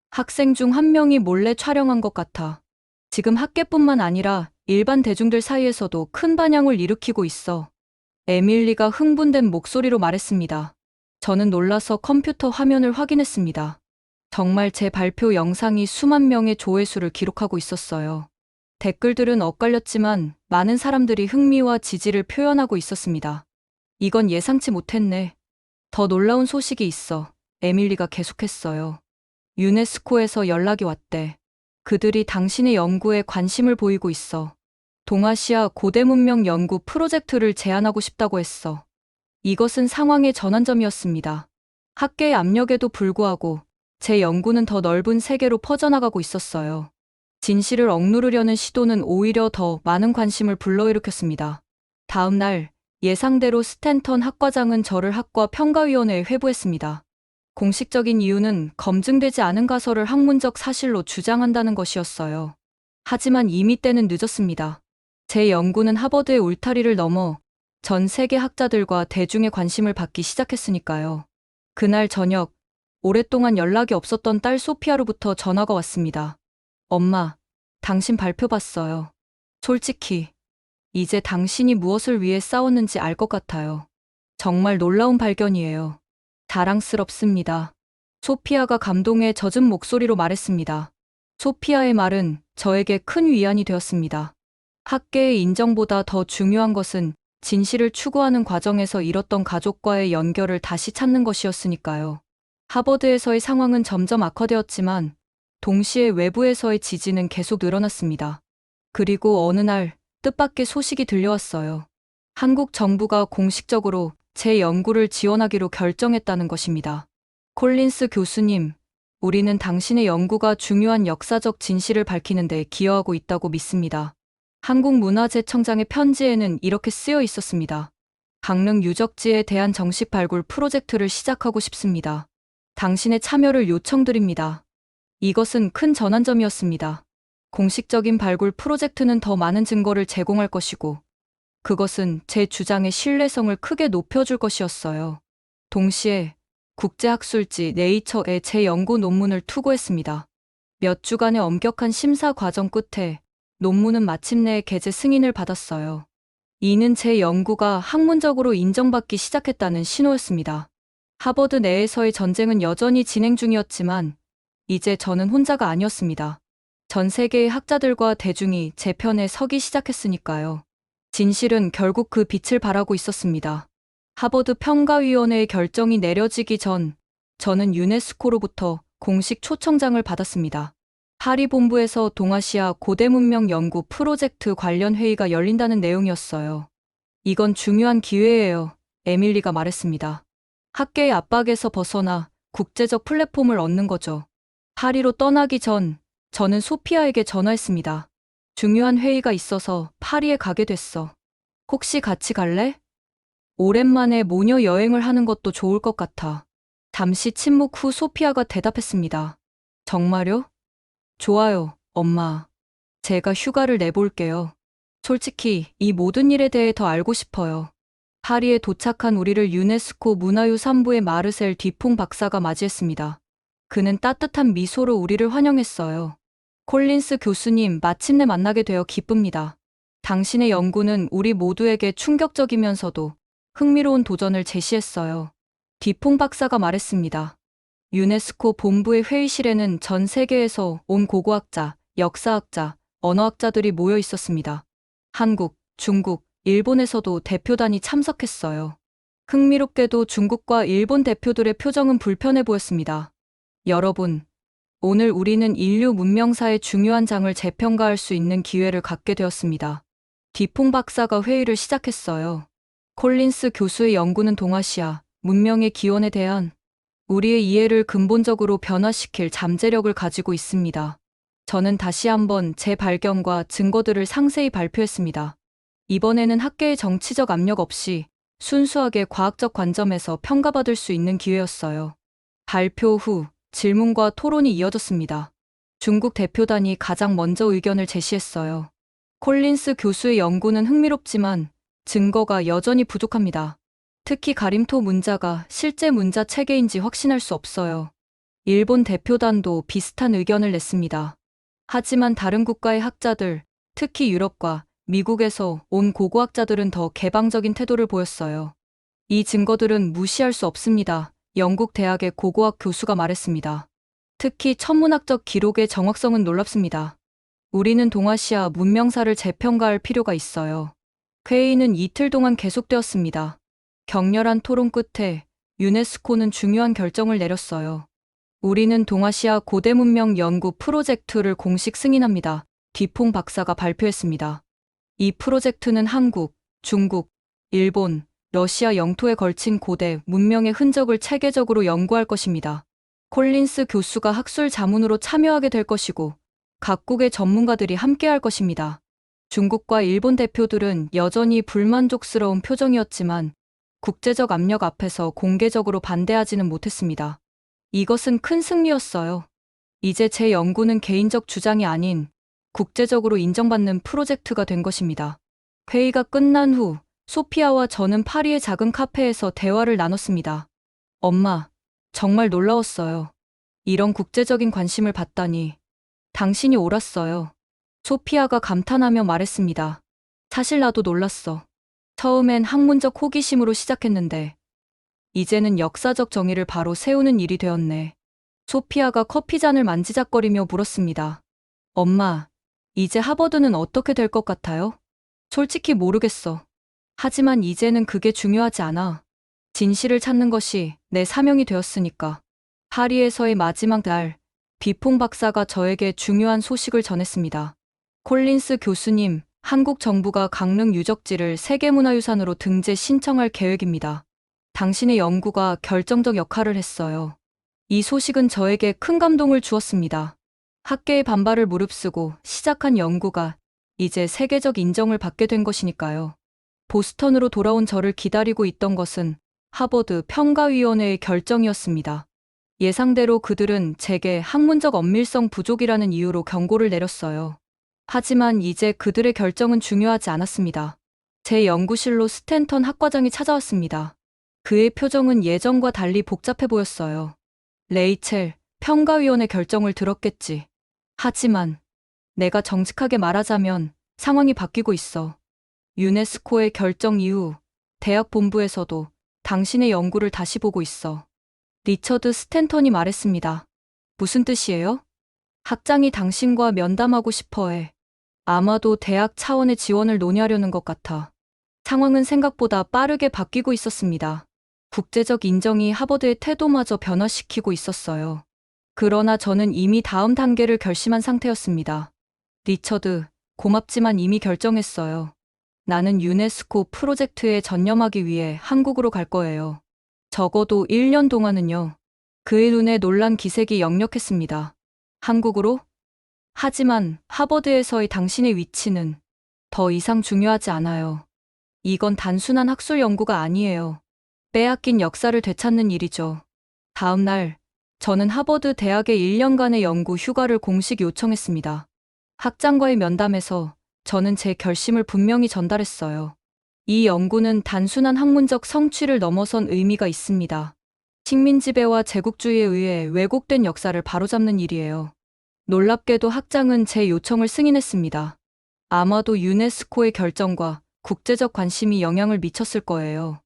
학생 중 한 명이 몰래 촬영한 것 같아. 지금 학계뿐만 아니라 일반 대중들 사이에서도 큰 반향을 일으키고 있어. 에밀리가 흥분된 목소리로 말했습니다. 저는 놀라서 컴퓨터 화면을 확인했습니다. 정말 제 발표 영상이 수만 명의 조회수를 기록하고 있었어요. 댓글들은 엇갈렸지만 많은 사람들이 흥미와 지지를 표현하고 있었습니다. 이건 예상치 못했네. 더 놀라운 소식이 있어. 에밀리가 계속했어요. 유네스코에서 연락이 왔대. 그들이 당신의 연구에 관심을 보이고 있어. 동아시아 고대 문명 연구 프로젝트를 제안하고 싶다고 했어. 이것은 상황의 전환점이었습니다. 학계의 압력에도 불구하고 제 연구는 더 넓은 세계로 퍼져나가고 있었어요. 진실을 억누르려는 시도는 오히려 더 많은 관심을 불러일으켰습니다. 다음 날 예상대로 스탠턴 학과장은 저를 학과 평가위원회에 회부했습니다. 공식적인 이유는 검증되지 않은 가설을 학문적 사실로 주장한다는 것이었어요. 하지만 이미 때는 늦었습니다. 제 연구는 하버드의 울타리를 넘어 전 세계 학자들과 대중의 관심을 받기 시작했으니까요. 그날 저녁, 오랫동안 연락이 없었던 딸 소피아로부터 전화가 왔습니다. 엄마, 당신 발표 봤어요. 솔직히, 이제 당신이 무엇을 위해 싸웠는지 알 것 같아요. 정말 놀라운 발견이에요. 자랑스럽습니다. 소피아가 감동에 젖은 목소리로 말했습니다. 소피아의 말은 저에게 큰 위안이 되었습니다. 학계의 인정보다 더 중요한 것은 진실을 추구하는 과정에서 잃었던 가족과의 연결을 다시 찾는 것이었으니까요. 하버드에서의 상황은 점점 악화되었지만 동시에 외부에서의 지지는 계속 늘어났습니다. 그리고 어느 날 뜻밖의 소식이 들려왔어요. 한국 정부가 공식적으로 제 연구를 지원하기로 결정했다는 것입니다. 콜린스 교수님, 우리는 당신의 연구가 중요한 역사적 진실을 밝히는 데 기여하고 있다고 믿습니다. 한국문화재청장의 편지에는 이렇게 쓰여 있었습니다. 강릉 유적지에 대한 정식 발굴 프로젝트를 시작하고 싶습니다. 당신의 참여를 요청드립니다. 이것은 큰 전환점이었습니다. 공식적인 발굴 프로젝트는 더 많은 증거를 제공할 것이고, 그것은 제 주장의 신뢰성을 크게 높여줄 것이었어요. 동시에 국제학술지 네이처에 제 연구 논문을 투고했습니다. 몇 주간의 엄격한 심사 과정 끝에 논문은 마침내 게재 승인을 받았어요. 이는 제 연구가 학문적으로 인정받기 시작했다는 신호였습니다. 하버드 내에서의 전쟁은 여전히 진행 중이었지만 이제 저는 혼자가 아니었습니다. 전 세계의 학자들과 대중이 제 편에 서기 시작했으니까요. 진실은 결국 그 빛을 발하고 있었습니다. 하버드 평가위원회의 결정이 내려지기 전 저는 유네스코로부터 공식 초청장을 받았습니다. 파리 본부에서 동아시아 고대 문명 연구 프로젝트 관련 회의가 열린다는 내용이었어요. 이건 중요한 기회예요. 에밀리가 말했습니다. 학계의 압박에서 벗어나 국제적 플랫폼을 얻는 거죠. 파리로 떠나기 전 저는 소피아에게 전화했습니다. 중요한 회의가 있어서 파리에 가게 됐어. 혹시 같이 갈래? 오랜만에 모녀 여행을 하는 것도 좋을 것 같아. 잠시 침묵 후 소피아가 대답했습니다. 정말요? 좋아요, 엄마. 제가 휴가를 내볼게요. 솔직히 이 모든 일에 대해 더 알고 싶어요. 파리에 도착한 우리를 유네스코 문화유산부의 마르셀 뒤퐁 박사가 맞이했습니다. 그는 따뜻한 미소로 우리를 환영했어요. 콜린스 교수님, 마침내 만나게 되어 기쁩니다. 당신의 연구는 우리 모두에게 충격적이면서도 흥미로운 도전을 제시했어요. 뒤퐁 박사가 말했습니다. 유네스코 본부의 회의실에는 전 세계에서 온 고고학자, 역사학자, 언어학자들이 모여 있었습니다. 한국, 중국, 일본에서도 대표단이 참석했어요. 흥미롭게도 중국과 일본 대표들의 표정은 불편해 보였습니다. 여러분, 오늘 우리는 인류 문명사의 중요한 장을 재평가할 수 있는 기회를 갖게 되었습니다. 뒤퐁 박사가 회의를 시작했어요. 콜린스 교수의 연구는 동아시아 문명의 기원에 대한 우리의 이해를 근본적으로 변화시킬 잠재력을 가지고 있습니다. 저는 다시 한번 제 발견과 증거들을 상세히 발표했습니다. 이번에는 학계의 정치적 압력 없이 순수하게 과학적 관점에서 평가받을 수 있는 기회였어요. 발표 후 질문과 토론이 이어졌습니다. 중국 대표단이 가장 먼저 의견을 제시했어요. 콜린스 교수의 연구는 흥미롭지만 증거가 여전히 부족합니다. 특히 가림토 문자가 실제 문자 체계인지 확신할 수 없어요. 일본 대표단도 비슷한 의견을 냈습니다. 하지만 다른 국가의 학자들, 특히 유럽과 미국에서 온 고고학자들은 더 개방적인 태도를 보였어요. 이 증거들은 무시할 수 없습니다. 영국 대학의 고고학 교수가 말했습니다. 특히 천문학적 기록의 정확성은 놀랍습니다. 우리는 동아시아 문명사를 재평가할 필요가 있어요. 회의는 이틀 동안 계속되었습니다. 격렬한 토론 끝에 유네스코는 중요한 결정을 내렸어요. 우리는 동아시아 고대 문명 연구 프로젝트를 공식 승인합니다. 뒤퐁 박사가 발표했습니다. 이 프로젝트는 한국, 중국, 일본, 러시아 영토에 걸친 고대 문명의 흔적을 체계적으로 연구할 것입니다. 콜린스 교수가 학술 자문으로 참여하게 될 것이고 각국의 전문가들이 함께할 것입니다. 중국과 일본 대표들은 여전히 불만족스러운 표정이었지만 국제적 압력 앞에서 공개적으로 반대하지는 못했습니다. 이것은 큰 승리였어요. 이제 제 연구는 개인적 주장이 아닌 국제적으로 인정받는 프로젝트가 된 것입니다. 회의가 끝난 후 소피아와 저는 파리의 작은 카페에서 대화를 나눴습니다. 엄마, 정말 놀라웠어요. 이런 국제적인 관심을 받다니. 당신이 옳았어요. 소피아가 감탄하며 말했습니다. 사실 나도 놀랐어. 처음엔 학문적 호기심으로 시작했는데 이제는 역사적 정의를 바로 세우는 일이 되었네. 소피아가 커피잔을 만지작거리며 물었습니다. 엄마, 이제 하버드는 어떻게 될 것 같아요? 솔직히 모르겠어. 하지만 이제는 그게 중요하지 않아. 진실을 찾는 것이 내 사명이 되었으니까. 파리에서의 마지막 날, 비퐁 박사가 저에게 중요한 소식을 전했습니다. 콜린스 교수님, 한국 정부가 강릉 유적지를 세계문화유산으로 등재 신청할 계획입니다. 당신의 연구가 결정적 역할을 했어요. 이 소식은 저에게 큰 감동을 주었습니다. 학계의 반발을 무릅쓰고 시작한 연구가 이제 세계적 인정을 받게 된 것이니까요. 보스턴으로 돌아온 저를 기다리고 있던 것은 하버드 평가위원회의 결정이었습니다. 예상대로 그들은 제게 학문적 엄밀성 부족이라는 이유로 경고를 내렸어요. 하지만 이제 그들의 결정은 중요하지 않았습니다. 제 연구실로 스탠턴 학과장이 찾아왔습니다. 그의 표정은 예전과 달리 복잡해 보였어요. 레이첼, 평가위원회 결정을 들었겠지. 하지만 내가 정직하게 말하자면 상황이 바뀌고 있어. 유네스코의 결정 이후 대학 본부에서도 당신의 연구를 다시 보고 있어. 리처드 스탠턴이 말했습니다. 무슨 뜻이에요? 학장이 당신과 면담하고 싶어 해. 아마도 대학 차원의 지원을 논의하려는 것 같아. 상황은 생각보다 빠르게 바뀌고 있었습니다. 국제적 인정이 하버드의 태도마저 변화시키고 있었어요. 그러나 저는 이미 다음 단계를 결심한 상태였습니다. 리처드, 고맙지만 이미 결정했어요. 나는 유네스코 프로젝트에 전념하기 위해 한국으로 갈 거예요. 적어도 1년 동안은요. 그의 눈에 놀란 기색이 역력했습니다. 한국으로? 하지만 하버드에서의 당신의 위치는 더 이상 중요하지 않아요. 이건 단순한 학술 연구가 아니에요. 빼앗긴 역사를 되찾는 일이죠. 다음 날, 저는 하버드 대학의 1년간의 연구 휴가를 공식 요청했습니다. 학장과의 면담에서 저는 제 결심을 분명히 전달했어요. 이 연구는 단순한 학문적 성취를 넘어선 의미가 있습니다. 식민 지배와 제국주의에 의해 왜곡된 역사를 바로잡는 일이에요. 놀랍게도 학장은 제 요청을 승인했습니다. 아마도 유네스코의 결정과 국제적 관심이 영향을 미쳤을 거예요.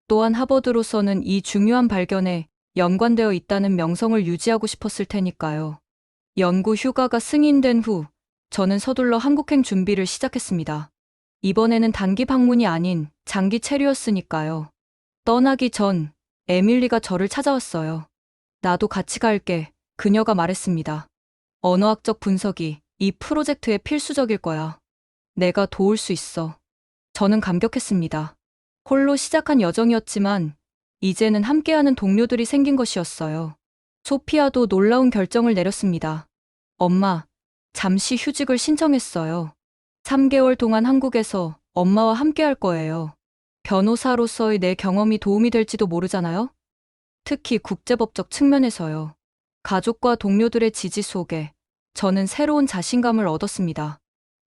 또한 하버드로서는 이 중요한 발견에 연관되어 있다는 명성을 유지하고 싶었을 테니까요. 연구 휴가가 승인된 후 저는 서둘러 한국행 준비를 시작했습니다. 이번에는 단기 방문이 아닌 장기 체류였으니까요. 떠나기 전 에밀리가 저를 찾아왔어요. 나도 같이 갈게, 그녀가 말했습니다. 언어학적 분석이 이 프로젝트에 필수적일 거야. 내가 도울 수 있어. 저는 감격했습니다. 홀로 시작한 여정이었지만 이제는 함께하는 동료들이 생긴 것이었어요. 소피아도 놀라운 결정을 내렸습니다. 엄마, 잠시 휴직을 신청했어요. 3개월 동안 한국에서 엄마와 함께할 거예요. 변호사로서의 내 경험이 도움이 될지도 모르잖아요? 특히 국제법적 측면에서요. 가족과 동료들의 지지 속에 저는 새로운 자신감을 얻었습니다.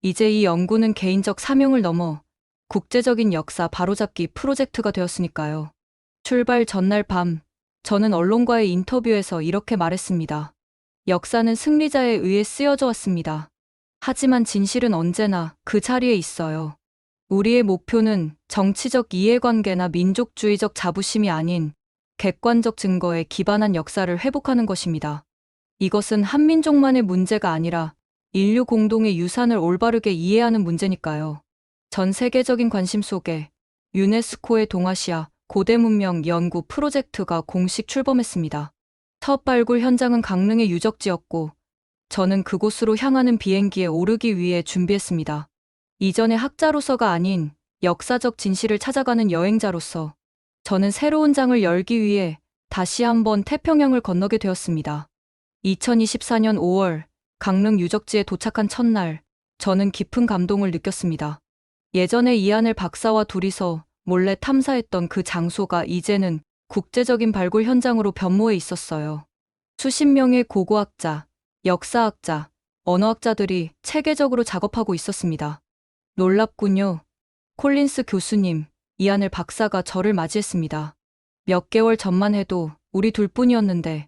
이제 이 연구는 개인적 사명을 넘어 국제적인 역사 바로잡기 프로젝트가 되었으니까요. 출발 전날 밤, 저는 언론과의 인터뷰에서 이렇게 말했습니다. 역사는 승리자에 의해 쓰여져 왔습니다. 하지만 진실은 언제나 그 자리에 있어요. 우리의 목표는 정치적 이해관계나 민족주의적 자부심이 아닌 객관적 증거에 기반한 역사를 회복하는 것입니다. 이것은 한민족만의 문제가 아니라 인류 공동의 유산을 올바르게 이해하는 문제니까요. 전 세계적인 관심 속에 유네스코의 동아시아 고대 문명 연구 프로젝트가 공식 출범했습니다. 첫 발굴 현장은 강릉의 유적지였고 저는 그곳으로 향하는 비행기에 오르기 위해 준비했습니다. 이전의 학자로서가 아닌 역사적 진실을 찾아가는 여행자로서 저는 새로운 장을 열기 위해 다시 한번 태평양을 건너게 되었습니다. 2024년 5월 강릉 유적지에 도착한 첫날, 저는 깊은 감동을 느꼈습니다. 예전에 이하늘 박사와 둘이서 몰래 탐사했던 그 장소가 이제는 국제적인 발굴 현장으로 변모해 있었어요. 수십 명의 고고학자, 역사학자, 언어학자들이 체계적으로 작업하고 있었습니다. 놀랍군요. 콜린스 교수님, 이하늘 박사가 저를 맞이했습니다. 몇 개월 전만 해도 우리 둘뿐이었는데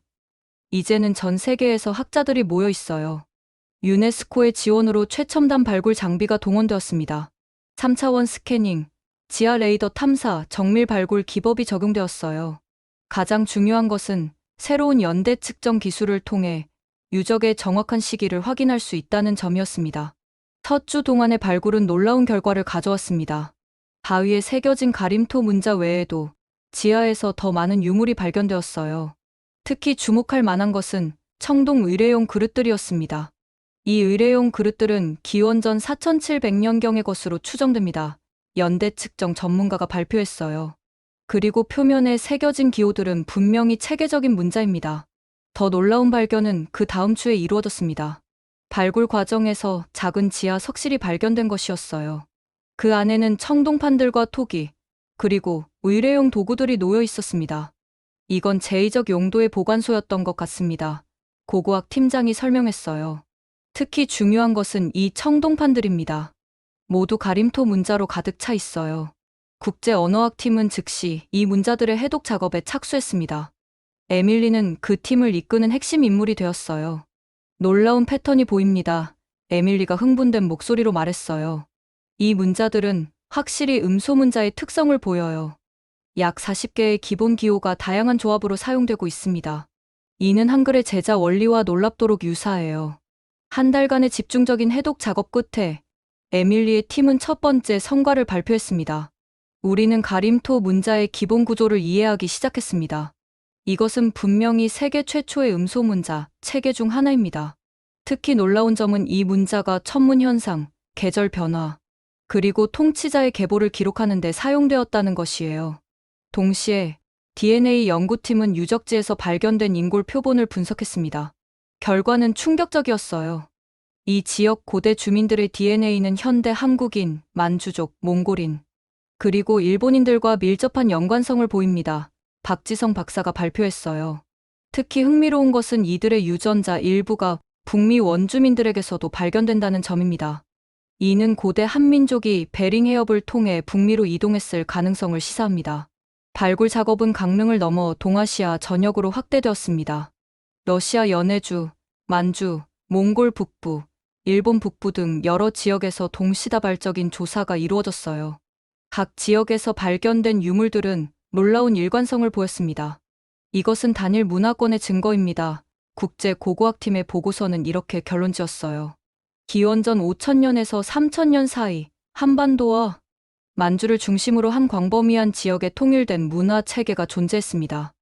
이제는 전 세계에서 학자들이 모여 있어요. 유네스코의 지원으로 최첨단 발굴 장비가 동원되었습니다. 3차원 스캐닝, 지하 레이더 탐사, 정밀 발굴 기법이 적용되었어요. 가장 중요한 것은 새로운 연대 측정 기술을 통해 유적의 정확한 시기를 확인할 수 있다는 점이었습니다. 첫 주 동안의 발굴은 놀라운 결과를 가져왔습니다. 바위에 새겨진 가림토 문자 외에도 지하에서 더 많은 유물이 발견되었어요. 특히 주목할 만한 것은 청동 의뢰용 그릇들이었습니다. 이 의뢰용 그릇들은 기원전 4700년경의 것으로 추정됩니다. 연대 측정 전문가가 발표했어요. 그리고 표면에 새겨진 기호들은 분명히 체계적인 문자입니다. 더 놀라운 발견은 그 다음 주에 이루어졌습니다. 발굴 과정에서 작은 지하 석실이 발견된 것이었어요. 그 안에는 청동판들과 토기, 그리고 의뢰용 도구들이 놓여 있었습니다. 이건 제2적 용도의 보관소였던 것 같습니다. 고고학 팀장이 설명했어요. 특히 중요한 것은 이 청동판들입니다. 모두 가림토 문자로 가득 차 있어요. 국제 언어학팀은 즉시 이 문자들의 해독 작업에 착수했습니다. 에밀리는 그 팀을 이끄는 핵심 인물이 되었어요. 놀라운 패턴이 보입니다. 에밀리가 흥분된 목소리로 말했어요. 이 문자들은 확실히 음소 문자의 특성을 보여요. 약 40개의 기본 기호가 다양한 조합으로 사용되고 있습니다. 이는 한글의 제자 원리와 놀랍도록 유사해요. 한 달간의 집중적인 해독 작업 끝에 에밀리의 팀은 첫 번째 성과를 발표했습니다. 우리는 가림토 문자의 기본 구조를 이해하기 시작했습니다. 이것은 분명히 세계 최초의 음소 문자, 체계 중 하나입니다. 특히 놀라운 점은 이 문자가 천문 현상, 계절 변화, 그리고 통치자의 계보를 기록하는 데 사용되었다는 것이에요. 동시에 DNA 연구팀은 유적지에서 발견된 인골 표본을 분석했습니다. 결과는 충격적이었어요. 이 지역 고대 주민들의 DNA는 현대 한국인, 만주족, 몽골인, 그리고 일본인들과 밀접한 연관성을 보입니다. 박지성 박사가 발표했어요. 특히 흥미로운 것은 이들의 유전자 일부가 북미 원주민들에게서도 발견된다는 점입니다. 이는 고대 한민족이 베링 해협을 통해 북미로 이동했을 가능성을 시사합니다. 발굴 작업은 강릉을 넘어 동아시아 전역으로 확대되었습니다. 러시아 연해주, 만주, 몽골 북부, 일본 북부 등 여러 지역에서 동시다발적인 조사가 이루어졌어요. 각 지역에서 발견된 유물들은 놀라운 일관성을 보였습니다. 이것은 단일 문화권의 증거입니다. 국제 고고학팀의 보고서는 이렇게 결론지었어요. 기원전 5000년에서 3000년 사이 한반도와 만주를 중심으로 한 광범위한 지역에 통일된 문화 체계가 존재했습니다.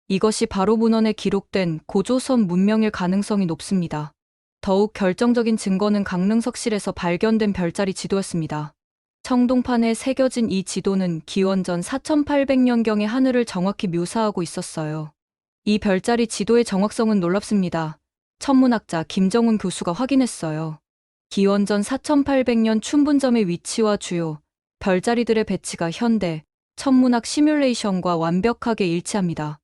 이것이 바로 문헌에 기록된 고조선 문명일 가능성이 높습니다. 더욱 결정적인 증거는 강릉석실에서 발견된 별자리 지도였습니다. 청동판에 새겨진 이 지도는 기원전 4800년경의 하늘을 정확히 묘사하고 있었어요. 이 별자리 지도의 정확성은 놀랍습니다. 천문학자 김정훈 교수가 확인했어요. 기원전 4800년 춘분점의 위치와 주요 별자리들의 배치가 현대 천문학 시뮬레이션과 완벽하게 일치합니다.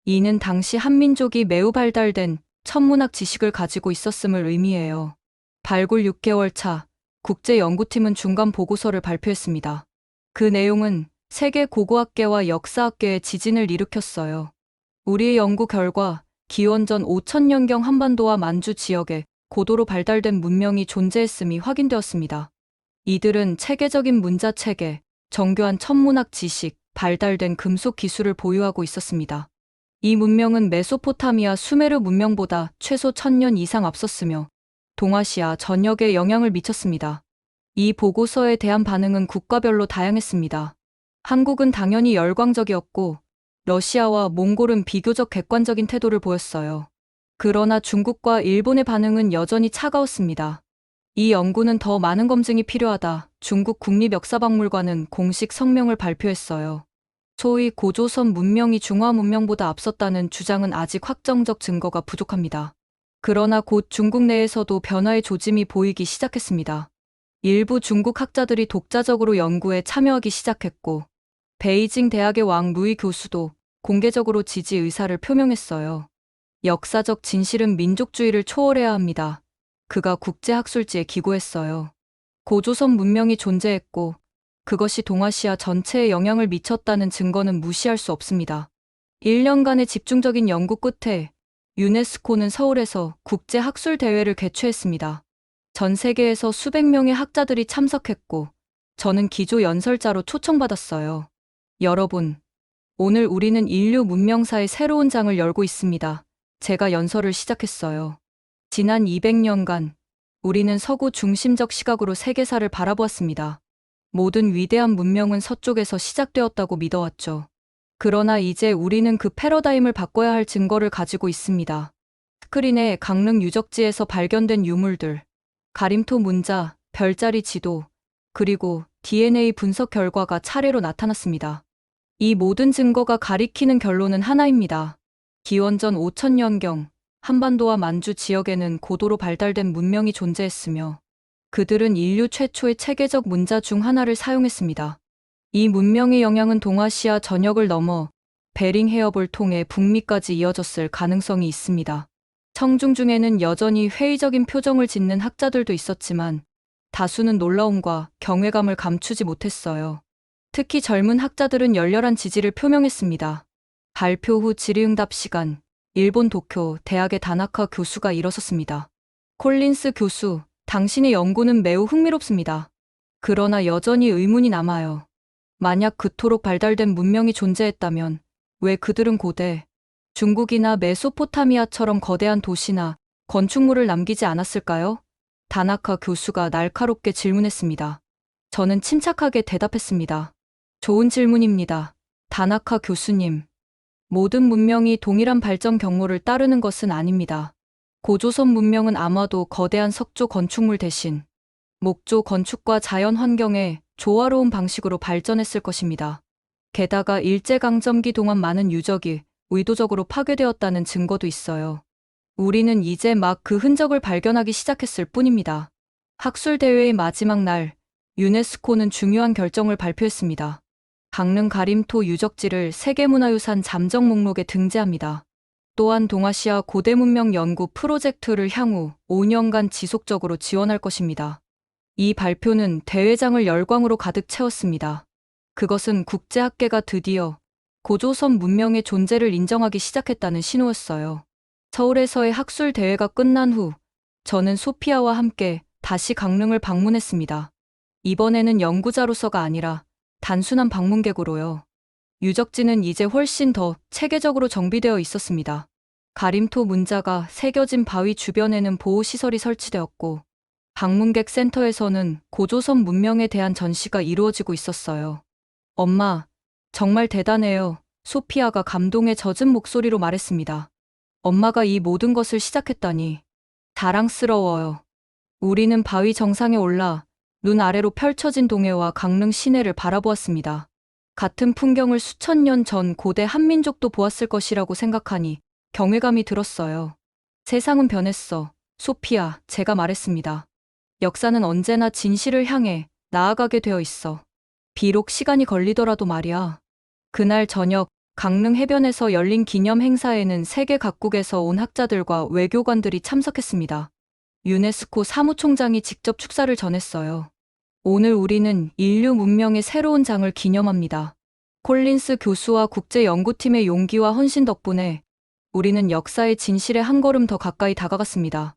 이는 당시 한민족이 매우 발달된 천문학 지식을 가지고 있었음을 의미해요. 발굴 6개월 차, 국제연구팀은 중간 보고서를 발표했습니다. 그 내용은 세계 고고학계와 역사학계의 지진을 일으켰어요. 우리의 연구 결과 기원전 5000년경 한반도와 만주 지역에 고도로 발달된 문명이 존재했음이 확인되었습니다. 이들은 체계적인 문자 체계, 정교한 천문학 지식, 발달된 금속 기술을 보유하고 있었습니다. 이 문명은 메소포타미아 수메르 문명보다 최소 1000년 이상 앞섰으며 동아시아 전역에 영향을 미쳤습니다. 이 보고서에 대한 반응은 국가별로 다양했습니다. 한국은 당연히 열광적이었고 러시아와 몽골은 비교적 객관적인 태도를 보였어요. 그러나 중국과 일본의 반응은 여전히 차가웠습니다. 이 연구는 더 많은 검증이 필요하다. 중국 국립역사박물관은 공식 성명을 발표했어요. 소위 고조선 문명이 중화 문명보다 앞섰다는 주장은 아직 확정적 증거가 부족합니다. 그러나 곧 중국 내에서도 변화의 조짐이 보이기 시작했습니다. 일부 중국 학자들이 독자적으로 연구에 참여하기 시작했고 베이징 대학의 왕 루이 교수도 공개적으로 지지 의사를 표명했어요. 역사적 진실은 민족주의를 초월해야 합니다. 그가 국제학술지에 기고했어요. 고조선 문명이 존재했고 그것이 동아시아 전체에 영향을 미쳤다는 증거는 무시할 수 없습니다. 1년간의 집중적인 연구 끝에 유네스코는 서울에서 국제학술대회를 개최했습니다. 전 세계에서 수백 명의 학자들이 참석했고 저는 기조 연설자로 초청받았어요. 여러분, 오늘 우리는 인류 문명사의 새로운 장을 열고 있습니다. 제가 연설을 시작했어요. 지난 200년간 우리는 서구 중심적 시각으로 세계사를 바라보았습니다. 모든 위대한 문명은 서쪽에서 시작되었다고 믿어왔죠. 그러나 이제 우리는 그 패러다임을 바꿔야 할 증거를 가지고 있습니다. 스크린에 강릉 유적지에서 발견된 유물들, 가림토 문자, 별자리 지도, 그리고 DNA 분석 결과가 차례로 나타났습니다. 이 모든 증거가 가리키는 결론은 하나입니다. 기원전 5000년경 한반도와 만주 지역에는 고도로 발달된 문명이 존재했으며 그들은 인류 최초의 체계적 문자 중 하나를 사용했습니다. 이 문명의 영향은 동아시아 전역을 넘어 베링 해협을 통해 북미까지 이어졌을 가능성이 있습니다. 청중 중에는 여전히 회의적인 표정을 짓는 학자들도 있었지만 다수는 놀라움과 경외감을 감추지 못했어요. 특히 젊은 학자들은 열렬한 지지를 표명했습니다. 발표 후 질의응답 시간, 일본 도쿄 대학의 다나카 교수가 일어섰습니다. 콜린스 교수, 당신의 연구는 매우 흥미롭습니다. 그러나 여전히 의문이 남아요. 만약 그토록 발달된 문명이 존재했다면 왜 그들은 고대, 중국이나 메소포타미아처럼 거대한 도시나 건축물을 남기지 않았을까요? 다나카 교수가 날카롭게 질문했습니다. 저는 침착하게 대답했습니다. 좋은 질문입니다. 다나카 교수님. 모든 문명이 동일한 발전 경로를 따르는 것은 아닙니다. 고조선 문명은 아마도 거대한 석조 건축물 대신 목조 건축과 자연 환경에 조화로운 방식으로 발전했을 것입니다. 게다가 일제강점기 동안 많은 유적이 의도적으로 파괴되었다는 증거도 있어요. 우리는 이제 막 그 흔적을 발견하기 시작했을 뿐입니다. 학술대회의 마지막 날, 유네스코는 중요한 결정을 발표했습니다. 강릉 가림토 유적지를 세계문화유산 잠정 목록에 등재합니다. 또한 동아시아 고대 문명 연구 프로젝트를 향후 5년간 지속적으로 지원할 것입니다. 이 발표는 대회장을 열광으로 가득 채웠습니다. 그것은 국제학계가 드디어 고조선 문명의 존재를 인정하기 시작했다는 신호였어요. 서울에서의 학술 대회가 끝난 후 저는 소피아와 함께 다시 강릉을 방문했습니다. 이번에는 연구자로서가 아니라 단순한 방문객으로요. 유적지는 이제 훨씬 더 체계적으로 정비되어 있었습니다. 가림토 문자가 새겨진 바위 주변에는 보호시설이 설치되었고 방문객 센터에서는 고조선 문명에 대한 전시가 이루어지고 있었어요. 엄마, 정말 대단해요. 소피아가 감동에 젖은 목소리로 말했습니다. 엄마가 이 모든 것을 시작했다니 자랑스러워요. 우리는 바위 정상에 올라 눈 아래로 펼쳐진 동해와 강릉 시내를 바라보았습니다. 같은 풍경을 수천 년 전 고대 한민족도 보았을 것이라고 생각하니 경외감이 들었어요. 세상은 변했어. 소피아, 제가 말했습니다. 역사는 언제나 진실을 향해 나아가게 되어 있어. 비록 시간이 걸리더라도 말이야. 그날 저녁 강릉 해변에서 열린 기념 행사에는 세계 각국에서 온 학자들과 외교관들이 참석했습니다. 유네스코 사무총장이 직접 축사를 전했어요. 오늘 우리는 인류 문명의 새로운 장을 기념합니다. 콜린스 교수와 국제연구팀의 용기와 헌신 덕분에 우리는 역사의 진실에 한 걸음 더 가까이 다가갔습니다.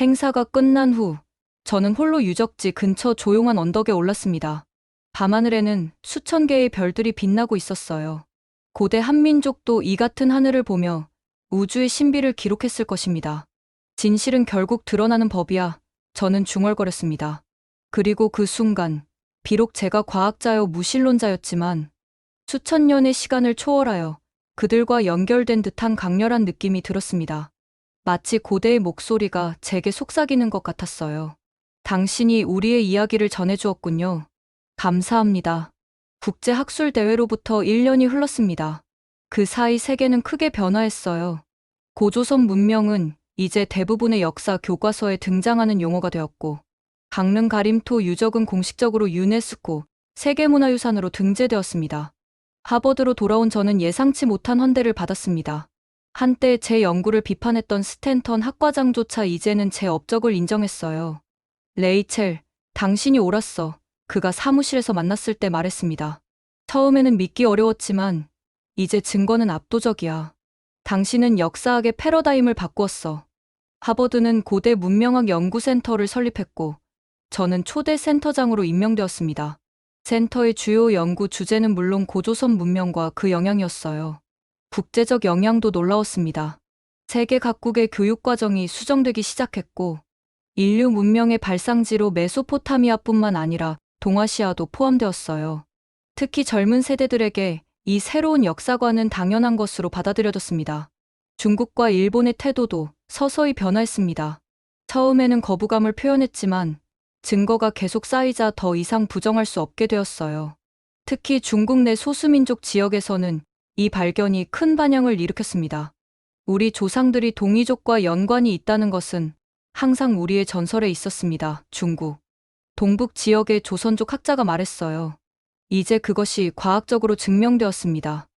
행사가 끝난 후 저는 홀로 유적지 근처 조용한 언덕에 올랐습니다. 밤하늘에는 수천 개의 별들이 빛나고 있었어요. 고대 한민족도 이 같은 하늘을 보며 우주의 신비를 기록했을 것입니다. 진실은 결국 드러나는 법이야. 저는 중얼거렸습니다. 그리고 그 순간, 비록 제가 과학자여 무신론자였지만 수천 년의 시간을 초월하여 그들과 연결된 듯한 강렬한 느낌이 들었습니다. 마치 고대의 목소리가 제게 속삭이는 것 같았어요. 당신이 우리의 이야기를 전해주었군요. 감사합니다. 국제학술대회로부터 1년이 흘렀습니다. 그 사이 세계는 크게 변화했어요. 고조선 문명은 이제 대부분의 역사 교과서에 등장하는 용어가 되었고, 강릉 가림토 유적은 공식적으로 유네스코 세계문화유산으로 등재되었습니다. 하버드로 돌아온 저는 예상치 못한 환대를 받았습니다. 한때 제 연구를 비판했던 스탠턴 학과장조차 이제는 제 업적을 인정했어요. 레이첼, 당신이 옳았어. 그가 사무실에서 만났을 때 말했습니다. 처음에는 믿기 어려웠지만 이제 증거는 압도적이야. 당신은 역사학의 패러다임을 바꾸었어. 하버드는 고대 문명학 연구센터를 설립했고 저는 초대 센터장으로 임명되었습니다. 센터의 주요 연구 주제는 물론 고조선 문명과 그 영향이었어요. 국제적 영향도 놀라웠습니다. 세계 각국의 교육과정이 수정되기 시작했고 인류 문명의 발상지로 메소포타미아뿐만 아니라 동아시아도 포함되었어요. 특히 젊은 세대들에게 이 새로운 역사관은 당연한 것으로 받아들여졌습니다. 중국과 일본의 태도도 서서히 변화했습니다. 처음에는 거부감을 표현했지만 증거가 계속 쌓이자 더 이상 부정할 수 없게 되었어요. 특히 중국 내 소수민족 지역에서는 이 발견이 큰 반향을 일으켰습니다. 우리 조상들이 동이족과 연관이 있다는 것은 항상 우리의 전설에 있었습니다. 중국, 동북 지역의 조선족 학자가 말했어요. 이제 그것이 과학적으로 증명되었습니다.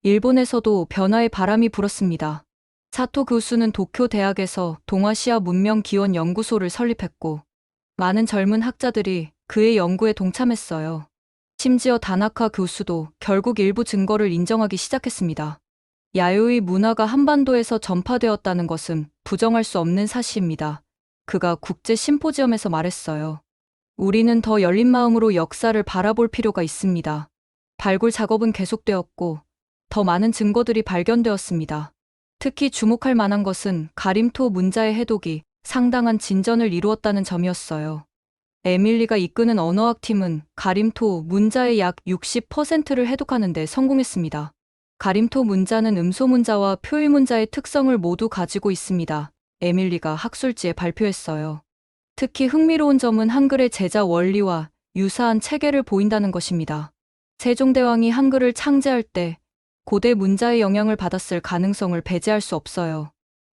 일본에서도 변화의 바람이 불었습니다. 사토 교수는 도쿄 대학에서 동아시아 문명 기원 연구소를 설립했고 많은 젊은 학자들이 그의 연구에 동참했어요. 심지어 다나카 교수도 결국 일부 증거를 인정하기 시작했습니다. 야요이 문화가 한반도에서 전파되었다는 것은 부정할 수 없는 사실입니다. 그가 국제 심포지엄에서 말했어요. 우리는 더 열린 마음으로 역사를 바라볼 필요가 있습니다. 발굴 작업은 계속되었고 더 많은 증거들이 발견되었습니다. 특히 주목할 만한 것은 가림토 문자의 해독이 상당한 진전을 이루었다는 점이었어요. 에밀리가 이끄는 언어학팀은 가림토 문자의 약 60%를 해독하는 데 성공했습니다. 가림토 문자는 음소문자와 표의문자의 특성을 모두 가지고 있습니다. 에밀리가 학술지에 발표했어요. 특히 흥미로운 점은 한글의 제자 원리와 유사한 체계를 보인다는 것입니다. 세종대왕이 한글을 창제할 때 고대 문자의 영향을 받았을 가능성을 배제할 수 없어요.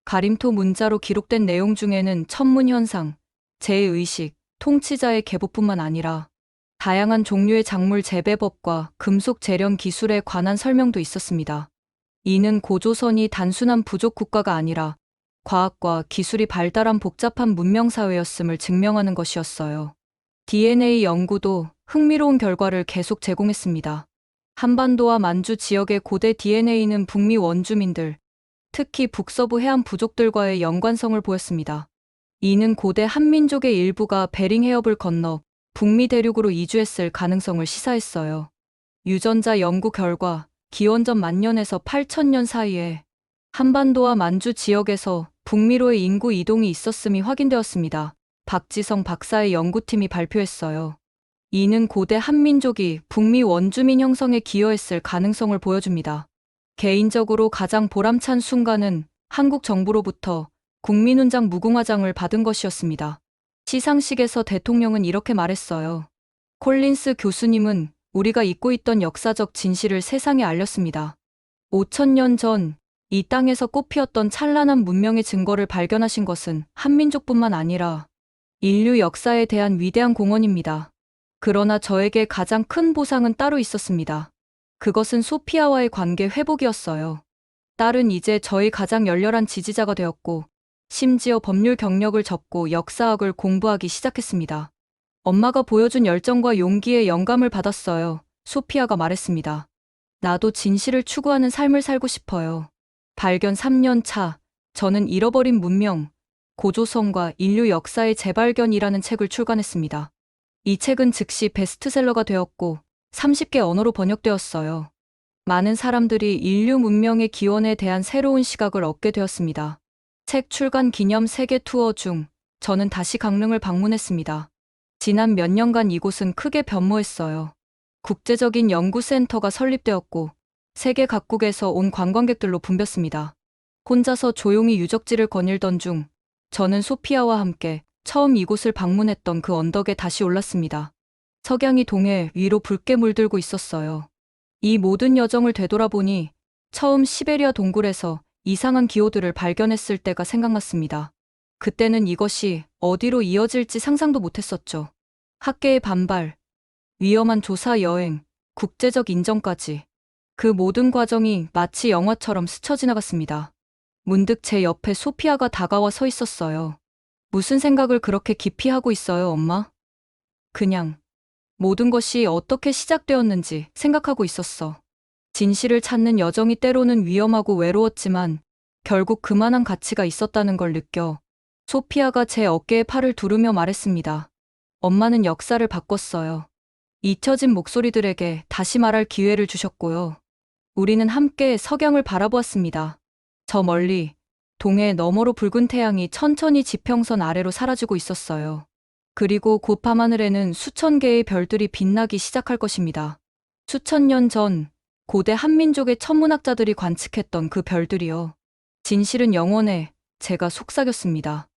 가림토 문자로 기록된 내용 중에는 천문현상, 제의식, 통치자의 계보뿐만 아니라 다양한 종류의 작물 재배법과 금속 재련 기술에 관한 설명도 있었습니다. 이는 고조선이 단순한 부족 국가가 아니라 과학과 기술이 발달한 복잡한 문명사회였음을 증명하는 것이었어요. DNA 연구도 흥미로운 결과를 계속 제공했습니다. 한반도와 만주 지역의 고대 DNA는 북미 원주민들, 특히 북서부 해안 부족들과의 연관성을 보였습니다. 이는 고대 한민족의 일부가 베링 해협을 건너 북미 대륙으로 이주했을 가능성을 시사했어요. 유전자 연구 결과 기원전 만년에서 8천년 사이에 한반도와 만주 지역에서 북미로의 인구 이동이 있었음이 확인되었습니다. 박지성 박사의 연구팀이 발표했어요. 이는 고대 한민족이 북미 원주민 형성에 기여했을 가능성을 보여줍니다. 개인적으로 가장 보람찬 순간은 한국 정부로부터 국민훈장 무궁화장을 받은 것이었습니다. 시상식에서 대통령은 이렇게 말했어요. 콜린스 교수님은 우리가 잊고 있던 역사적 진실을 세상에 알렸습니다. 5천년 전 이 땅에서 꽃피었던 찬란한 문명의 증거를 발견하신 것은 한민족뿐만 아니라 인류 역사에 대한 위대한 공헌입니다. 그러나 저에게 가장 큰 보상은 따로 있었습니다. 그것은 소피아와의 관계 회복이었어요. 딸은 이제 저희 가장 열렬한 지지자가 되었고 심지어 법률 경력을 접고 역사학을 공부하기 시작했습니다. 엄마가 보여준 열정과 용기에 영감을 받았어요. 소피아가 말했습니다. 나도 진실을 추구하는 삶을 살고 싶어요. 발견 3년 차, 저는 잃어버린 문명, 고조선과 인류 역사의 재발견이라는 책을 출간했습니다. 이 책은 즉시 베스트셀러가 되었고 30개 언어로 번역되었어요. 많은 사람들이 인류 문명의 기원에 대한 새로운 시각을 얻게 되었습니다. 책 출간 기념 세계 투어 중 저는 다시 강릉을 방문했습니다. 지난 몇 년간 이곳은 크게 변모했어요. 국제적인 연구센터가 설립되었고 세계 각국에서 온 관광객들로 붐볐습니다. 혼자서 조용히 유적지를 거닐던 중 저는 소피아와 함께 처음 이곳을 방문했던 그 언덕에 다시 올랐습니다. 석양이 동해 위로 붉게 물들고 있었어요. 이 모든 여정을 되돌아보니 처음 시베리아 동굴에서 이상한 기호들을 발견했을 때가 생각났습니다. 그때는 이것이 어디로 이어질지 상상도 못했었죠. 학계의 반발, 위험한 조사 여행, 국제적 인정까지. 그 모든 과정이 마치 영화처럼 스쳐 지나갔습니다. 문득 제 옆에 소피아가 다가와 서 있었어요. 무슨 생각을 그렇게 깊이 하고 있어요, 엄마? 그냥 모든 것이 어떻게 시작되었는지 생각하고 있었어. 진실을 찾는 여정이 때로는 위험하고 외로웠지만 결국 그만한 가치가 있었다는 걸 느껴 소피아가 제 어깨에 팔을 두르며 말했습니다. 엄마는 역사를 바꿨어요. 잊혀진 목소리들에게 다시 말할 기회를 주셨고요. 우리는 함께 석양을 바라보았습니다. 저 멀리 동해 너머로 붉은 태양이 천천히 지평선 아래로 사라지고 있었어요. 그리고 곧 밤하늘에는 수천 개의 별들이 빛나기 시작할 것입니다. 수천 년 전 고대 한민족의 천문학자들이 관측했던 그 별들이요. 진실은 영원해. 제가 속삭였습니다.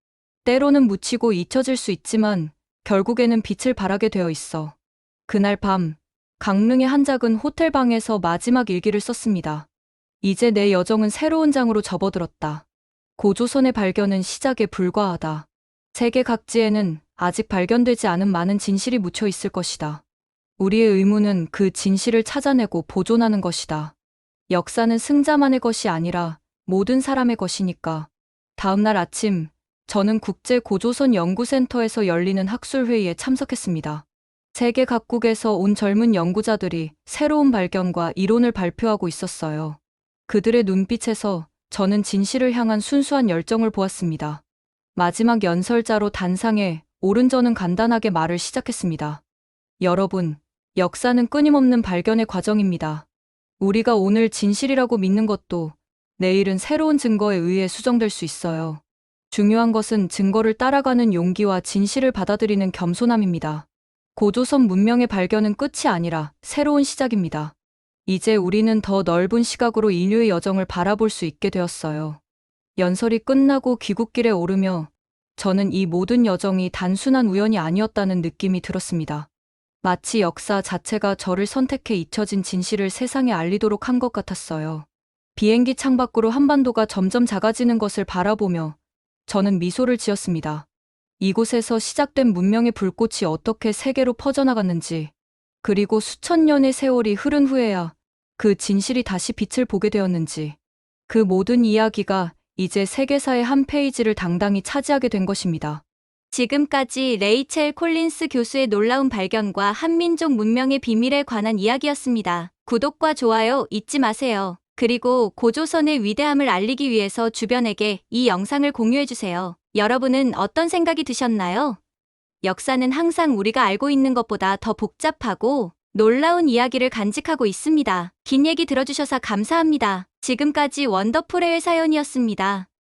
때로는 묻히고 잊혀질 수 있지만 결국에는 빛을 발하게 되어 있어. 그날 밤 강릉의 한 작은 호텔 방에서 마지막 일기를 썼습니다. 이제 내 여정은 새로운 장으로 접어들었다. 고조선의 발견은 시작에 불과하다. 세계 각지에는 아직 발견되지 않은 많은 진실이 묻혀 있을 것이다. 우리의 의무는 그 진실을 찾아내고 보존하는 것이다. 역사는 승자만의 것이 아니라 모든 사람의 것이니까. 다음 날 아침, 저는 국제 고조선 연구센터에서 열리는 학술회의에 참석했습니다. 세계 각국에서 온 젊은 연구자들이 새로운 발견과 이론을 발표하고 있었어요. 그들의 눈빛에서 저는 진실을 향한 순수한 열정을 보았습니다. 마지막 연설자로 단상에 오른 저는 간단하게 말을 시작했습니다. 여러분, 역사는 끊임없는 발견의 과정입니다. 우리가 오늘 진실이라고 믿는 것도 내일은 새로운 증거에 의해 수정될 수 있어요. 중요한 것은 증거를 따라가는 용기와 진실을 받아들이는 겸손함입니다. 고조선 문명의 발견은 끝이 아니라 새로운 시작입니다. 이제 우리는 더 넓은 시각으로 인류의 여정을 바라볼 수 있게 되었어요. 연설이 끝나고 귀국길에 오르며 저는 이 모든 여정이 단순한 우연이 아니었다는 느낌이 들었습니다. 마치 역사 자체가 저를 선택해 잊혀진 진실을 세상에 알리도록 한 것 같았어요. 비행기 창밖으로 한반도가 점점 작아지는 것을 바라보며 저는 미소를 지었습니다. 이곳에서 시작된 문명의 불꽃이 어떻게 세계로 퍼져나갔는지, 그리고 수천 년의 세월이 흐른 후에야 그 진실이 다시 빛을 보게 되었는지, 그 모든 이야기가 이제 세계사의 한 페이지를 당당히 차지하게 된 것입니다. 지금까지 레이첼 콜린스 교수의 놀라운 발견과 한민족 문명의 비밀에 관한 이야기였습니다. 구독과 좋아요 잊지 마세요. 그리고 고조선의 위대함을 알리기 위해서 주변에게 이 영상을 공유해주세요. 여러분은 어떤 생각이 드셨나요? 역사는 항상 우리가 알고 있는 것보다 더 복잡하고 놀라운 이야기를 간직하고 있습니다. 긴 얘기 들어주셔서 감사합니다. 지금까지 원더풀의 사연이었습니다.